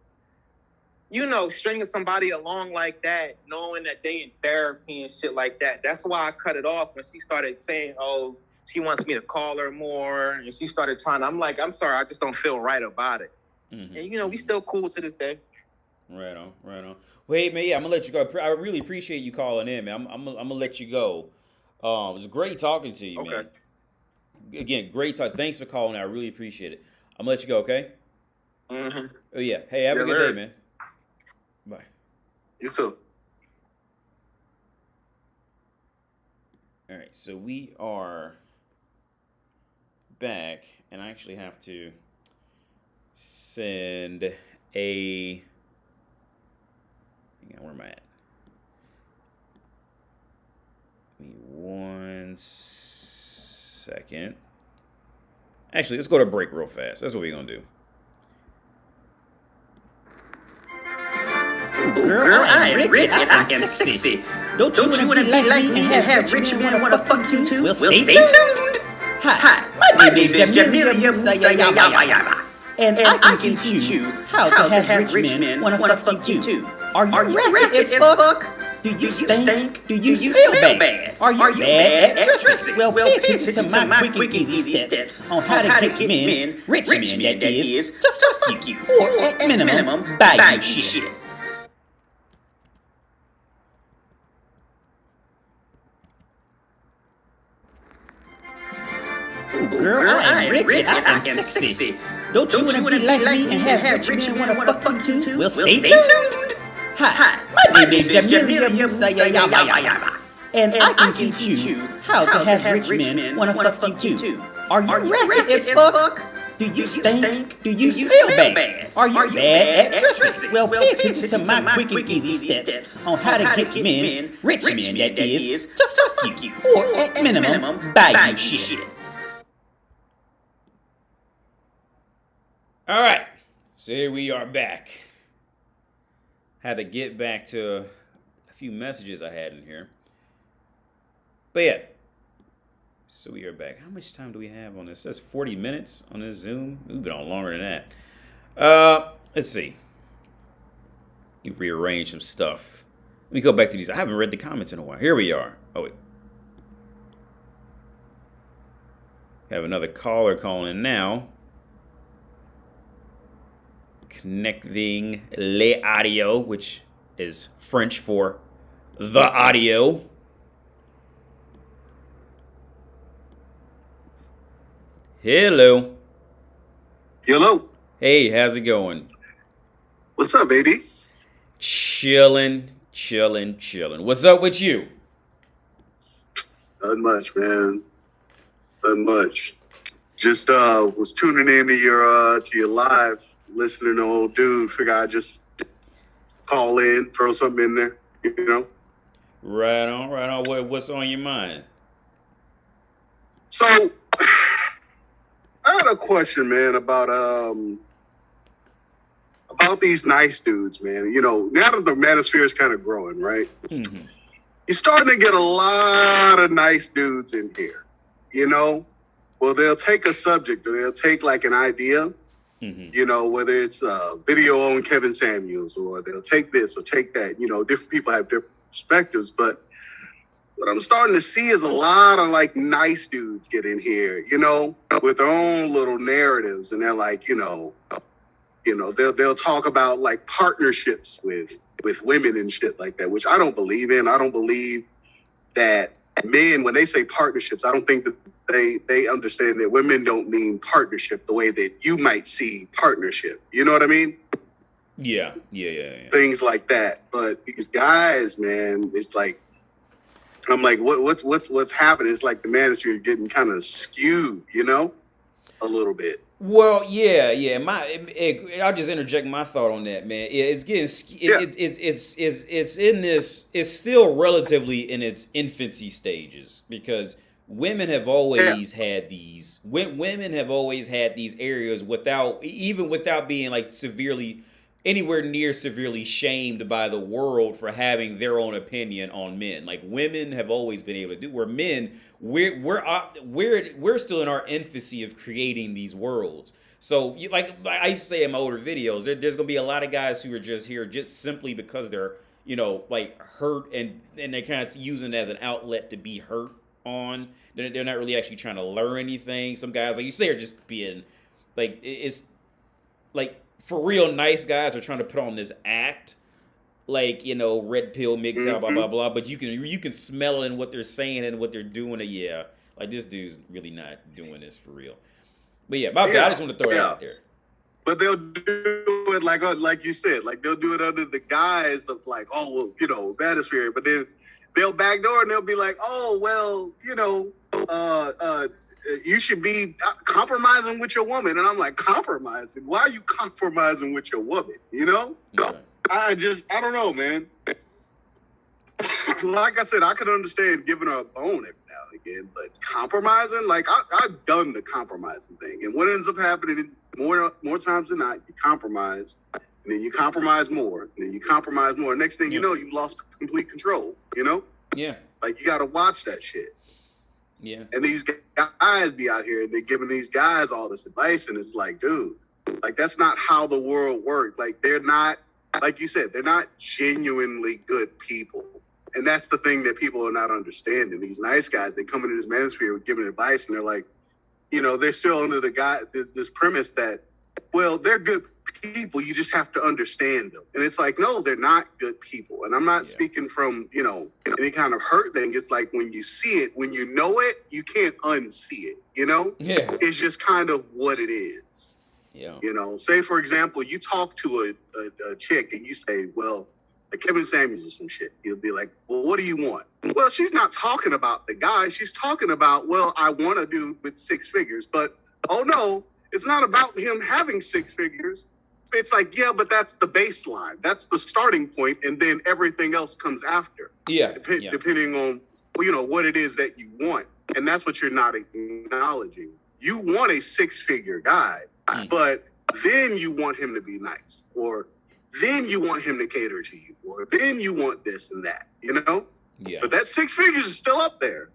Speaker 4: stringing somebody along like that, knowing that they in therapy and shit like that. That's why I cut it off when she started saying, oh, she wants me to call her more, and she started trying. I'm like, I'm sorry, I just don't feel right about it. Mm-hmm. And we still cool to this day.
Speaker 1: Right on. Wait, man, I'm gonna let you go. I really appreciate you calling in, man. I'm gonna let you go. It was great talking to you, man. Again, great talk. Thanks for calling. I really appreciate it. I'm gonna let you go, okay?
Speaker 4: Mm-hmm.
Speaker 1: Oh yeah. Hey, have a good day, man. Bye.
Speaker 4: You too.
Speaker 1: All right, so we are back, and I actually have to send a. Hang on, where am I at? Give me 1 second. Actually, let's go to break real fast. That's what we're gonna do.
Speaker 2: Girl, I am rich and I am sexy. Don't you wanna be like me and have rich men wanna fuck you too? Well, stay tuned. Hi, my name is Jamilia Musayayaba, and I can teach you how to have rich men wanna fuck you too. Are you ratchet as fuck? Do you stink? Do you smell bad? Are you bad at dressing? Well, pay attention to my quick and easy steps on how to get men, rich men that is, to fuck you, or at minimum, buy you shit. Girl, I am rich and I am sexy. Don't you wanna be like me and have rich men wanna fuck you too? Well, stay tuned. Hi, my name is Jamilia Musayayaba, and I can teach you how to have rich men wanna fuck you too. Are you ratchet as fuck? Do you stink? Do you smell bad? Are you bad at dressing? Well, pay attention to my quick and easy steps on how to get men, rich men that is, to fuck you, or at minimum, buy you shit.
Speaker 1: All right. So here we are back. Had to get back to a few messages I had in here. But yeah. So we are back. How much time do we have on this? It says 40 minutes on this Zoom. We've been on longer than that. Let's see. You rearrange some stuff. Let me go back to these. I haven't read the comments in a while. Here we are. Oh, wait. Have another caller calling in now. Connecting le audio, which is French for the audio. Hello.
Speaker 5: Hello.
Speaker 1: Hey, how's it going?
Speaker 5: What's up, AD?
Speaker 1: Chilling. What's up with you?
Speaker 5: Not much, man. Not much. Just was tuning in to your live, listening to old dude. Figure I'd just call in, throw something in there, you know.
Speaker 1: Right on. What's on your mind?
Speaker 5: So I had a question, man, about these nice dudes, man. You know, now that the manosphere is kind of growing, right?
Speaker 1: Mm-hmm.
Speaker 5: You're starting to get a lot of nice dudes in here, you know? Well, they'll take a subject or they'll take like an idea, you know, whether it's a video on Kevin Samuels or they'll take this or take that. You know, different people have different perspectives. But what I'm starting to see is a lot of like nice dudes get in here, you know, with their own little narratives. And they're like, you know, they'll talk about like partnerships with women and shit like that, which I don't believe in. I don't believe that men, when they say partnerships, I don't think that they understand that women don't mean partnership the way that you might see partnership. You know what I mean?
Speaker 1: Yeah.
Speaker 5: Things like that. But these guys, man, it's like, I'm like, what's happening? It's like the manosphere is getting kind of skewed, you know, a little bit.
Speaker 1: Well, yeah. I'll just interject my thought on that, man. Yeah, it's getting it's in this. It's still relatively in its infancy stages because women have always had these. Women have always had these areas without being like anywhere near severely shamed by the world for having their own opinion on men. Like women have always been able to do. Where men, we're still in our infancy of creating these worlds. So like I used to say in my older videos, there's gonna be a lot of guys who are just here just simply because they're, you know, like hurt and they're kind of using it as an outlet to be hurt on. They're not really actually trying to learn anything. Some guys, like you say, are just being like, it's like, for real nice guys are trying to put on this act, like, you know, red pill mix out, blah, blah, blah. But you can smell it in what they're saying and what they're doing. Yeah, like this dude's really not doing this for real. But yeah, my bad. I just want to throw it out there.
Speaker 5: But they'll do it like you said, like they'll do it under the guise of like, oh, well, you know, manosphere. But then they'll backdoor and they'll be like, oh, well, you know, you should be compromising with your woman. And I'm like, compromising? Why are you compromising with your woman? You know?
Speaker 1: Okay.
Speaker 5: I don't know, man. Like I said, I could understand giving her a bone every now and again, but compromising, like I've done the compromising thing. And what ends up happening more times than not, you compromise, and then you compromise more, and then you compromise more. Next thing you know, you lost complete control, you know?
Speaker 1: Yeah.
Speaker 5: Like you got to watch that shit.
Speaker 1: Yeah.
Speaker 5: And these guys be out here and they're giving these guys all this advice. And it's like, dude, like, that's not how the world works. Like, they're not, like you said, they're not genuinely good people. And that's the thing that people are not understanding. These nice guys, they come into this manosphere with giving advice and they're like, you know, they're still under this premise that, well, they're good people. You just have to understand them. And it's like, no, they're not good people. And I'm not speaking from, you know, any kind of hurt thing. It's like when you see it, when you know it, you can't unsee it, you know?
Speaker 1: Yeah.
Speaker 5: It's just kind of what it is.
Speaker 1: Yeah.
Speaker 5: You know, say, for example, you talk to a chick and you say, well, like Kevin Samuels or some shit. You'll be like, well, what do you want? Well, she's not talking about the guy. She's talking about, well, I want a dude with 6 figures. But, oh, no, it's not about him having 6 figures. It's like, yeah, but that's the baseline. That's the starting point, and then everything else comes after.
Speaker 1: Yeah.
Speaker 5: Depending on, you know, what it is that you want. And that's what you're not acknowledging. You want a 6-figure guy, but then you want him to be nice, or then you want him to cater to you, or then you want this and that, you know?
Speaker 1: Yeah.
Speaker 5: But that 6 figures is still up there.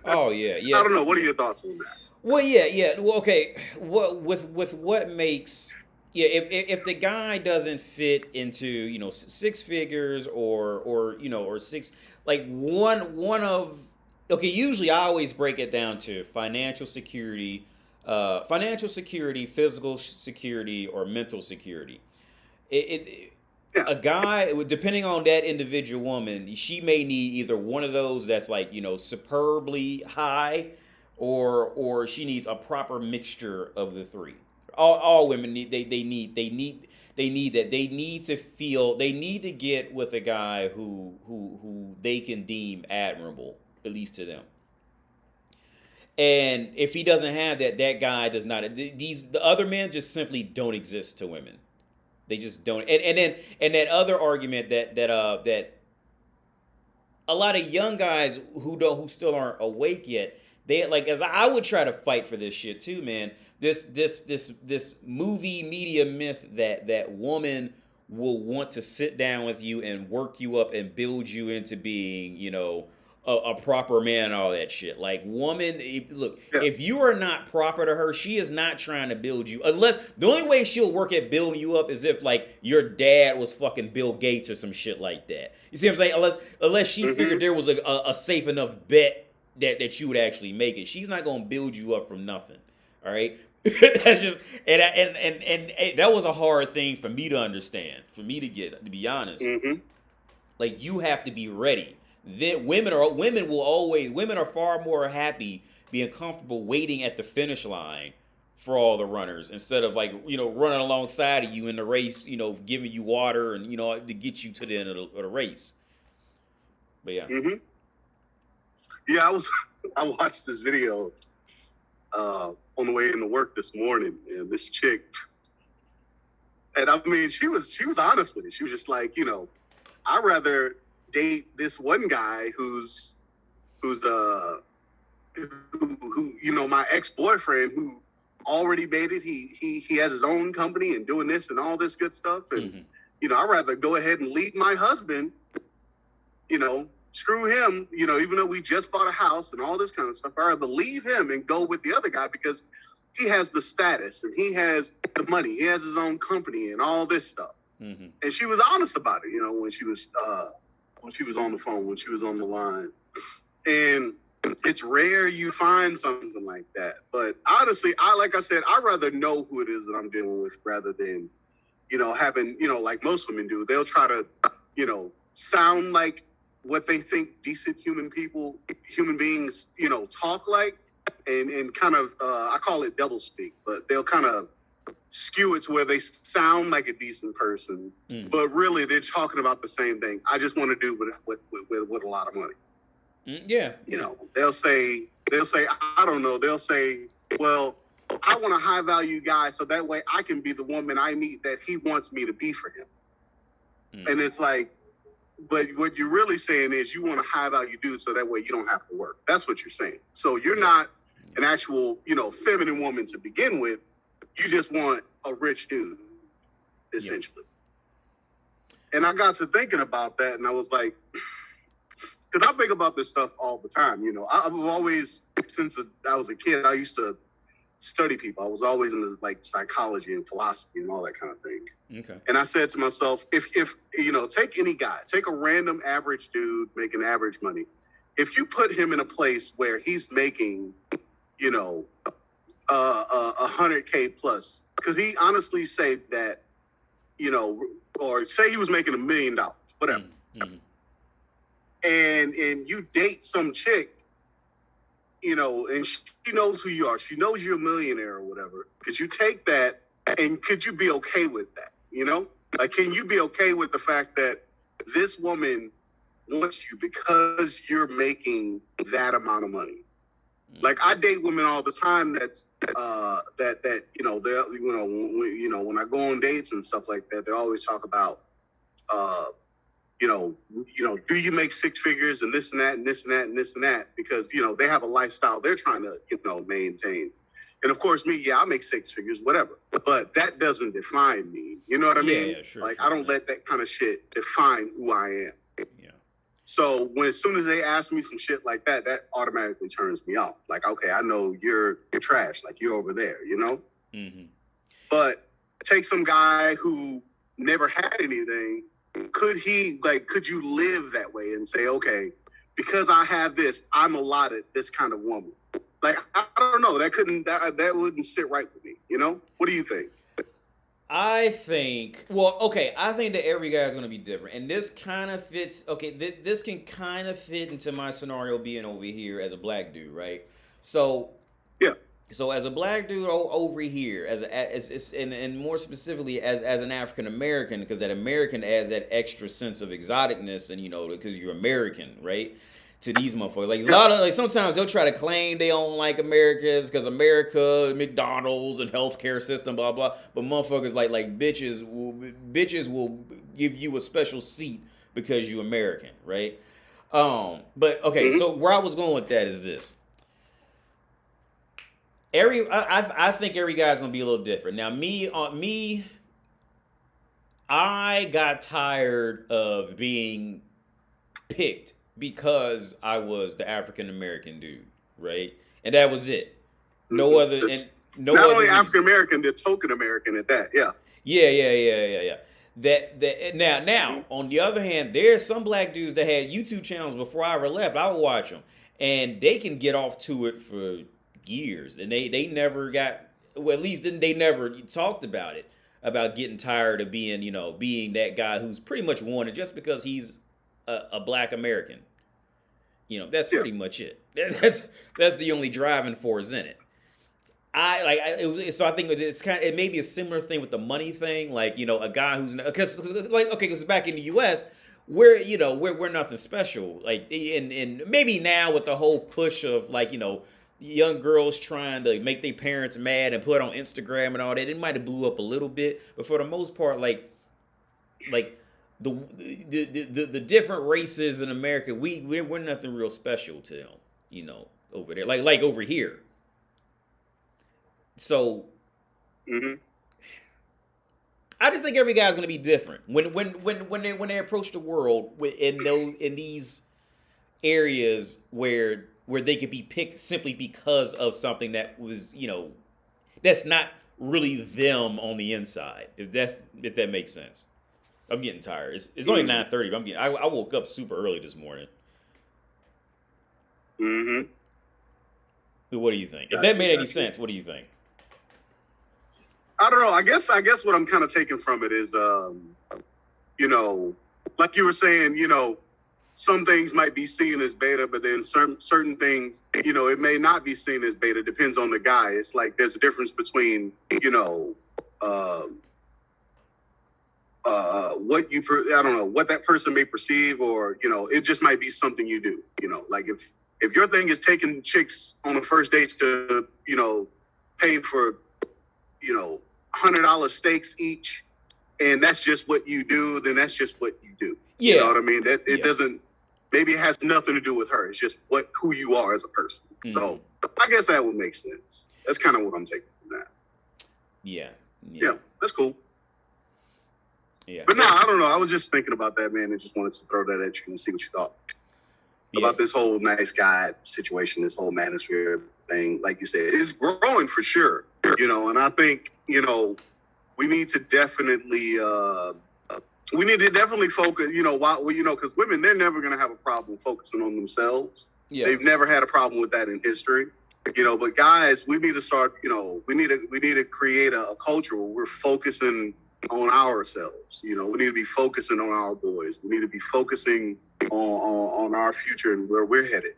Speaker 1: Oh yeah, yeah.
Speaker 5: I don't know. What are your thoughts on that?
Speaker 1: Well, yeah. Well, okay. With what makes if the guy doesn't fit into 6 figures or six like one of okay. Usually, I always break it down to financial security, physical security, or mental security.
Speaker 5: Yeah.
Speaker 1: A guy, depending on that individual woman, she may need either one of those that's like superbly high, or she needs a proper mixture of the three. All women need they need that. They need to feel, they need to get with a guy who they can deem admirable, at least to them. And if he doesn't have that, that guy does not. The other men just simply don't exist to women. They just don't. And that other argument that a lot of young guys who still aren't awake yet, they like, as I would try to fight for this shit too, man. This movie media myth that woman will want to sit down with you and work you up and build you into being, a proper man and all that shit. Like, woman, if you are not proper to her, she is not trying to build you. Unless the only way she'll work at building you up is if like your dad was fucking Bill Gates or some shit like that. You see what I'm saying? Unless she figured there was a safe enough bet that you would actually make it. She's not gonna build you up from nothing. All right. That's just and that was a hard thing for me to understand, for me to get, to be honest. Like, you have to be ready. Then women are far more happy being comfortable waiting at the finish line for all the runners, instead of like running alongside of you in the race, giving you water and to get you to the end of the race. But yeah.
Speaker 5: Yeah, I watched this video on the way into work this morning, and this chick, and I mean, she was honest with it. She was just like, I'd rather date this one guy who's my ex-boyfriend who already made it. He has his own company and doing this and all this good stuff, and I'd rather go ahead and leave my husband, screw him, even though we just bought a house and all this kind of stuff. I'd rather leave him and go with the other guy because he has the status and he has the money, he has his own company and all this stuff. And she was honest about it, when she was on the phone, when she was on the line. And it's rare you find something like that. But honestly, like I said, I'd rather know who it is that I'm dealing with rather than, having, like most women do. They'll try to, sound like what they think decent human beings, talk like, and kind of, I call it double speak, but they'll kind of skew it to where they sound like a decent person, but really they're talking about the same thing. I just want to do with a lot of money.
Speaker 1: Yeah.
Speaker 5: They'll say, I don't know. They'll say, well, I want a high value guy so that way I can be the woman I meet that he wants me to be for him. And it's like, but what you're really saying is you want a high value dude so that way you don't have to work. That's what you're saying. So you're not an actual, feminine woman to begin with. You just want a rich dude, essentially. And I got to thinking about that, and I was like, because I think about this stuff all the time. I've always, since I was a kid, I used to study people. I was always into like psychology and philosophy and all that kind of thing. Okay. And I said to myself, if take any guy, take a random average dude making average money. If you put him in a place where he's making, 100K plus, could he honestly say that, or say he was making $1 million, whatever. And you date some chick, and she knows who you are. She knows you're a millionaire or whatever. Could you take that, and could you be okay with that? Like, can you be okay with the fact that this woman wants you because you're making that amount of money? Like, I date women all the time that's they're when I go on dates and stuff like that, they always talk about do you make 6 figures and this and that and this and that and this and that, because they have a lifestyle they're trying to maintain. And of course, me, yeah, I make six figures, whatever. But that doesn't define me. You know what I mean?
Speaker 1: Yeah, sure.
Speaker 5: Like,
Speaker 1: sure,
Speaker 5: I don't
Speaker 1: sure.
Speaker 5: let that kind of shit define who I am.
Speaker 1: Yeah.
Speaker 5: So as soon as they ask me some shit like that, that automatically turns me off. Like, okay, I know you're trash. Like, you're over there, you know?
Speaker 1: Mm-hmm.
Speaker 5: But take some guy who never had anything. Could you live that way and say, okay, because I have this, I'm allotted this kind of woman? Like, I don't know. That wouldn't sit right with me. You know? What do you think?
Speaker 1: I think, well, okay, I think that every guy is going to be different. And this kind of fits, okay, this can kind of fit into my scenario being over here as a black dude, right? So,
Speaker 5: yeah.
Speaker 1: So as a black dude over here, and more specifically as an African American, because that American adds that extra sense of exoticness, and because you're American, right? To these motherfuckers, like a lot of sometimes they'll try to claim they don't like Americans because America, McDonald's, and healthcare system, blah blah. But motherfuckers like bitches will give you a special seat because you American, right? But okay, so where I was going with that is this. I think every guy's gonna be a little different. Now, I got tired of being picked because I was the African American dude, right? And that was it. No other.
Speaker 5: Not only African American, the token American at that. Yeah.
Speaker 1: Yeah. That now on the other hand, there's some black dudes that had YouTube channels before I ever left. I would watch them, and they can get off to it for years, and they never got, well, at least they never talked about it, about getting tired of being that guy who's pretty much wanted just because he's a black American. That's pretty much it. That's the only driving force in it. So I think it may be a similar thing with the money thing, like a guy who's, because back in the U.S. we're nothing special, like, and maybe now with the whole push of young girls trying to make their parents mad and put on Instagram and all that, it might have blew up a little bit, but for the most part, like the different races in America, we're nothing real special to them, over there, like over here. So, I just think every guy's gonna be different when they approach the world in these areas where they could be picked simply because of something that was, that's not really them on the inside. If that makes sense. I'm getting tired. It's only 9:30, but I woke up super early this morning. So what do you think? If that made any sense, what do you think?
Speaker 5: I don't know. I guess what I'm kind of taking from it is, like you were saying, some things might be seen as beta, but then certain things, it may not be seen as beta. Depends on the guy. It's like there's a difference between, I don't know, what that person may perceive, or, it just might be something you do, like if your thing is taking chicks on the first dates to, pay for, $100 steaks each, and that's just what you do, then that's just what you do.
Speaker 1: Yeah.
Speaker 5: You know what I mean? That it doesn't, maybe it has nothing to do with her. It's just who you are as a person. So I guess that would make sense. That's kind of what I'm taking from that. Yeah, that's cool.
Speaker 1: Yeah.
Speaker 5: But no, I don't know. I was just thinking about that, man, and just wanted to throw that at you and see what you thought about this whole nice guy situation, this whole manosphere thing. Like you said, it's growing for sure, and I think, we need to definitely focus, because women, they're never going to have a problem focusing on themselves. Yeah. They've never had a problem with that in history, but guys, we need to start, we need to create a culture where we're focusing on ourselves. We need to be focusing on our boys. We need to be focusing on our future and where we're headed,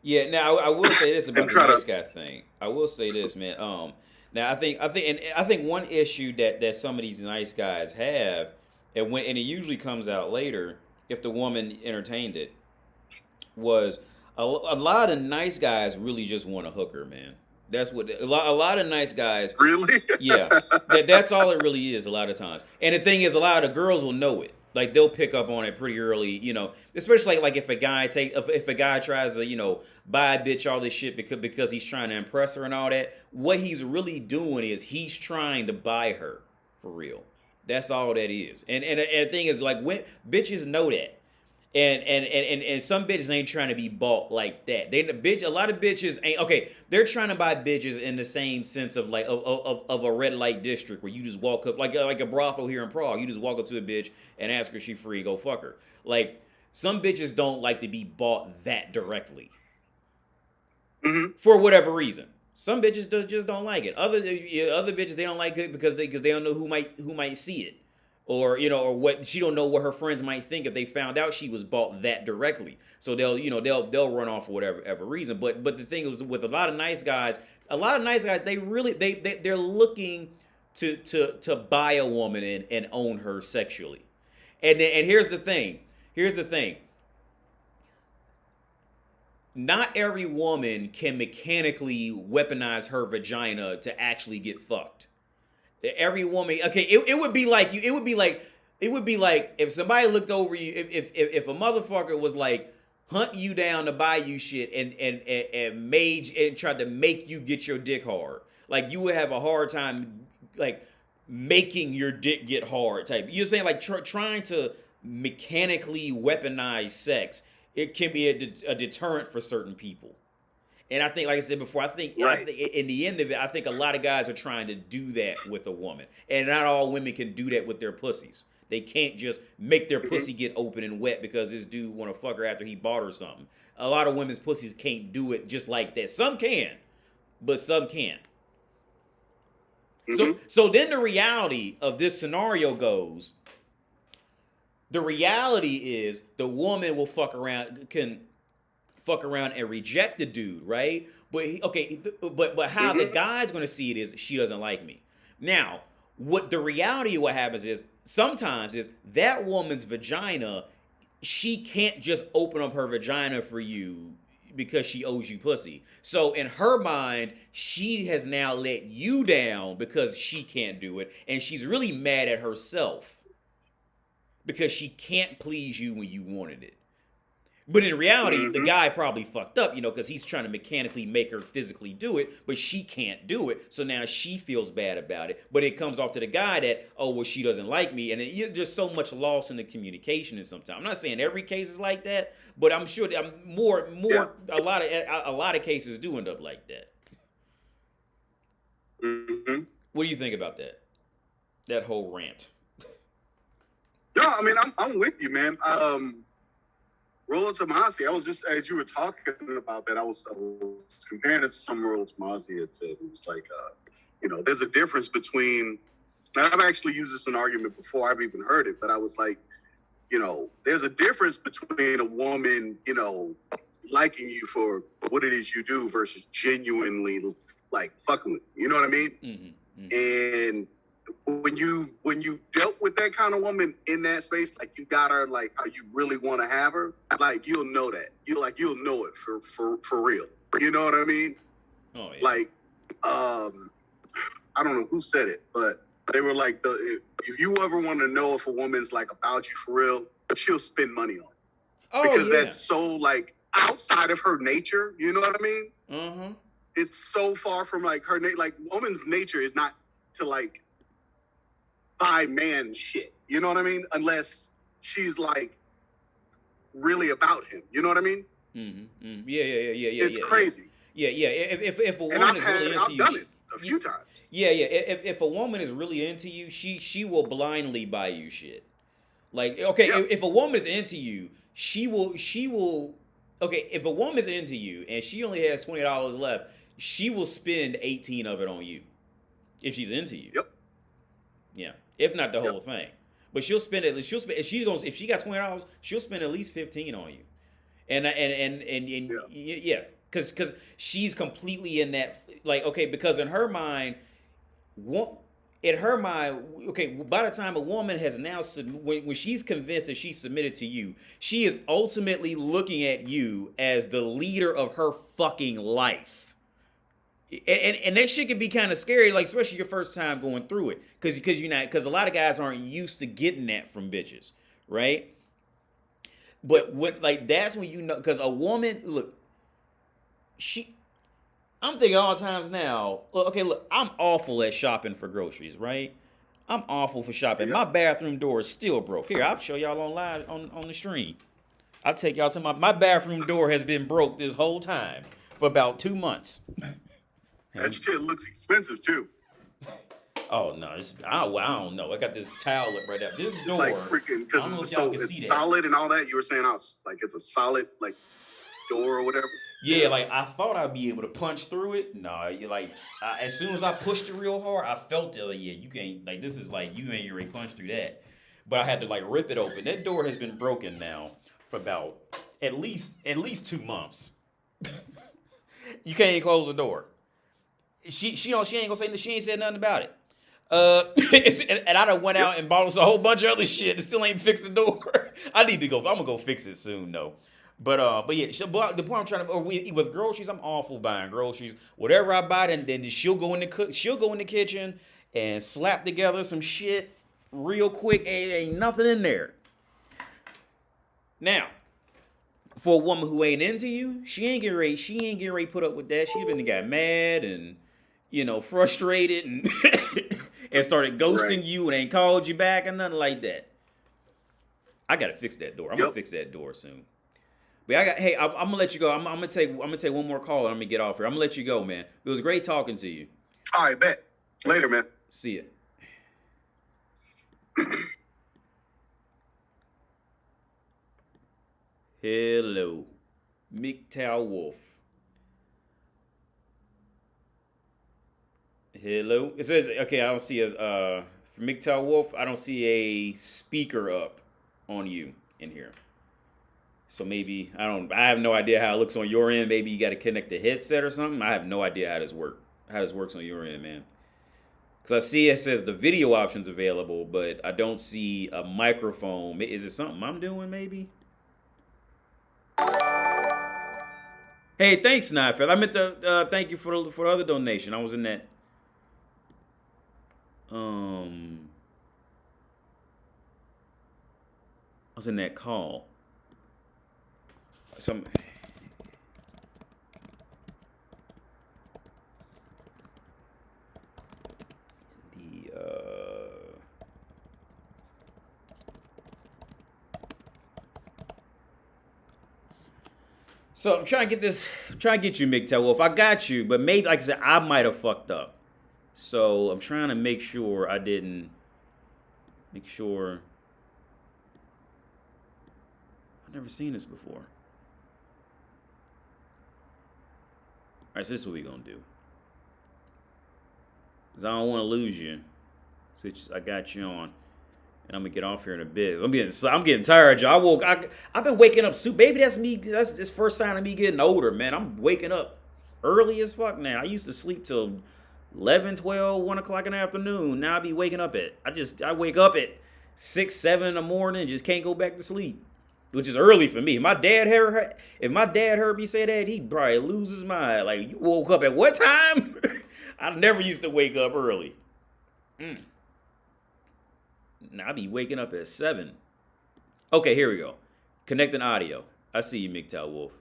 Speaker 1: Yeah. Now I will say this about the nice guy thing. I will say this, man. Now I think one issue that some of these nice guys have, and it usually comes out later if the woman entertained it, was a lot of nice guys really just want a hooker, man. That's what a lot of nice guys
Speaker 5: really.
Speaker 1: Yeah, that's all it really is a lot of times. And the thing is, a lot of the girls will know it. Like they'll pick up on it pretty early, you know. Especially like if a guy tries to, you know, buy a bitch all this shit because he's trying to impress her and all that. What he's really doing is he's trying to buy her for real. That's all that is. And the thing is, like, when bitches know that. And some bitches ain't trying to be bought like that. A lot of bitches ain't okay. They're trying to buy bitches in the same sense of like of a red light district where you just walk up like a brothel here in Prague. You just walk up to a bitch and ask her if she free, go fuck her. Like some bitches don't like to be bought that directly for whatever reason. Some bitches just don't like it. Other bitches, they don't like it because they don't know who might see it. Or, you know, or what she don't know what her friends might think if they found out she was bought that directly. So they'll run off for whatever reason. But the thing is, with a lot of nice guys, they're looking to buy a woman and own her sexually. And here's the thing. Not every woman can mechanically weaponize her vagina to actually get fucked. Every woman, okay, it would be like if somebody looked over you, if a motherfucker was like hunt you down to buy you shit and tried to make you get your dick hard. Like you would have a hard time like making your dick get hard type. You're saying like trying to mechanically weaponize sex, it can be a deterrent for certain people. And I think, like I said before, I think in the end of it, I think a lot of guys are trying to do that with a woman. And not all women can do that with their pussies. They can't just make their pussy get open and wet because this dude want to fuck her after he bought her something. A lot of women's pussies can't do it just like that. Some can, but some can't. So then the reality of this scenario goes, the reality is the woman will fuck around and reject the dude, right? But how the guy's gonna see it is she doesn't like me. Now, what the reality of what happens is sometimes is that woman's vagina, she can't just open up her vagina for you because she owes you pussy. So in her mind, she has now let you down because she can't do it, and she's really mad at herself because she can't please you when you wanted it. But in reality, the guy probably fucked up, you know, because he's trying to mechanically make her physically do it, but she can't do it. So now she feels bad about it. But it comes off to the guy that, oh, well, she doesn't like me. And you're just so much loss in the communication and sometimes. I'm not saying every case is like that, but I'm sure that a lot of cases do end up like that. What do you think about that? That whole rant.
Speaker 5: No, I mean, I'm with you, man. Roland Tomasi, I was just, as you were talking about that, I was comparing it to some Roland Tomasi had said. It was like, you know, there's a difference between, and I've actually used this in argument before I've even heard it, but I was like, you know, there's a difference between a woman, you know, liking you for what it is you do versus genuinely like fucking with you. You know what I mean? And when you dealt with that kind of woman in that space, like you got her like how you really want to have her, like you'll know that. You'll know it for real. You know what I mean?
Speaker 1: Oh yeah.
Speaker 5: Like I don't know who said it, but they were like if you ever want to know if a woman's like about you for real, she'll spend money on it.
Speaker 1: Oh,
Speaker 5: because
Speaker 1: yeah.
Speaker 5: that's so like outside of her nature, you know what I mean? It's so far from like her like woman's nature is not to like buy man shit, you know what I mean? Unless she's like really about him, you know what I mean?
Speaker 1: Yeah.
Speaker 5: It's crazy.
Speaker 1: Yeah. If a woman is really into you,
Speaker 5: I've done it a few times.
Speaker 1: Yeah. If a woman is really into you, she will blindly buy you shit. Like, okay, if a woman's into you, she will. Okay, if a woman's into you and she only has $20 left, she will spend 18 of it on you. If she's into you.
Speaker 5: Yep.
Speaker 1: Yeah. If not the whole thing. But she'll spend if she got $20, she'll spend at least 15 on you. And yeah. Cause she's completely in that, like, okay, because in her mind, by the time a woman has now, when she's convinced that she's submitted to you, she is ultimately looking at you as the leader of her fucking life. And that shit can be kind of scary, like especially your first time going through it, because a lot of guys aren't used to getting that from bitches, right? But what, like, that's when you know, because a woman, look, I'm thinking all times now, okay, look, I'm awful at shopping for groceries, right? I'm awful for shopping. My bathroom door is still broke. Here, I'll show y'all online on the stream. I'll take y'all to my bathroom door has been broke this whole time for about 2 months.
Speaker 5: That shit looks expensive too.
Speaker 1: Oh no, I don't know. I got this towel up right there. This door,
Speaker 5: Like freaking,
Speaker 1: I don't know
Speaker 5: because
Speaker 1: if y'all can see
Speaker 5: it's
Speaker 1: that.
Speaker 5: solid and all that. You were saying like it's a solid like door or whatever.
Speaker 1: Yeah, like I thought I'd be able to punch through it. No, you like as soon as I pushed it real hard, I felt it. Like, yeah, you can't. Like this is like you ain't ready to punch through that. But I had to like rip it open. That door has been broken now for about at least 2 months. You can't even close the door. She ain't gonna say, she ain't said nothing about it. And I done went out and bought us a whole bunch of other shit and still ain't fixed the door. I need to go. I'm gonna go fix it soon though. But yeah, the point I'm trying to, with groceries, I'm awful buying groceries. Whatever I buy, then she'll go in the kitchen and slap together some shit real quick. Ain't nothing in there. Now, for a woman who ain't into you, she ain't getting ready to put up with that. She been got mad and frustrated and and started ghosting you and ain't called you back and nothing like that. I gotta fix that door. I'm gonna fix that door soon. But I'm gonna let you go. I'm gonna take one more call and I'm gonna get off here. I'm gonna let you go, man. It was great talking to you.
Speaker 5: All right, bet. Later, man.
Speaker 1: See ya. Hello, MGTOW Wolf. Hello. It says okay. I don't see for MGTOW Wolf. I don't see a speaker up on you in here. So maybe I have no idea how it looks on your end. Maybe you got to connect the headset or something. I have no idea how this works on your end, man. Because I see it says the video options available, but I don't see a microphone. Is it something I'm doing maybe? Hey, thanks, Snidefeld. I meant to thank you for the other donation. I was in that. I was in that call. So So I'm trying to get you, MGTOW Wolf. I got you, but maybe, like I said, I might have fucked up. So I'm trying to make sure I didn't. Make sure. I've never seen this before. All right, so this is what we're gonna do. Cause I don't want to lose you. So I got you on. And I'm gonna get off here in a bit. I'm getting tired, y'all. I've been waking up soon. Baby, that's me. That's this first sign of me getting older, man. I'm waking up early as fuck now. I used to sleep till 11, 12, 1 o'clock in the afternoon. Now I be waking up I wake up at 6, 7 in the morning and just can't go back to sleep. Which is early for me. If my dad heard me say that, he'd probably lose his mind. Like, you woke up at what time? I never used to wake up early. Now I be waking up at 7. Okay, here we go. Connecting audio. I see you, MGTOW Wolf.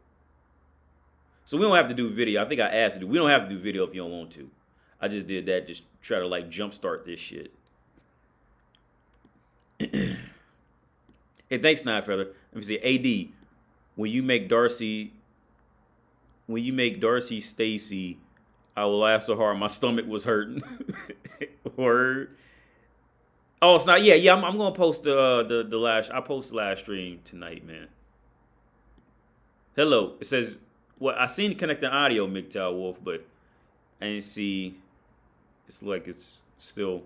Speaker 1: So we don't have to do video. I think I asked you. We don't have to do video if you don't want to. I just did that. Just try to like jumpstart this shit. Hey, thanks, Snidefeather. Let me see. AD, when you make Darcy Stacy, I will laugh so hard my stomach was hurting. Word. Oh, it's not. Yeah. I'm gonna post the last. I post the last stream tonight, man. Hello. It says I seen connecting audio, MGTOW Wolf, but I didn't see. It's like it's still.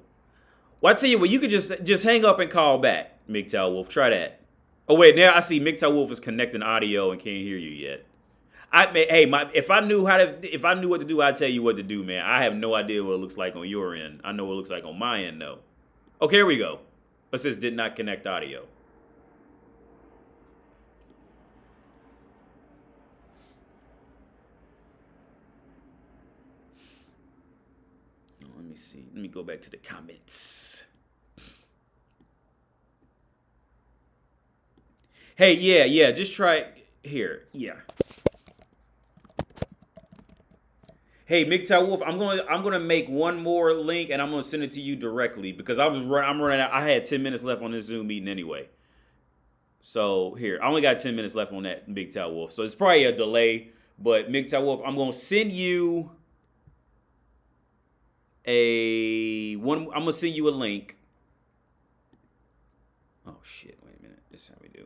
Speaker 1: Well, I tell you what. You could just hang up and call back, MGTOW Wolf. Try that. Oh wait, now I see MGTOW Wolf is connecting audio and can't hear you yet. If I knew what to do, I'd tell you what to do, man. I have no idea what it looks like on your end. I know what it looks like on my end, though. Okay, here we go. It says did not connect audio. Let me see. Let me go back to the comments. Hey, yeah, just try here. Yeah. Hey, MGTOW Wolf, I'm gonna make one more link and I'm gonna send it to you directly because I'm running out. I had 10 minutes left on this Zoom meeting anyway. So here, I only got 10 minutes left on that MGTOW Wolf. So it's probably a delay, but MGTOW Wolf, I'm gonna send you I'm gonna send you a link. Oh shit, wait a minute. This is how we do.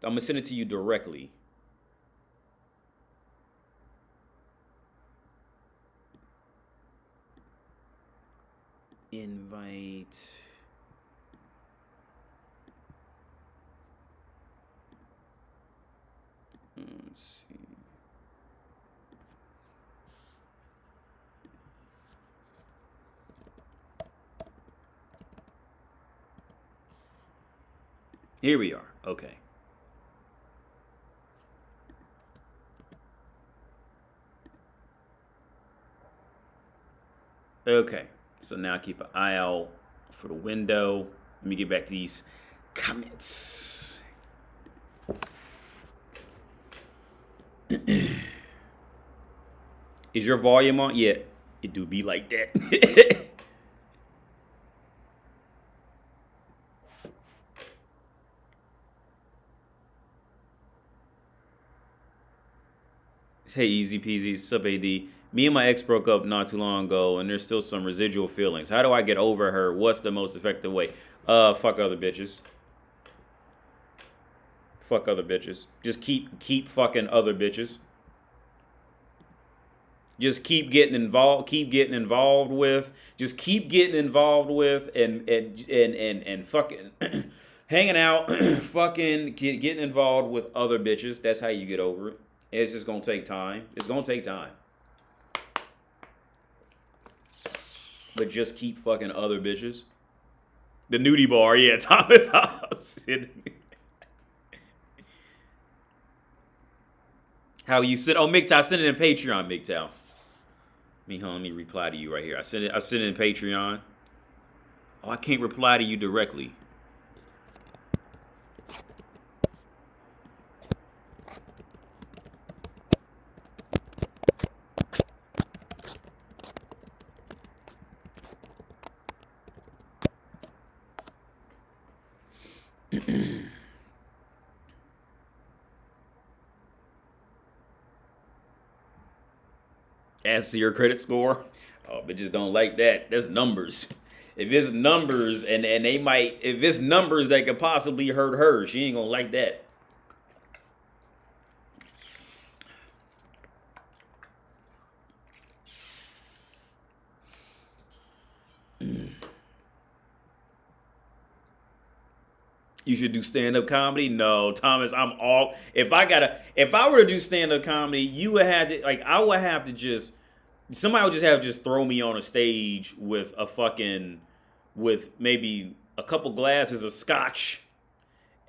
Speaker 1: I'm gonna send it to you directly. Invite. Let's see. Here we are. Okay. Okay. So now keep an eye out for the window. Let me get back to these comments. Is your volume on? Yeah, it do be like that. Hey, easy peasy, sub AD. Me and my ex broke up not too long ago, and there's still some residual feelings. How do I get over her? What's the most effective way? Fuck other bitches. Fuck other bitches. Just keep fucking other bitches. Just keep getting involved. Keep getting involved with. Just keep getting involved with and fucking hanging out. Fucking getting involved with other bitches. That's how you get over it. It's just gonna take time. It's gonna take time. But just keep fucking other bitches. The nudie bar, yeah, Thomas Hobbs. How you sit? Oh, MGTOW, I sent it in Patreon, MGTOW. Let me reply to you right here. I sent it in Patreon. Oh, I can't reply to you directly. As to your credit score, oh, bitches don't like that. That's numbers. If it's numbers and they might, if it's numbers that could possibly hurt her, she ain't gonna like that. You should do stand-up comedy? No, Thomas, I'm all. If I were to do stand-up comedy, you would have to, like, I would have to just, somebody would just have to just throw me on a stage with with maybe a couple glasses of scotch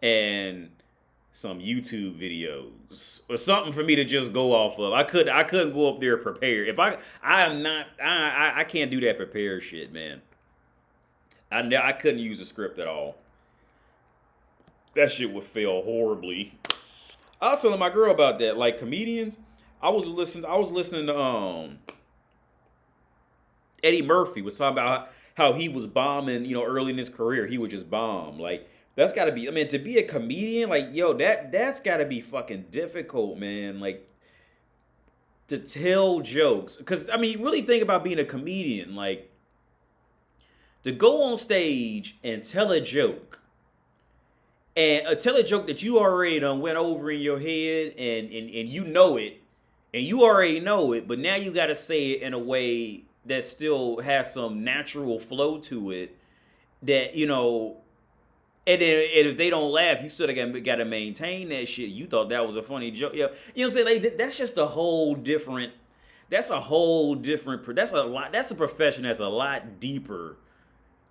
Speaker 1: and some YouTube videos or something for me to just go off of. I couldn't go up there prepared. I can't do that prepared shit, man. I couldn't use a script at all. That shit would fail horribly. I was telling my girl about that. Like comedians, I was listening to Eddie Murphy was talking about how he was bombing, early in his career. He would just bomb. Like, that's gotta be, to be a comedian, like, yo, that's gotta be fucking difficult, man. Like, to tell jokes. Cause really think about being a comedian, like, to go on stage and tell a joke. And tell a joke that you already done went over in your head and you know it. And you already know it, but now you got to say it in a way that still has some natural flow to it. That, and then if they don't laugh, you still got to maintain that shit. You thought that was a funny joke. Yeah. You know what I'm saying? Like, that's just a whole different, that's a profession that's a lot deeper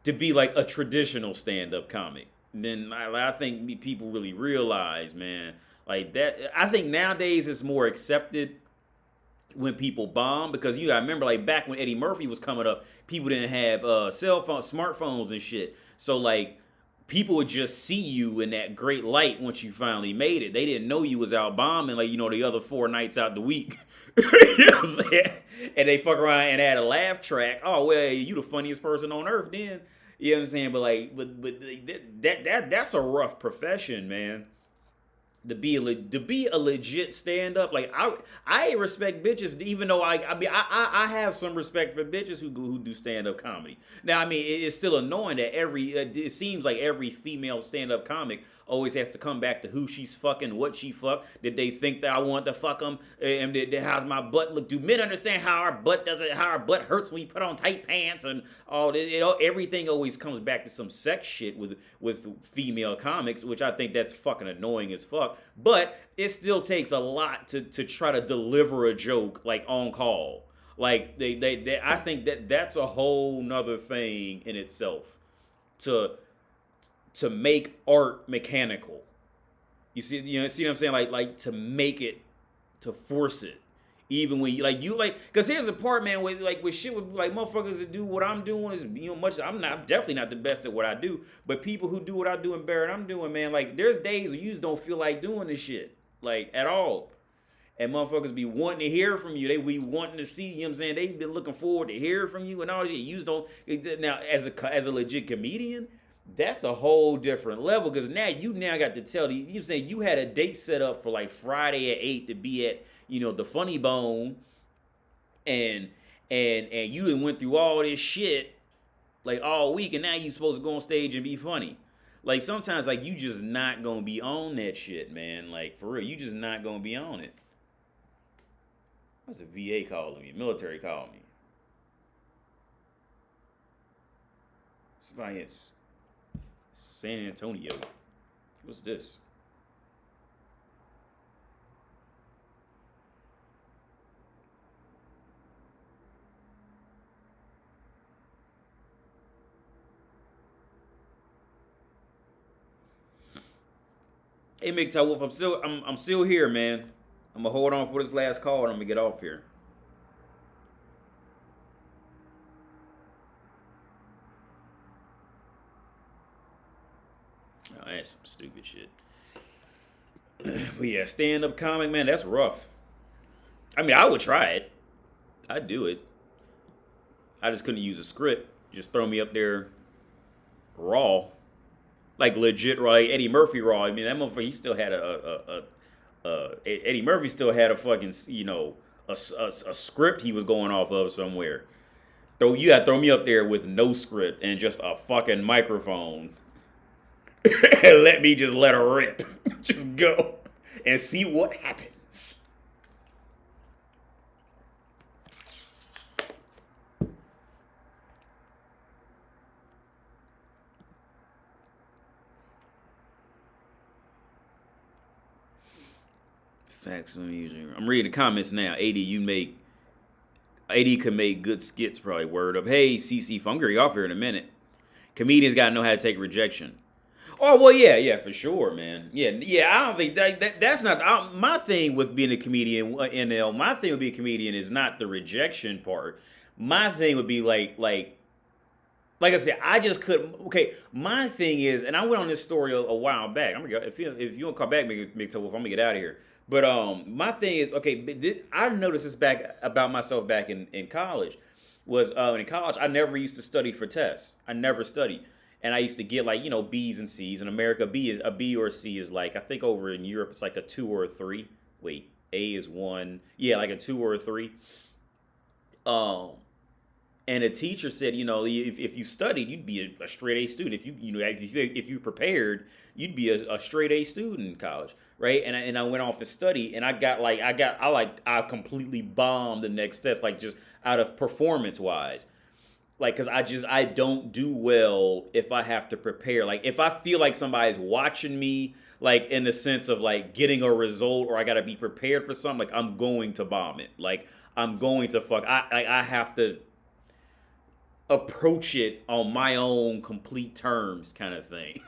Speaker 1: to be like a traditional stand-up comic. Then I think people really realize, man, like that. I think nowadays it's more accepted when people bomb because I remember like back when Eddie Murphy was coming up, people didn't have cell phones, smartphones and shit. So like people would just see you in that great light once you finally made it. They didn't know you was out bombing like, you know, the other 4 nights out the week. You know what I'm saying? And they fuck around and add a laugh track. Oh, well, you the funniest person on earth then. You know what I'm saying? But like, that's a rough profession, man. To be a legit stand up, like I respect bitches, even though I have some respect for bitches who do stand up comedy. Now I mean it's still annoying that it seems like every female stand up comic always has to come back to who she's fucking, what she fucked. Did they think that I want to fuck them? And how's my butt look? Do men understand how our butt hurts when you put on tight pants and all? Everything always comes back to some sex shit with female comics, which I think that's fucking annoying as fuck. But it still takes a lot to try to deliver a joke like on call. Like I think that's a whole nother thing in itself to make art mechanical. See what I'm saying? Like to make it, to force it. Even when cause here's the part, man, with shit with like motherfuckers that do what I'm doing is, you know, I'm definitely not the best at what I do, but people who do what I do and bear what I'm doing, man, like there's days where you just don't feel like doing this shit, like at all. And motherfuckers be wanting to hear from you. They be wanting to see, you know what I'm saying? They been looking forward to hear from you and all that shit. You just don't. Now, as a legit comedian, that's a whole different level, because now got to tell you know what I'm saying, you had a date set up for like Friday at 8 to be at, you know, the Funny Bone, and you went through all this shit like all week, and now you supposed to go on stage and be funny. Like sometimes like you just not gonna be on that shit, man. Like for real, you just not gonna be on it. What's a VA calling me? Military calling me. Somebody in San Antonio. What's this? Hey, MGTOW Wolf, I'm still here, man. I'm gonna hold on for this last call and I'm gonna get off here. Oh, that's some stupid shit. But yeah, stand-up comic, man, that's rough. I mean, I would try it. I'd do it. I just couldn't use a script. Just throw me up there raw. Like legit raw, like Eddie Murphy raw. I mean, that motherfucker, he still had Eddie Murphy still had a fucking, you know, a script he was going off of somewhere. You gotta throw me up there with no script and just a fucking microphone. And let me just let her rip. Just go and see what happens. Facts. I'm reading the comments now. AD could make good skits, probably. Word up. Hey, CC, I'm gonna get off here in a minute. Comedians gotta know how to take rejection. Oh well, yeah, for sure, man. Yeah. I don't think that's not my thing with being a comedian. NL, my thing with being a comedian is not the rejection part. My thing would be like I said, I just couldn't. Okay, my thing is, and I went on this story a while back. I'm gonna go, if you want to call back, MGTOW Wolf, I'm gonna get out of here. But my thing is, okay, I noticed this back about myself back in college. Was in college, I never used to study for tests. I never studied. And I used to get like, you know, B's and C's. In America, a B or a C is like, I think over in Europe, it's like a 2 or a 3. Wait, A is 1. Yeah, like a 2 or a 3. And a teacher said, you know, if you studied, you'd be a straight A student. If you prepared, you'd be a straight A student in college, right? And I went off and studied, and I completely bombed the next test, like just out of performance wise. Like, cause I don't do well if I have to prepare. Like, if I feel like somebody's watching me, like in the sense of like getting a result, or I gotta be prepared for something, like I'm going to bomb it. Like I'm going to I have to approach it on my own complete terms, kind of thing.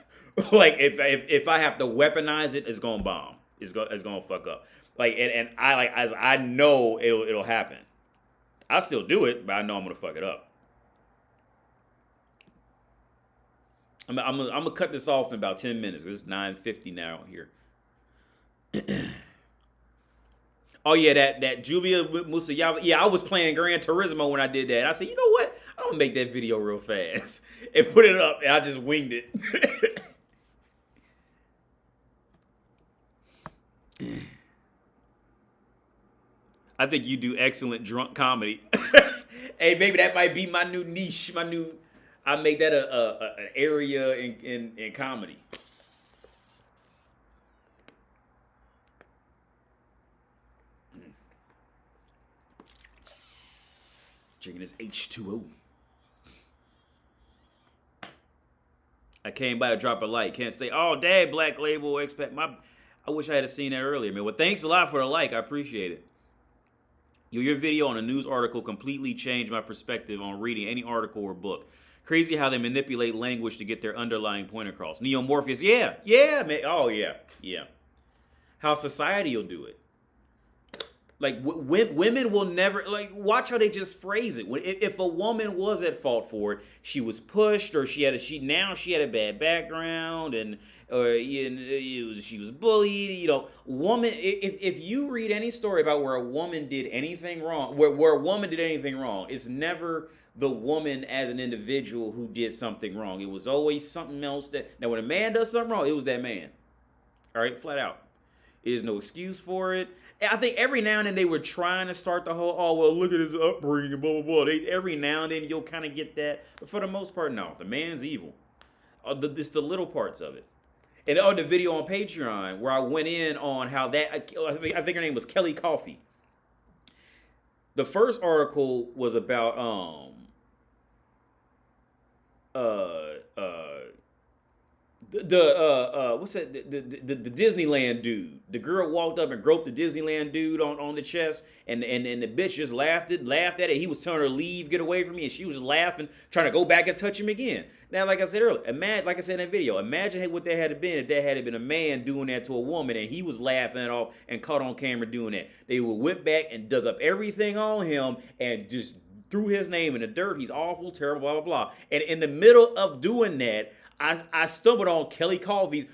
Speaker 1: Like if I have to weaponize it, it's gonna bomb. It's gonna fuck up. Like and I know it'll happen. I still do it, but I know I'm gonna fuck it up. I'm gonna cut this off in about 10 minutes. It's 9:50 now here. Oh yeah, that Julia Musayava. Yeah, I was playing Gran Turismo when I did that. I said, you know what? I'm gonna make that video real fast and put it up. And I just winged it. I think you do excellent drunk comedy. Hey, maybe that might be my new niche. I make that an area in comedy. Drinking this H2O. I came by to drop a like. Can't stay all day. Black Label expect my. I wish I had seen that earlier, man. Well, thanks a lot for the like. I appreciate it. Your video on a news article completely changed my perspective on reading any article or book. Crazy how they manipulate language to get their underlying point across. Neo Morpheus, yeah, man. Oh yeah. How society will do it. Like women will never watch how they just phrase it. If a woman was at fault for it, she was pushed, or she had a bad background, and she was bullied. You know, woman. If you read any story about where a woman did anything wrong, where a woman did anything wrong, it's never the woman as an individual who did something wrong. It was always something else now when a man does something wrong, it was that man. All right, flat out. There's no excuse for it. I think every now and then they were trying to start the whole, oh, well, look at his upbringing and blah, blah, blah. Every now and then you'll kind of get that. But for the most part, no. The man's evil. It's the little parts of it. And the video on Patreon where I went in on how that, I think her name was Kelly Coffey. The first article was about, what's that? The Disneyland dude. The girl walked up and groped the Disneyland dude on the chest, and the bitch just laughed at it. He was telling her to leave, get away from me, and she was just laughing, trying to go back and touch him again. Now, like I said earlier, like I said in that video, imagine what that had been if that had been a man doing that to a woman, and he was laughing it off and caught on camera doing that. They would whip back and dug up everything on him and just threw his name in the dirt. He's awful, terrible, blah, blah, blah. And in the middle of doing that, I stumbled on Kelly Coffey's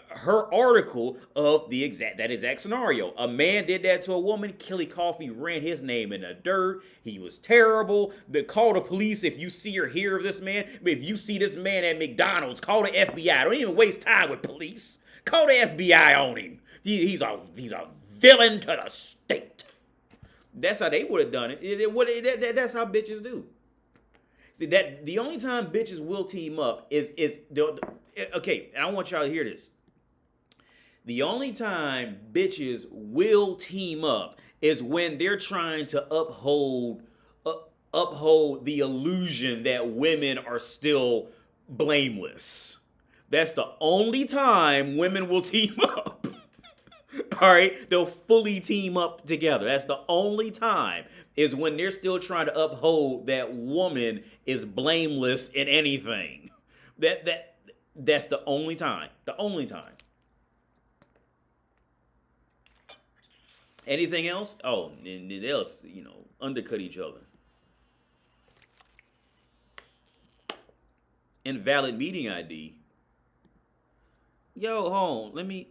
Speaker 1: her article of that exact scenario. A man did that to a woman. Kelly Coffey ran his name in the dirt. He was terrible. Call the police if you see or hear of this man. If you see this man at McDonald's, call the FBI. Don't even waste time with police. Call the FBI on him. He's a villain to the state. That's how they would have done it. That's how bitches do. See, that the only time bitches will team up is okay, and I want y'all to hear this. The only time bitches will team up is when they're trying to uphold the illusion that women are still blameless. That's the only time women will team up. All right, they'll fully team up together. That's the only time, is when they're still trying to uphold that woman is blameless in anything. That's the only time. The only time. Anything else? Oh, and they'll, undercut each other. Invalid meeting ID. Yo, hold on. Let me.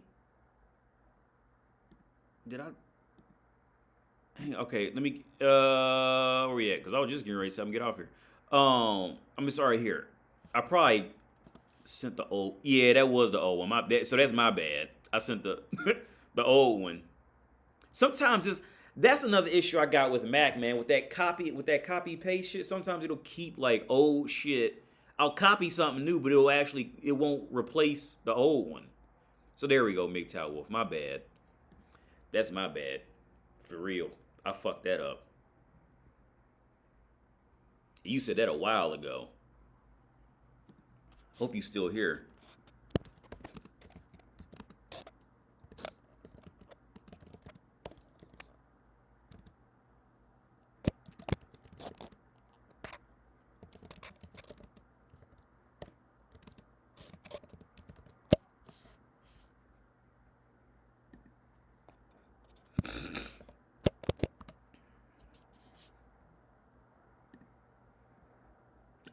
Speaker 1: Did I? Okay, let me. Where we at? Because I was just getting ready to get off here. I'm sorry here. I probably sent the old. Yeah, that was the old one. So that's my bad. I sent the the old one. Sometimes that's another issue I got with Mac, man. With that copy paste shit. Sometimes it'll keep like old shit. I'll copy something new, but it won't replace the old one. So there we go, MGTOW Wolf. My bad. That's my bad. For real. I fucked that up. You said that a while ago. Hope you still here.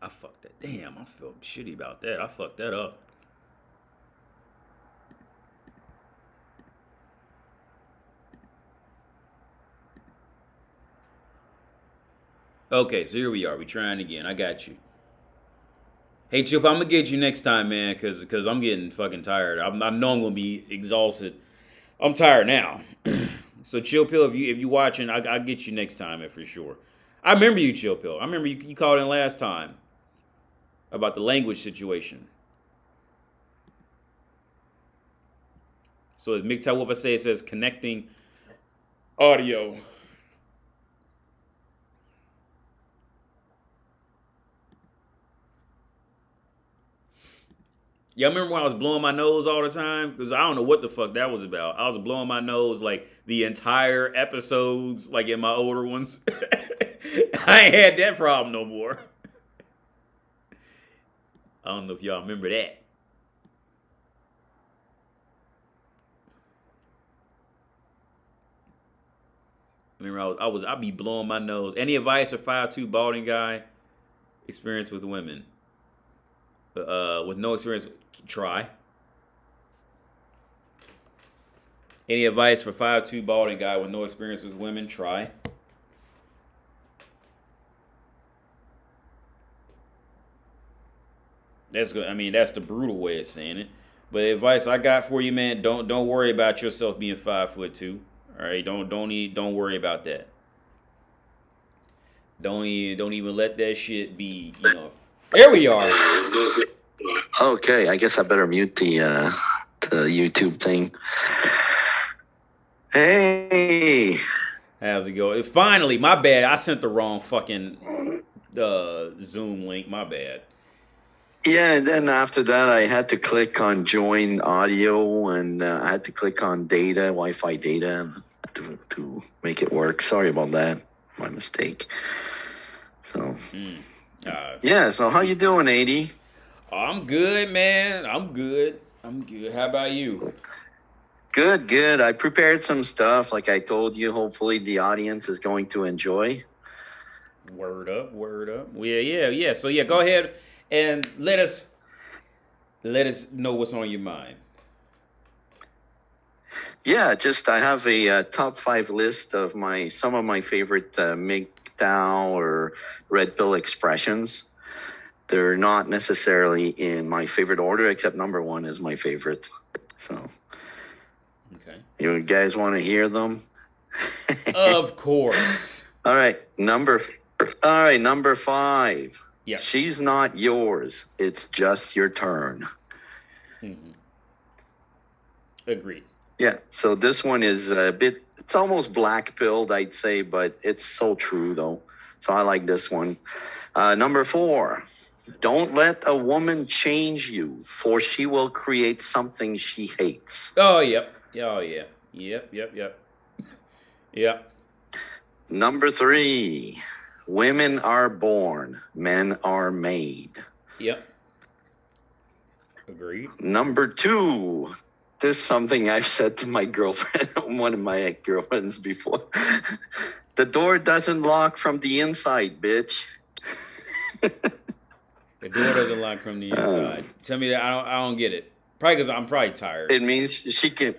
Speaker 1: I fucked that. Damn, I feel shitty about that. I fucked that up. Okay, so here we are. We trying again. I got you. Hey, Chip, I'm gonna get you next time, man, cause I'm getting fucking tired. I know I'm gonna be exhausted. I'm tired now. So Chill Pill, if you watching, I'll get you next time, man, for sure. I remember you, Chill Pill. I remember you called in last time about the language situation. So as MGTOW Wolf say, it says connecting audio. Y'all remember when I was blowing my nose all the time? Because I don't know what the fuck that was about. I was blowing my nose like the entire episodes, like in my older ones. I ain't had that problem no more. I don't know if y'all remember that. I remember I'd be blowing my nose. Any advice for 5'2" balding guy? Experience with women. With no experience, try. Any advice for 5'2" balding guy with no experience with women? Try. That's good. I mean, that's the brutal way of saying it. But the advice I got for you, man, don't worry about yourself being 5'2". All right, don't worry about that. Don't even let that shit be. There we are.
Speaker 6: Okay, I guess I better mute the YouTube thing. Hey.
Speaker 1: How's it going? Finally, my bad. I sent the wrong fucking Zoom link. My bad.
Speaker 6: Yeah, and then after that, I had to click on join audio, and I had to click on data, Wi-Fi data, to make it work. Sorry about that. My mistake. So. Yeah. So how you doing, 80?
Speaker 1: I'm good, man. I'm good. How about you?
Speaker 6: Good. I prepared some stuff, like I told you. Hopefully, the audience is going to enjoy.
Speaker 1: Word up. Yeah. So yeah, go ahead and let us know what's on your mind.
Speaker 6: Yeah, I have a top 5 list of some of my favorite MGTOW or red pill expressions. They're not necessarily in my favorite order, except number 1 is my favorite. So,
Speaker 1: okay,
Speaker 6: you guys want to hear them?
Speaker 1: Of course.
Speaker 6: All right, number 5.
Speaker 1: Yeah.
Speaker 6: She's not yours. It's just your turn.
Speaker 1: Mm-hmm. Agreed.
Speaker 6: Yeah, so this one is it's almost black-pilled, I'd say, but it's so true, though. So I like this one. Number 4, don't let a woman change you, for she will create something she hates.
Speaker 1: Oh, yep. Yep.
Speaker 6: Number 3, women are born, men are made.
Speaker 1: Yep. Agreed.
Speaker 6: Number 2, this is something I've said to my girlfriend, one of my ex-girlfriends before. The door doesn't lock from the inside, bitch.
Speaker 1: The door doesn't lock from the inside. Tell me that I don't get it. Probably because I'm probably tired.
Speaker 6: It means she can.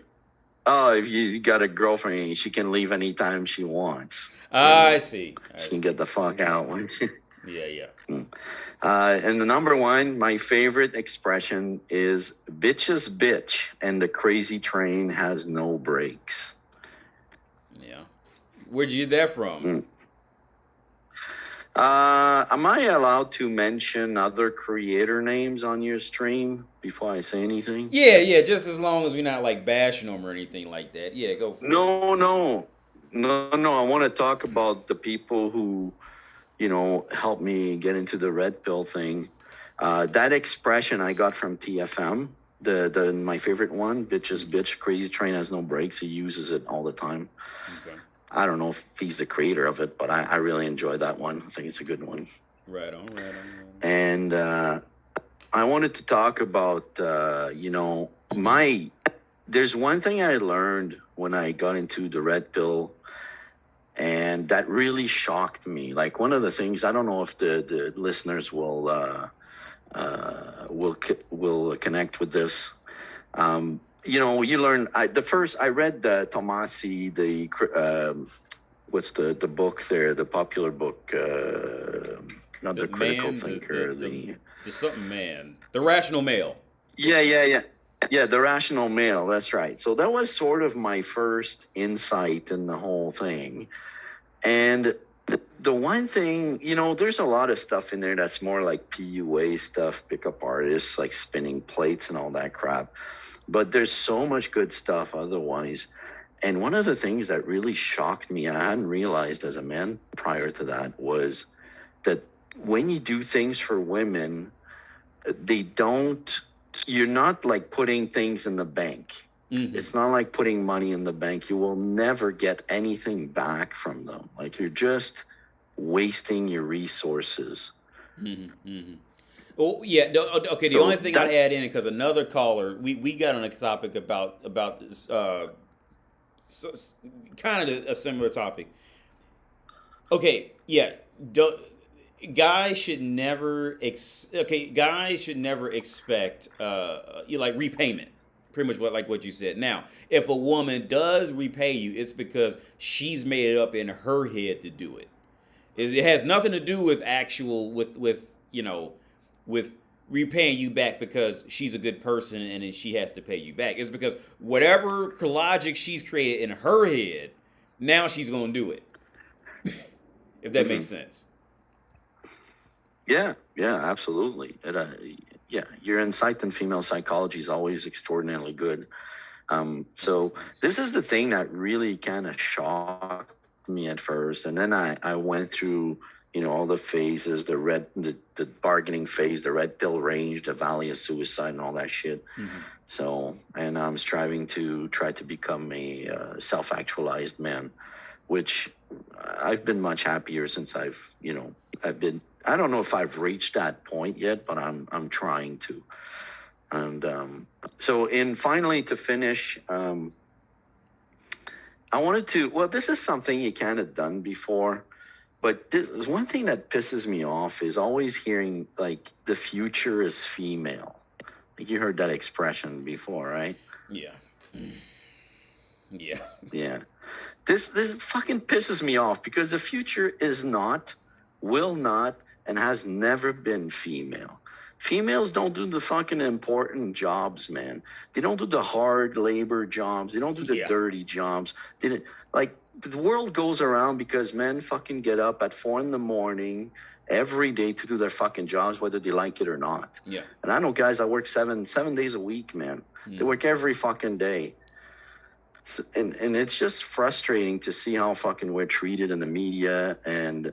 Speaker 6: Oh, if you got a girlfriend, she can leave anytime she wants.
Speaker 1: I see.
Speaker 6: She can get the fuck out when she.
Speaker 1: Yeah.
Speaker 6: And the number 1, my favorite expression is "bitch's bitch," and the crazy train has no brakes.
Speaker 1: Yeah. Where'd you get that from?
Speaker 6: Am I allowed to mention other creator names on your stream before I say anything?
Speaker 1: Yeah, just as long as we're not like bashing them or anything like that. Yeah, go for it.
Speaker 6: No. I want to talk about the people who, helped me get into the red pill thing. That expression I got from TFM, my favorite one, bitch's bitch, crazy train has no brakes. He uses it all the time.
Speaker 1: Okay.
Speaker 6: I don't know if he's the creator of it, but I really enjoy that one. I think it's a good one.
Speaker 1: Right on.
Speaker 6: And I wanted to talk about, there's one thing I learned when I got into the red pill, And that really shocked me. Like one of the things, I don't know if the listeners will connect with this. You know, you learn. I read the Tomasi, what's the book there, the popular book, not the critical thinker,
Speaker 1: the something man, the rational male.
Speaker 6: Yeah, the rational male. That's right. So that was sort of my first insight in the whole thing. And the one thing, you know, there's a lot of stuff in there that's more like PUA stuff, pickup artists, like spinning plates and all that crap. But there's so much good stuff otherwise. And one of the things that really shocked me, I hadn't realized as a man prior to that, was that when you do things for women, you're not like putting things in the bank. Mm-hmm. It's not like putting money in the bank. You will never get anything back from them. Like you're just wasting your resources.
Speaker 1: Mm-hmm. Mm-hmm. Oh yeah. Okay. The only thing I'd add in, because another caller, we got on a topic about this, kind of a similar topic. Okay. Yeah. Guys should never expect like repayment. Pretty much what you said. Now, if a woman does repay you, it's because she's made it up in her head to do it. It has nothing to do with with repaying you back because she's a good person and she has to pay you back. It's because whatever logic she's created in her head, now she's gonna do it. If that makes sense.
Speaker 6: Yeah, absolutely. Your insight in female psychology is always extraordinarily good. So this is the thing that really kind of shocked me at first, and then I went through, you know, all the phases, the bargaining phase, the red pill range, the valley of suicide, and all that shit. Mm-hmm. So, and I'm striving to try to become a self-actualized man, which I've been much happier since I've been. I don't know if I've reached that point yet, but I'm trying to. And finally to finish, I wanted to. Well, this is something you kind of done before, but this is one thing that pisses me off is always hearing like the future is female. Like you heard that expression before, right?
Speaker 1: Yeah.
Speaker 6: Yeah. This fucking pisses me off because the future is not, will not, and has never been female. Females don't do the fucking important jobs, man. They don't do the hard labor jobs. They don't do the dirty jobs. The world goes around because men fucking get up at 4 a.m. every day to do their fucking jobs, whether they like it or not.
Speaker 1: Yeah.
Speaker 6: And I know guys that work seven days a week, man. They work every fucking day. And it's just frustrating to see how fucking we're treated in the media and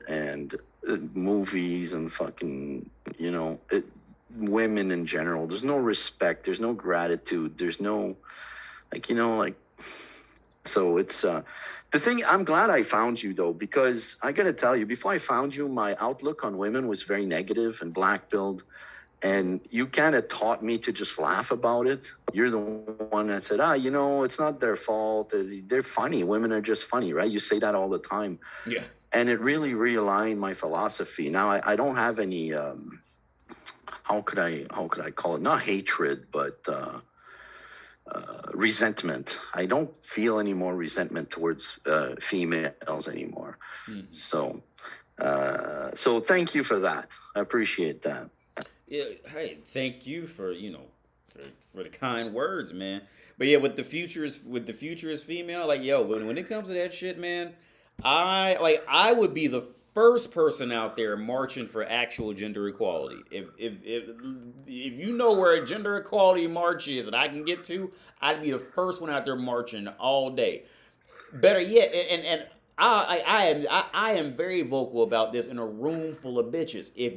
Speaker 6: movies and fucking, you know, women in general. There's no respect. There's no gratitude. There's no, so it's, the thing, I'm glad I found you though, because I got to tell you, before I found you, my outlook on women was very negative and black-pilled. And you kind of taught me to just laugh about it. You're the one that said, it's not their fault. They're funny. Women are just funny, right? You say that all the time.
Speaker 1: Yeah.
Speaker 6: And it really realigned my philosophy. Now, I don't have any, how could I call it? Not hatred, but resentment. I don't feel any more resentment towards females anymore. So thank you for that. I appreciate that.
Speaker 1: Yeah, hey, thank you for for the kind words, man. But yeah, with the future is female, like when it comes to that shit, man, I would be the first person out there marching for actual gender equality. If you know where a gender equality march is and I can get to, I'd be the first one out there marching all day. Better yet, and I am very vocal about this in a room full of bitches. If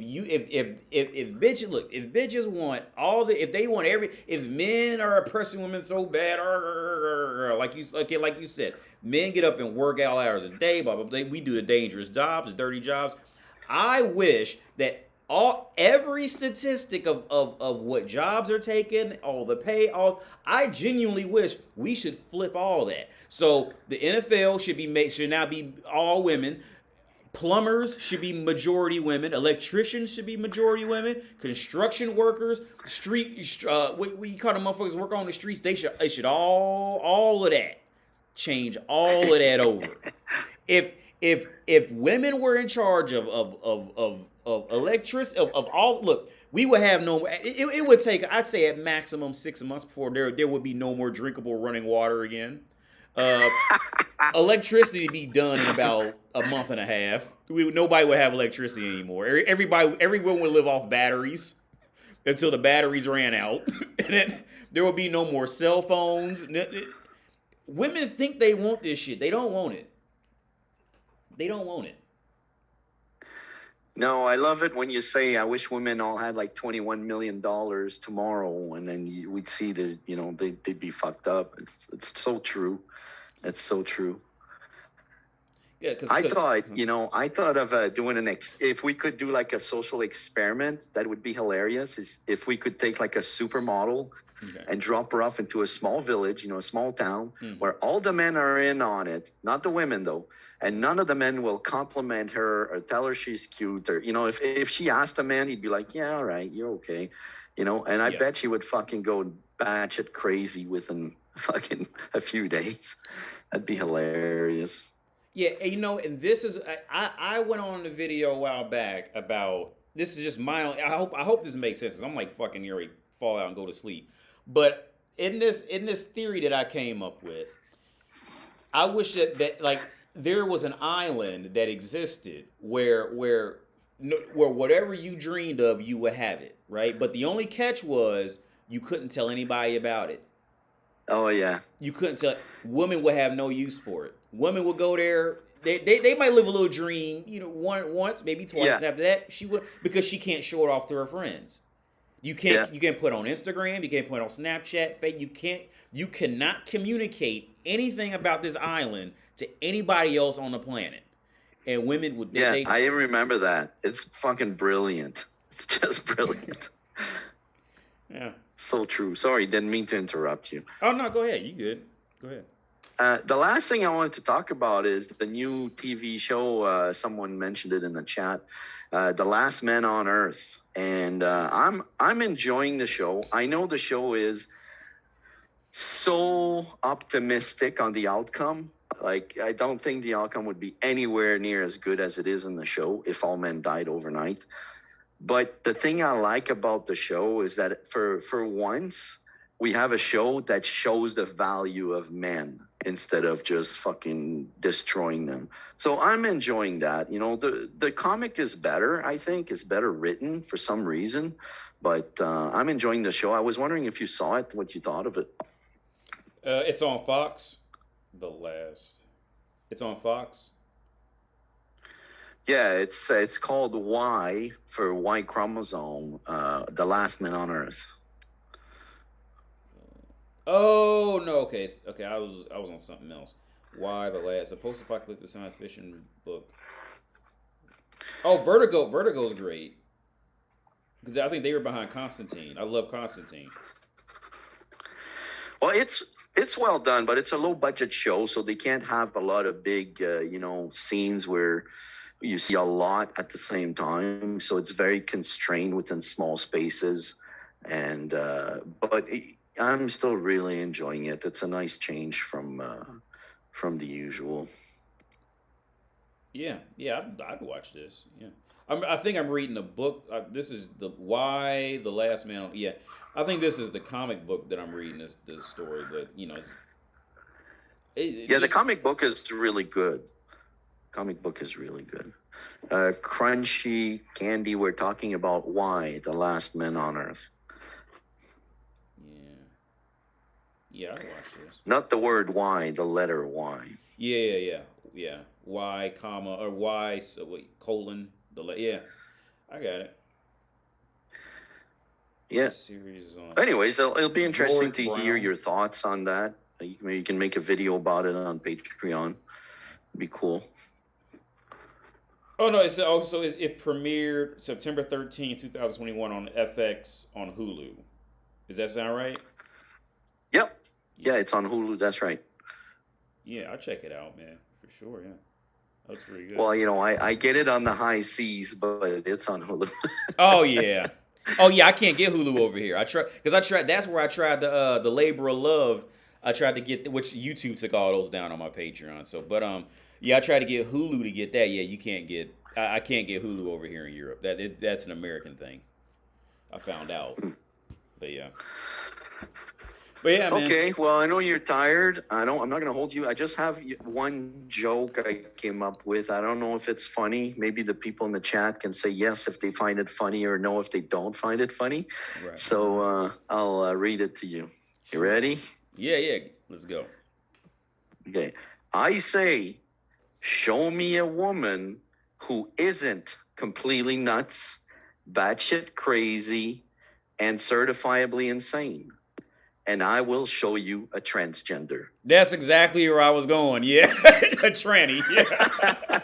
Speaker 1: men are oppressing women so bad, like you said, men get up and work all hours a day, blah blah blah. We do the dangerous jobs, dirty jobs. I wish that every statistic of what jobs are taking, all the pay, I genuinely wish we should flip all that. So the NFL should now be all women. Plumbers should be majority women. Electricians should be majority women. Construction workers, what you call the motherfuckers work on the streets, they should all of that change, all of that over. If women were in charge of electricity, of all, look, we would have no. It would take, I'd say, at maximum 6 months before there would be no more drinkable running water again. Electricity be done in about a month and a half. Nobody would have electricity anymore. Everyone would live off batteries until the batteries ran out. And then there would be no more cell phones. Women think they want this shit. They don't want it. They don't want it.
Speaker 6: No, I love it when you say, I wish women all had like $21 million tomorrow, and then we'd see that, they'd be fucked up. It's so true. It's so true.
Speaker 1: Yeah,
Speaker 6: I thought of doing if we could do like a social experiment, that would be hilarious. Is if we could take like a supermodel and drop her off into a small village, a small town, where all the men are in on it, not the women though. And none of the men will compliment her or tell her she's cute, or if she asked a man, he'd be like, yeah, all right, you're okay, and I bet she would fucking go batshit crazy within fucking a few days. That'd be hilarious.
Speaker 1: Yeah, and this is, I went on the video a while back about, this is just my own, I hope this makes sense, 'cause I'm like fucking nearly fall out and go to sleep. But in this theory that I came up with, I wish that like there was an island that existed where whatever you dreamed of, you would have it, right? But the only catch was you couldn't tell anybody about it.
Speaker 6: Oh yeah.
Speaker 1: You couldn't tell. Women would have no use for it. Women would go there. They might live a little dream, once, maybe twice.
Speaker 6: Yeah.
Speaker 1: And after that, she would, because she can't show it off to her friends. You can't. Yeah. You can't put it on Instagram. You can't put it on Snapchat. You cannot communicate anything about this island to anybody else on the planet. And women would.
Speaker 6: Yeah, I remember that. It's fucking brilliant. It's just brilliant.
Speaker 1: Yeah.
Speaker 6: So true. Sorry, didn't mean to interrupt you.
Speaker 1: Oh no, go ahead. You good? Go ahead.
Speaker 6: The last thing I wanted to talk about is the new TV show. Someone mentioned it in the chat. The Last Man on Earth, and I'm enjoying the show. I know the show is so optimistic on the outcome. Like, I don't think the outcome would be anywhere near as good as it is in the show if all men died overnight. But the thing I like about the show is that for once, we have a show that shows the value of men instead of just fucking destroying them. So I'm enjoying that. The comic is better, I think. It's better written for some reason. But I'm enjoying the show. I was wondering if you saw it, what you thought of it.
Speaker 1: It's on Fox. It's on Fox.
Speaker 6: Yeah, it's called Y for Y chromosome, The Last Man on Earth.
Speaker 1: Oh no, okay, I was on something else. Y, a post-apocalyptic science fiction book. Oh, Vertigo's great, because I think they were behind Constantine. I love Constantine.
Speaker 6: Well, it's well done, but it's a low budget show, so they can't have a lot of big scenes where you see a lot at the same time. So it's very constrained within small spaces, and but I'm still really enjoying it. It's a nice change from the usual.
Speaker 1: Yeah, I'd watch this. Yeah, I think I'm reading a book. This is the Last Man. Yeah, I think this is the comic book that I'm reading. This story, but
Speaker 6: the comic book is really good. Crunchy Candy, we're talking about Y, The Last Man on Earth.
Speaker 1: Yeah, I watched this.
Speaker 6: Not the word Y, the letter Y.
Speaker 1: Yeah. Y, comma, or Y, colon, yeah. I got it.
Speaker 6: Yeah.
Speaker 1: Series on.
Speaker 6: Anyways, it'll be interesting to hear your thoughts on that. You can make a video about it on Patreon. It'd be cool.
Speaker 1: Oh no, it's also it premiered September 13th, 2021 on FX on Hulu. Does that sound right?
Speaker 6: Yep. Yeah, it's on Hulu. That's right.
Speaker 1: Yeah, I'll check it out, man, for sure. Yeah, that's pretty good.
Speaker 6: Well, I get it on the high seas, but it's on Hulu.
Speaker 1: Oh yeah, oh yeah. I can't get Hulu over here. I tried. That's where I tried the Labor of Love. I tried to get which YouTube took all those down on my Patreon. So, but yeah, I tried to get Hulu to get that. Yeah, you can't get. I can't get Hulu over here in Europe. That's an American thing. I found out. But yeah. But yeah, man.
Speaker 6: Okay, well, I know you're tired. I'm not going to hold you. I just have one joke I came up with. I don't know if it's funny. Maybe the people in the chat can say yes if they find it funny or no if they don't find it funny.
Speaker 1: Right.
Speaker 6: So I'll read it to you. You ready?
Speaker 1: Yeah. Let's go.
Speaker 6: Okay. I say, show me a woman who isn't completely nuts, batshit crazy, and certifiably insane, and I will show you a transgender.
Speaker 1: That's exactly where I was going. Yeah, a tranny. Yeah.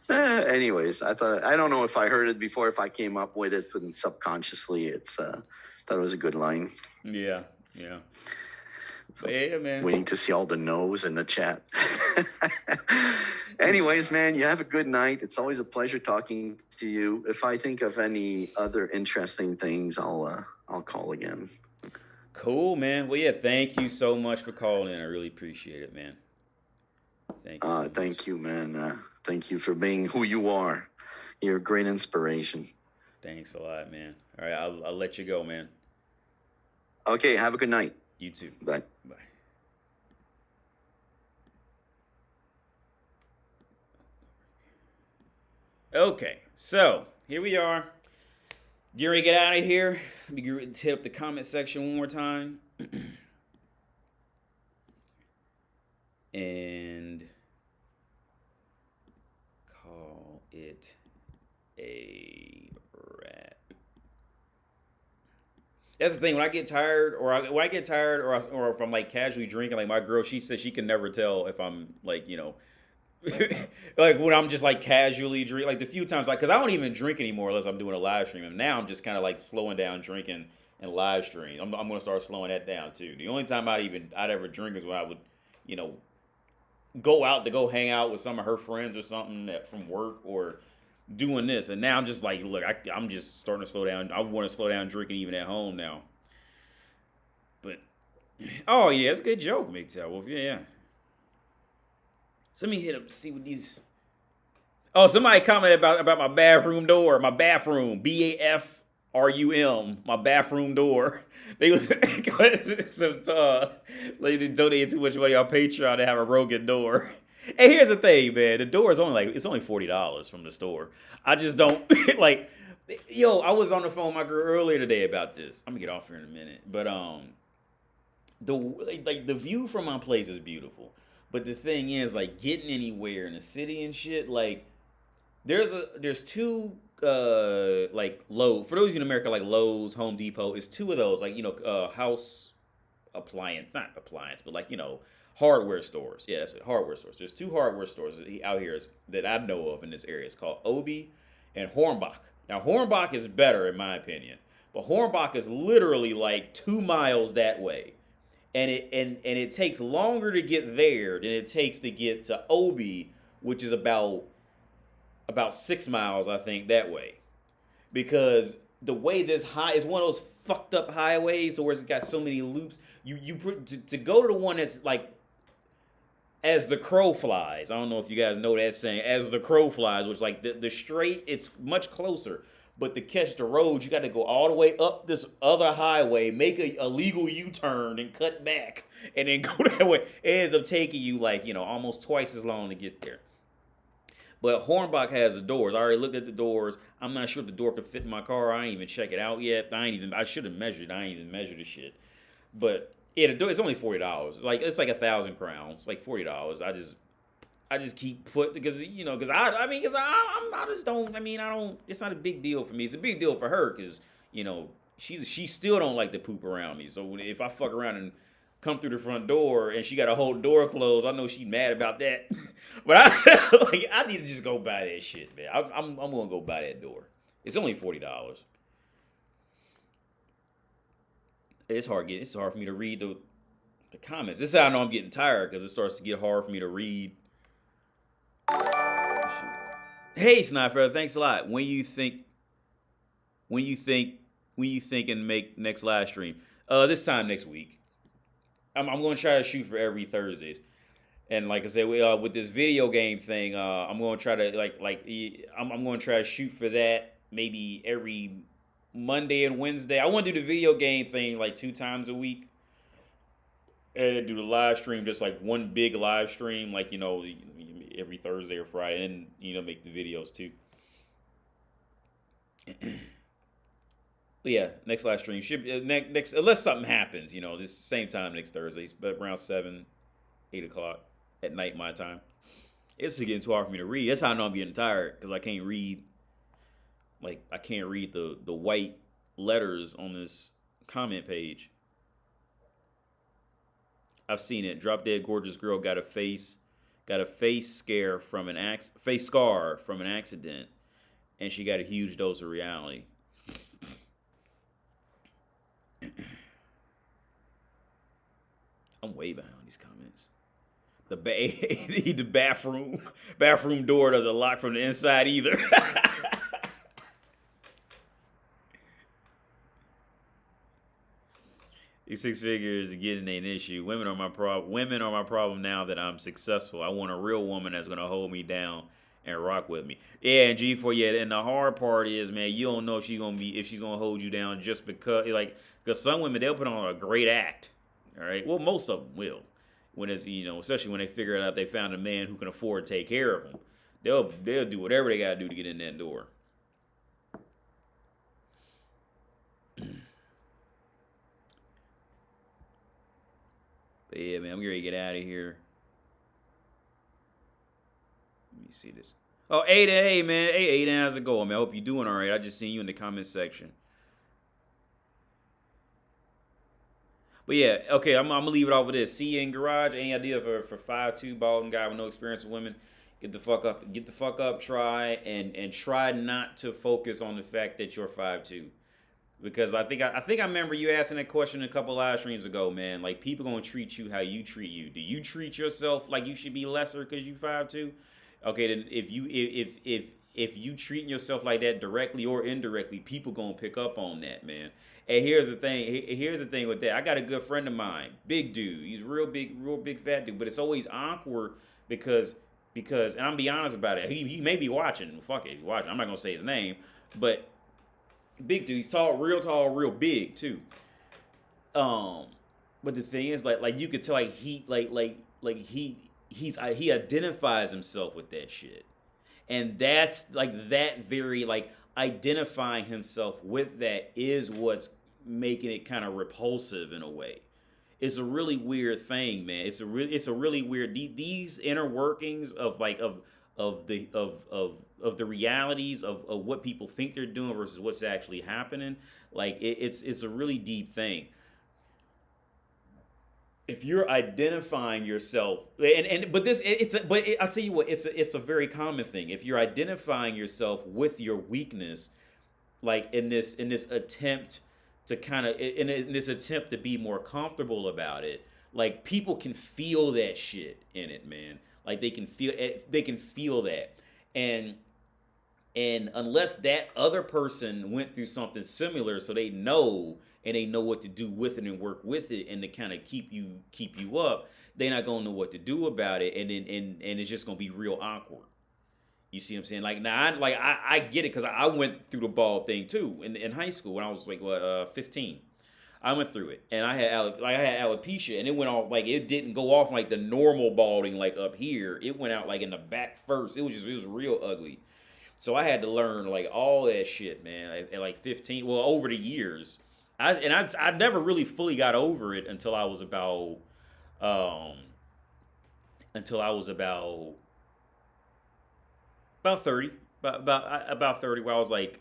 Speaker 6: Anyways, I don't know if I heard it before, if I came up with it, and subconsciously, thought it was a good line.
Speaker 1: Yeah. But yeah, man.
Speaker 6: Waiting to see all the no's in the chat. Anyways, man, you have a good night. It's always a pleasure talking to you. If I think of any other interesting things, I'll call again.
Speaker 1: Cool, man. Well, yeah, thank you so much for calling in. I really appreciate it, man. Thank you so much.
Speaker 6: Thank you, man. Thank you for being who you are. You're a great inspiration.
Speaker 1: Thanks a lot, man. All right, I'll let you go, man.
Speaker 6: Okay, have a good night.
Speaker 1: You too.
Speaker 6: Bye.
Speaker 1: Bye. Okay, so here we are. Get ready to get out of here. Let me hit up the comment section one more time. And call it a wrap. That's the thing. When I get tired, or if I'm like casually drinking, like my girl, she says she can never tell if I'm like, like when I'm just like casually drink, like the few times, like, cause I don't even drink anymore unless I'm doing a live stream. And now I'm just kind of like slowing down drinking and live stream. I'm gonna start slowing that down too. The only time I'd ever drink is when I would, go out to go hang out with some of her friends or something from work or doing this. And now I'm just like, look, I'm just starting to slow down. I want to slow down drinking even at home now. But, oh yeah, it's a good joke, MGTOW Wolf. Yeah. So let me hit up to see what these. Oh, somebody commented about my bathroom door. My bathroom, BAFRUM, my bathroom door. They was like they donated too much money on Patreon to have a Rogan door. Hey, here's the thing, man. The door is only $40 from the store. I just don't like. Yo, I was on the phone with my girl earlier today about this. I'm gonna get off here in a minute, but the view from my place is beautiful. But the thing is, like, getting anywhere in the city and shit, like, there's two like Lowe's. For those of you in America, like Lowe's, Home Depot, is two of those, like, house appliance, not appliance, but like, hardware stores. Yeah, that's it, hardware stores. There's two hardware stores out here that I know of in this area. It's called Obi and Hornbach. Now, Hornbach is better in my opinion, but Hornbach is literally like 2 miles that way. And it takes longer to get there than it takes to get to Obi, which is about 6 miles, I think, that way. Because the way this is one of those fucked up highways, where it's got so many loops. To go to the one that's like as the crow flies. I don't know if you guys know that saying, as the crow flies, which like the straight, it's much closer. But to catch the road, you got to go all the way up this other highway, make a legal U-turn, and cut back, and then go that way. It ends up taking you like, almost twice as long to get there. But Hornbach has the doors. I already looked at the doors. I'm not sure if the door could fit in my car. I ain't even check it out yet. I should have measured it. I ain't even measured the shit. But yeah, the door, it's only $40. Like, it's like 1,000 crowns, like $40. I just keep because I just don't. I don't. It's not a big deal for me. It's a big deal for her because she still don't like to poop around me. So if I fuck around and come through the front door and she got a whole door closed. I know she's mad about that. But I need to just go buy that shit, man. I'm gonna go buy that door. It's only $40. It's hard for me to read the comments. This is how I know I'm getting tired, because it starts to get hard for me to read. Hey, Sniper, thanks a lot. When you think and make next live stream? This time next week. I'm going to try to shoot for every Thursdays. And like I said, with this video game thing, I'm going to try to I'm going to try to shoot for that maybe every Monday and Wednesday. I want to do the video game thing like 2 times a week, and then do the live stream, just like one big live stream, like, you know, every Thursday or Friday, and, you know, make the videos too. But yeah, next live stream should be next, unless something happens, you know, this same time next Thursday, but around 7, 8 o'clock at night my time. It's getting too hard for me to read. That's how I know I'm getting tired, because I can't read. Like, I can't read the white letters on this comment page. I've seen it. Drop Dead Gorgeous Girl got a face scar from an accident, and she got a huge dose of reality. I'm way behind these comments. The bathroom door doesn't lock from the inside either. These 6 figures getting an issue. Women are my problem now that I'm successful. I want a real woman that's gonna hold me down and rock with me. Yeah, and G4, yeah, and the hard part is, man, you don't know if she's gonna hold you down just because, like, because some women, they'll put on a great act. All right. Well, most of them will. When it's, you know, especially when they figure out they found a man who can afford to take care of them. They'll do whatever they gotta do to get in that door. But yeah, man, I'm ready to get out of here. Let me see this. Oh, Aiden, hey, man. Hey, Aiden, how's it going, man? I hope you're doing all right. I just seen you in the comment section. But yeah, okay, I'm going to leave it off with this. See you in garage. Any idea for 5'2", balding guy with no experience with women? Get the fuck up, try, and try not to focus on the fact that you're 5'2". Because I think I remember you asking that question a couple live streams ago, man. Like, people gonna treat you how you treat you. Do you treat yourself like you should be lesser because you 5'2"? Okay, then if you treating yourself like that directly or indirectly, people gonna pick up on that, man. And here's the thing with that. I got a good friend of mine, big dude. He's real big fat dude. But it's always awkward because, and I'm be honest about it. He may be watching. Fuck it, he's watching. I'm not gonna say his name, but. Big dude, he's tall, real big too. But the thing is, like you could tell, like he identifies himself with that shit, and that's like that very like identifying himself with that is what's making it kind of repulsive in a way. It's a really weird thing, man. It's a really weird. These inner workings of the realities of what people think they're doing versus what's actually happening. Like it's a really deep thing. If you're identifying yourself, I'll tell you what, it's a very common thing. If you're identifying yourself with your weakness, like in this attempt to to be more comfortable about it, like people can feel that shit in it, man. Like they can feel that. And unless that other person went through something similar, so they know what to do with it and work with it and to kind of keep you up, they're not gonna know what to do about it, and it's just gonna be real awkward. You see what I'm saying? Like now, I get it, because I went through the bald thing too in high school when I was like 15. I went through it, and I had alopecia, and it went off, like, it didn't go off like the normal balding, like up here. It went out like in the back first. It was real ugly. So I had to learn like all that shit, man. At like 15, well, over the years, I never really fully got over it until I was about 30, about 30, where I was like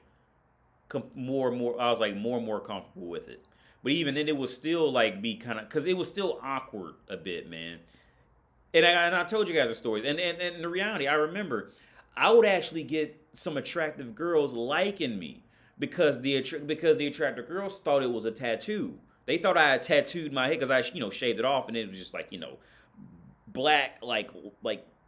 Speaker 1: more and more comfortable with it. But even then, it was still like be kind of, because it was still awkward a bit, man. And I told you guys the stories. And the reality, I remember I would actually get some attractive girls liking me because the attractive girls thought it was a tattoo. They thought I had tattooed my head because I, shaved it off, and it was just like, black, like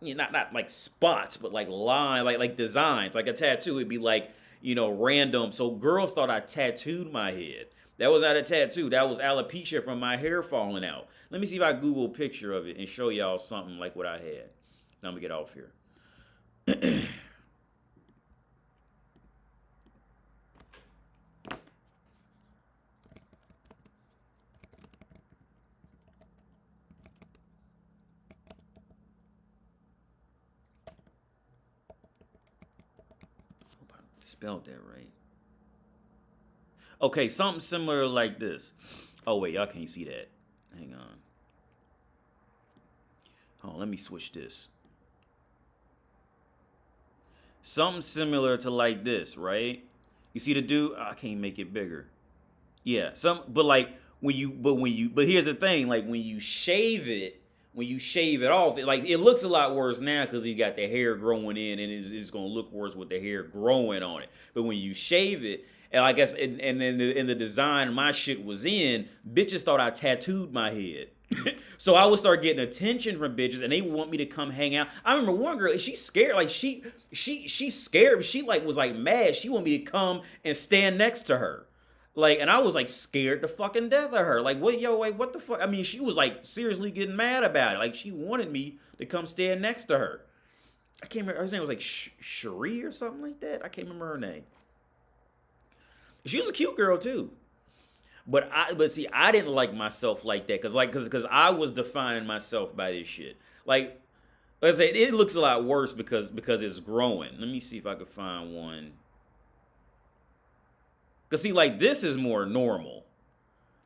Speaker 1: not like spots, but like line, like designs, like a tattoo. It'd be like, random. So girls thought I tattooed my head. That was not a tattoo. That was alopecia from my hair falling out. Let me see if I Google a picture of it and show y'all something like what I had. Now I'm gonna get off here. Hope I spelled that right. Okay, something similar like this. Oh, wait, y'all can't see that. Hang on. Oh, let me switch this. Something similar to like this, right? You see the dude? I can't make it bigger. Yeah, but here's the thing, like when you shave it off, it looks a lot worse now because he's got the hair growing in, and it's gonna look worse with the hair growing on it. But when you shave it, and I guess, and in the design my shit was in, bitches thought I tattooed my head. So I would start getting attention from bitches, and they would want me to come hang out. I remember one girl, she scared, like she scared, she like was like mad. She wanted me to come and stand next to her. Like, and I was like scared to fucking death of her. Like, what the fuck? I mean, she was like seriously getting mad about it. Like, she wanted me to come stand next to her. I can't remember, her name was like Cherie or something like that. I can't remember her name. She was a cute girl too. But see, I didn't like myself like that, cause I was defining myself by this shit. Like, let's say it looks a lot worse because it's growing. Let me see if I could find one. Cause see, like, this is more normal.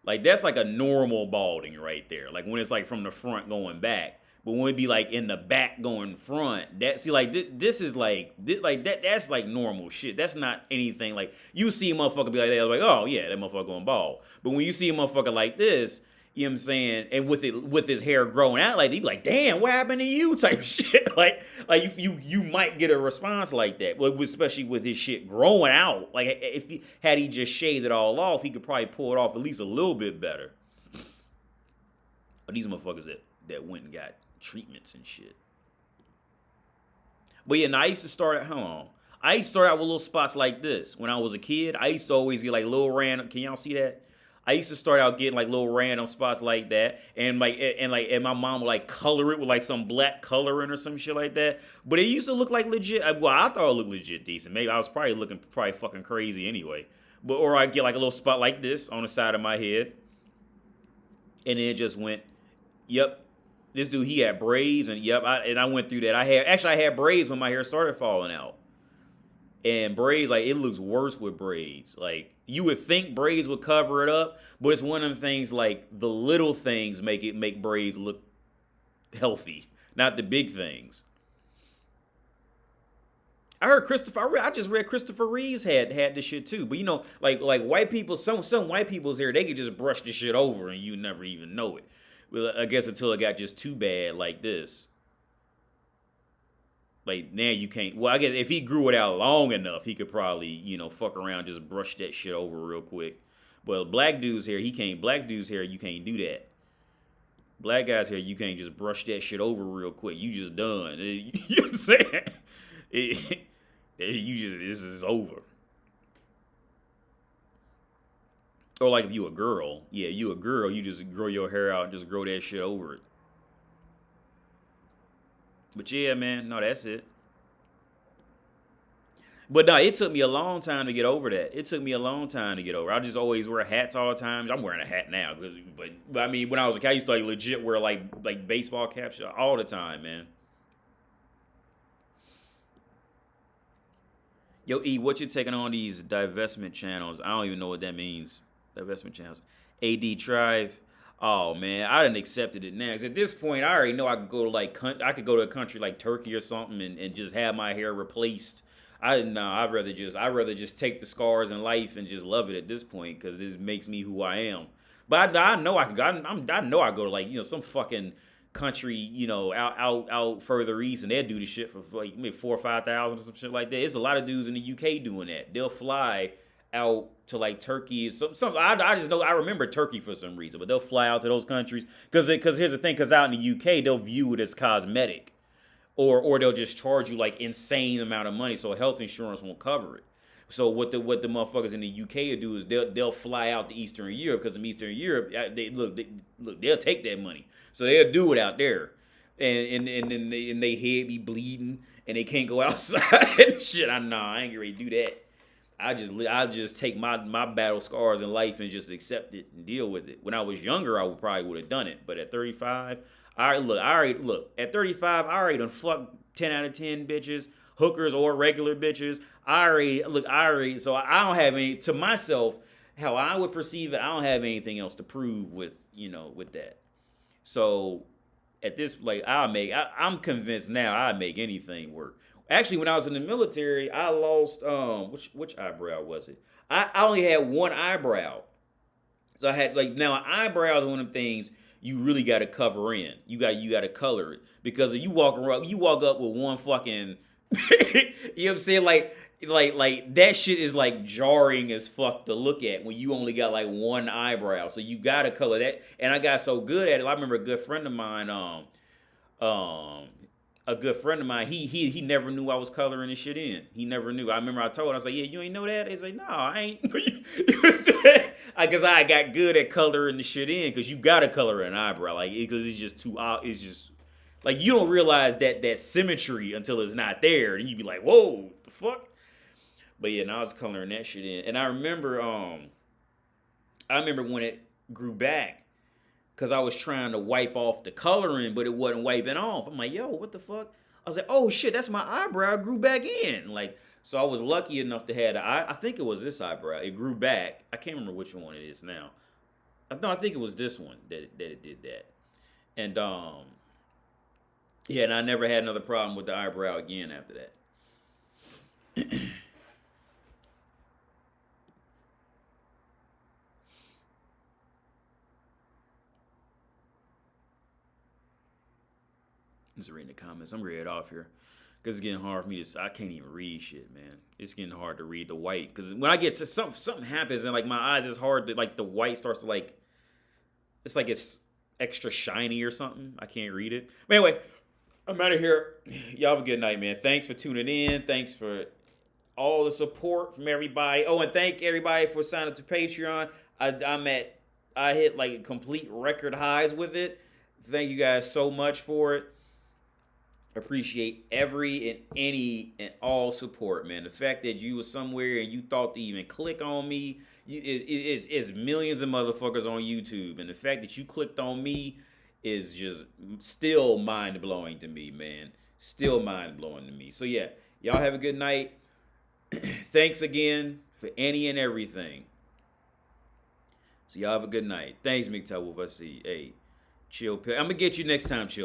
Speaker 1: Like, that's like a normal balding right there. Like when it's like from the front going back. But when it be like in the back going front, this is like that's like normal shit. That's not anything like you see a motherfucker be like that, like, oh yeah, that motherfucker going bald. But when you see a motherfucker like this, you know what I'm saying, and with his hair growing out, like, he be like, damn, what happened to you type shit. like you might get a response like that, especially with his shit growing out. Like, if he just shaved it all off, he could probably pull it off at least a little bit better. But these motherfuckers that went and got treatments and shit. But yeah, now I used to start at home. I used to start out with little spots like this. When I was a kid, I used to always get like little random. Can y'all see that? I used to start out getting like little random spots like that, and my mom would like color it with like some black coloring or some shit like that. But it used to look like legit. Well, I thought it looked legit decent. Maybe I was probably looking fucking crazy anyway. Or I get like a little spot like this on the side of my head, and then it just went, yep. This dude, he had braids, and yep, I went through that. I had braids when my hair started falling out. And braids, like, it looks worse with braids. Like, you would think braids would cover it up, but it's one of them things, like, the little things make braids look healthy, not the big things. I heard I just read Christopher Reeves had this shit too. But like white people, some white people's hair, they could just brush this shit over and you never even know it. Well, I guess until it got just too bad like this. Like, now you can't. Well, I guess if he grew it out long enough, he could probably, fuck around, just brush that shit over real quick. But black dude's hair, he can't. Black dude's hair, you can't do that. Black guy's hair, you can't just brush that shit over real quick. You just done. You know what I'm saying? This is over. Or like if you a girl, you a girl, you just grow your hair out and just grow that shit over it. But yeah, man, no, that's it. But no, it took me a long time to get over that. I just always wear hats all the time. I'm wearing a hat now, but I mean, when I was a kid, I used to like legit wear like baseball caps all the time, man. Yo, E, what you taking on these divestment channels? I don't even know what that means. Divestment channels. AD Tribe. Oh man, I done accepted it now. 'Cause at this point, I already know I could go to a country like Turkey or something and just have my hair replaced. I'd rather just take the scars in life and just love it at this point, because this makes me who I am. But I know I could. I know I go to like some fucking country out further east, and they'll do the shit for like maybe 4,000 or 5,000 or some shit like that. It's a lot of dudes in the UK doing that. They'll fly out to like Turkey. I just know I remember Turkey for some reason, but they'll fly out to those countries because here's the thing, because out in the UK they'll view it as cosmetic, or they'll just charge you like insane amount of money, so health insurance won't cover it. So what the motherfuckers in the UK will do is they'll fly out to Eastern Europe, because in Eastern Europe they'll take that money, so they'll do it out there, and they head be bleeding and they can't go outside and shit. I ain't gonna do that. I just take my battle scars in life and just accept it and deal with it. When I was younger, I probably would have done it, but at 35, at 35, I already done fucked 10 out of 10 bitches, hookers or regular bitches. So I don't have any, to myself, how I would perceive it, I don't have anything else to prove with that. So at this, like, I'm convinced now I'd make anything work. Actually, when I was in the military, I lost, which eyebrow was it? I only had one eyebrow. So I had, like, now an eyebrow is one of the things you really got to cover in. You got to color it, because if you walk up with one fucking, you know what I'm saying? Like that shit is like jarring as fuck to look at when you only got like one eyebrow. So you got to color that. And I got so good at it. I remember a good friend of mine, he never knew I was coloring this shit in. He never knew. I remember I told him, I was like, yeah, you ain't know that? He's like, no, I ain't. Because I got good at coloring the shit in, because you got to color an eyebrow. Like, because it's just it's just, like, you don't realize that symmetry until it's not there. And you be like, whoa, the fuck? But yeah, now I was coloring that shit in. And I remember when it grew back, because I was trying to wipe off the coloring, but it wasn't wiping off. I'm like, yo, what the fuck? I was like, oh shit, that's my eyebrow. It grew back in. Like, so I was lucky enough to have I think it was this eyebrow. It grew back. I can't remember which one it is now. No, I think it was this one that it did that. And yeah, and I never had another problem with the eyebrow again after that. Just reading the comments. I'm ready off here, because it's getting hard for me to. I can't even read shit, man. It's getting hard to read the white, because when I get to something happens and like my eyes is hard to, like, the white starts to, like, it's like it's extra shiny or something. I can't read it. But anyway, I'm out of here. Y'all have a good night, man. Thanks for tuning in. Thanks for all the support from everybody. Oh, and thank everybody for signing up to Patreon. I hit like complete record highs with it. Thank you guys so much for it. Appreciate every and any and all support, man. The fact that you was somewhere and you thought to even click on me, it's millions of motherfuckers on YouTube, and the fact that you clicked on me is just still mind-blowing to me, man. Still mind-blowing to me. So yeah, y'all have a good night. Thanks again for any and everything. So y'all have a good night. Thanks, McTowolf. I see. Hey, chill pill. I'm gonna get you next time, chill.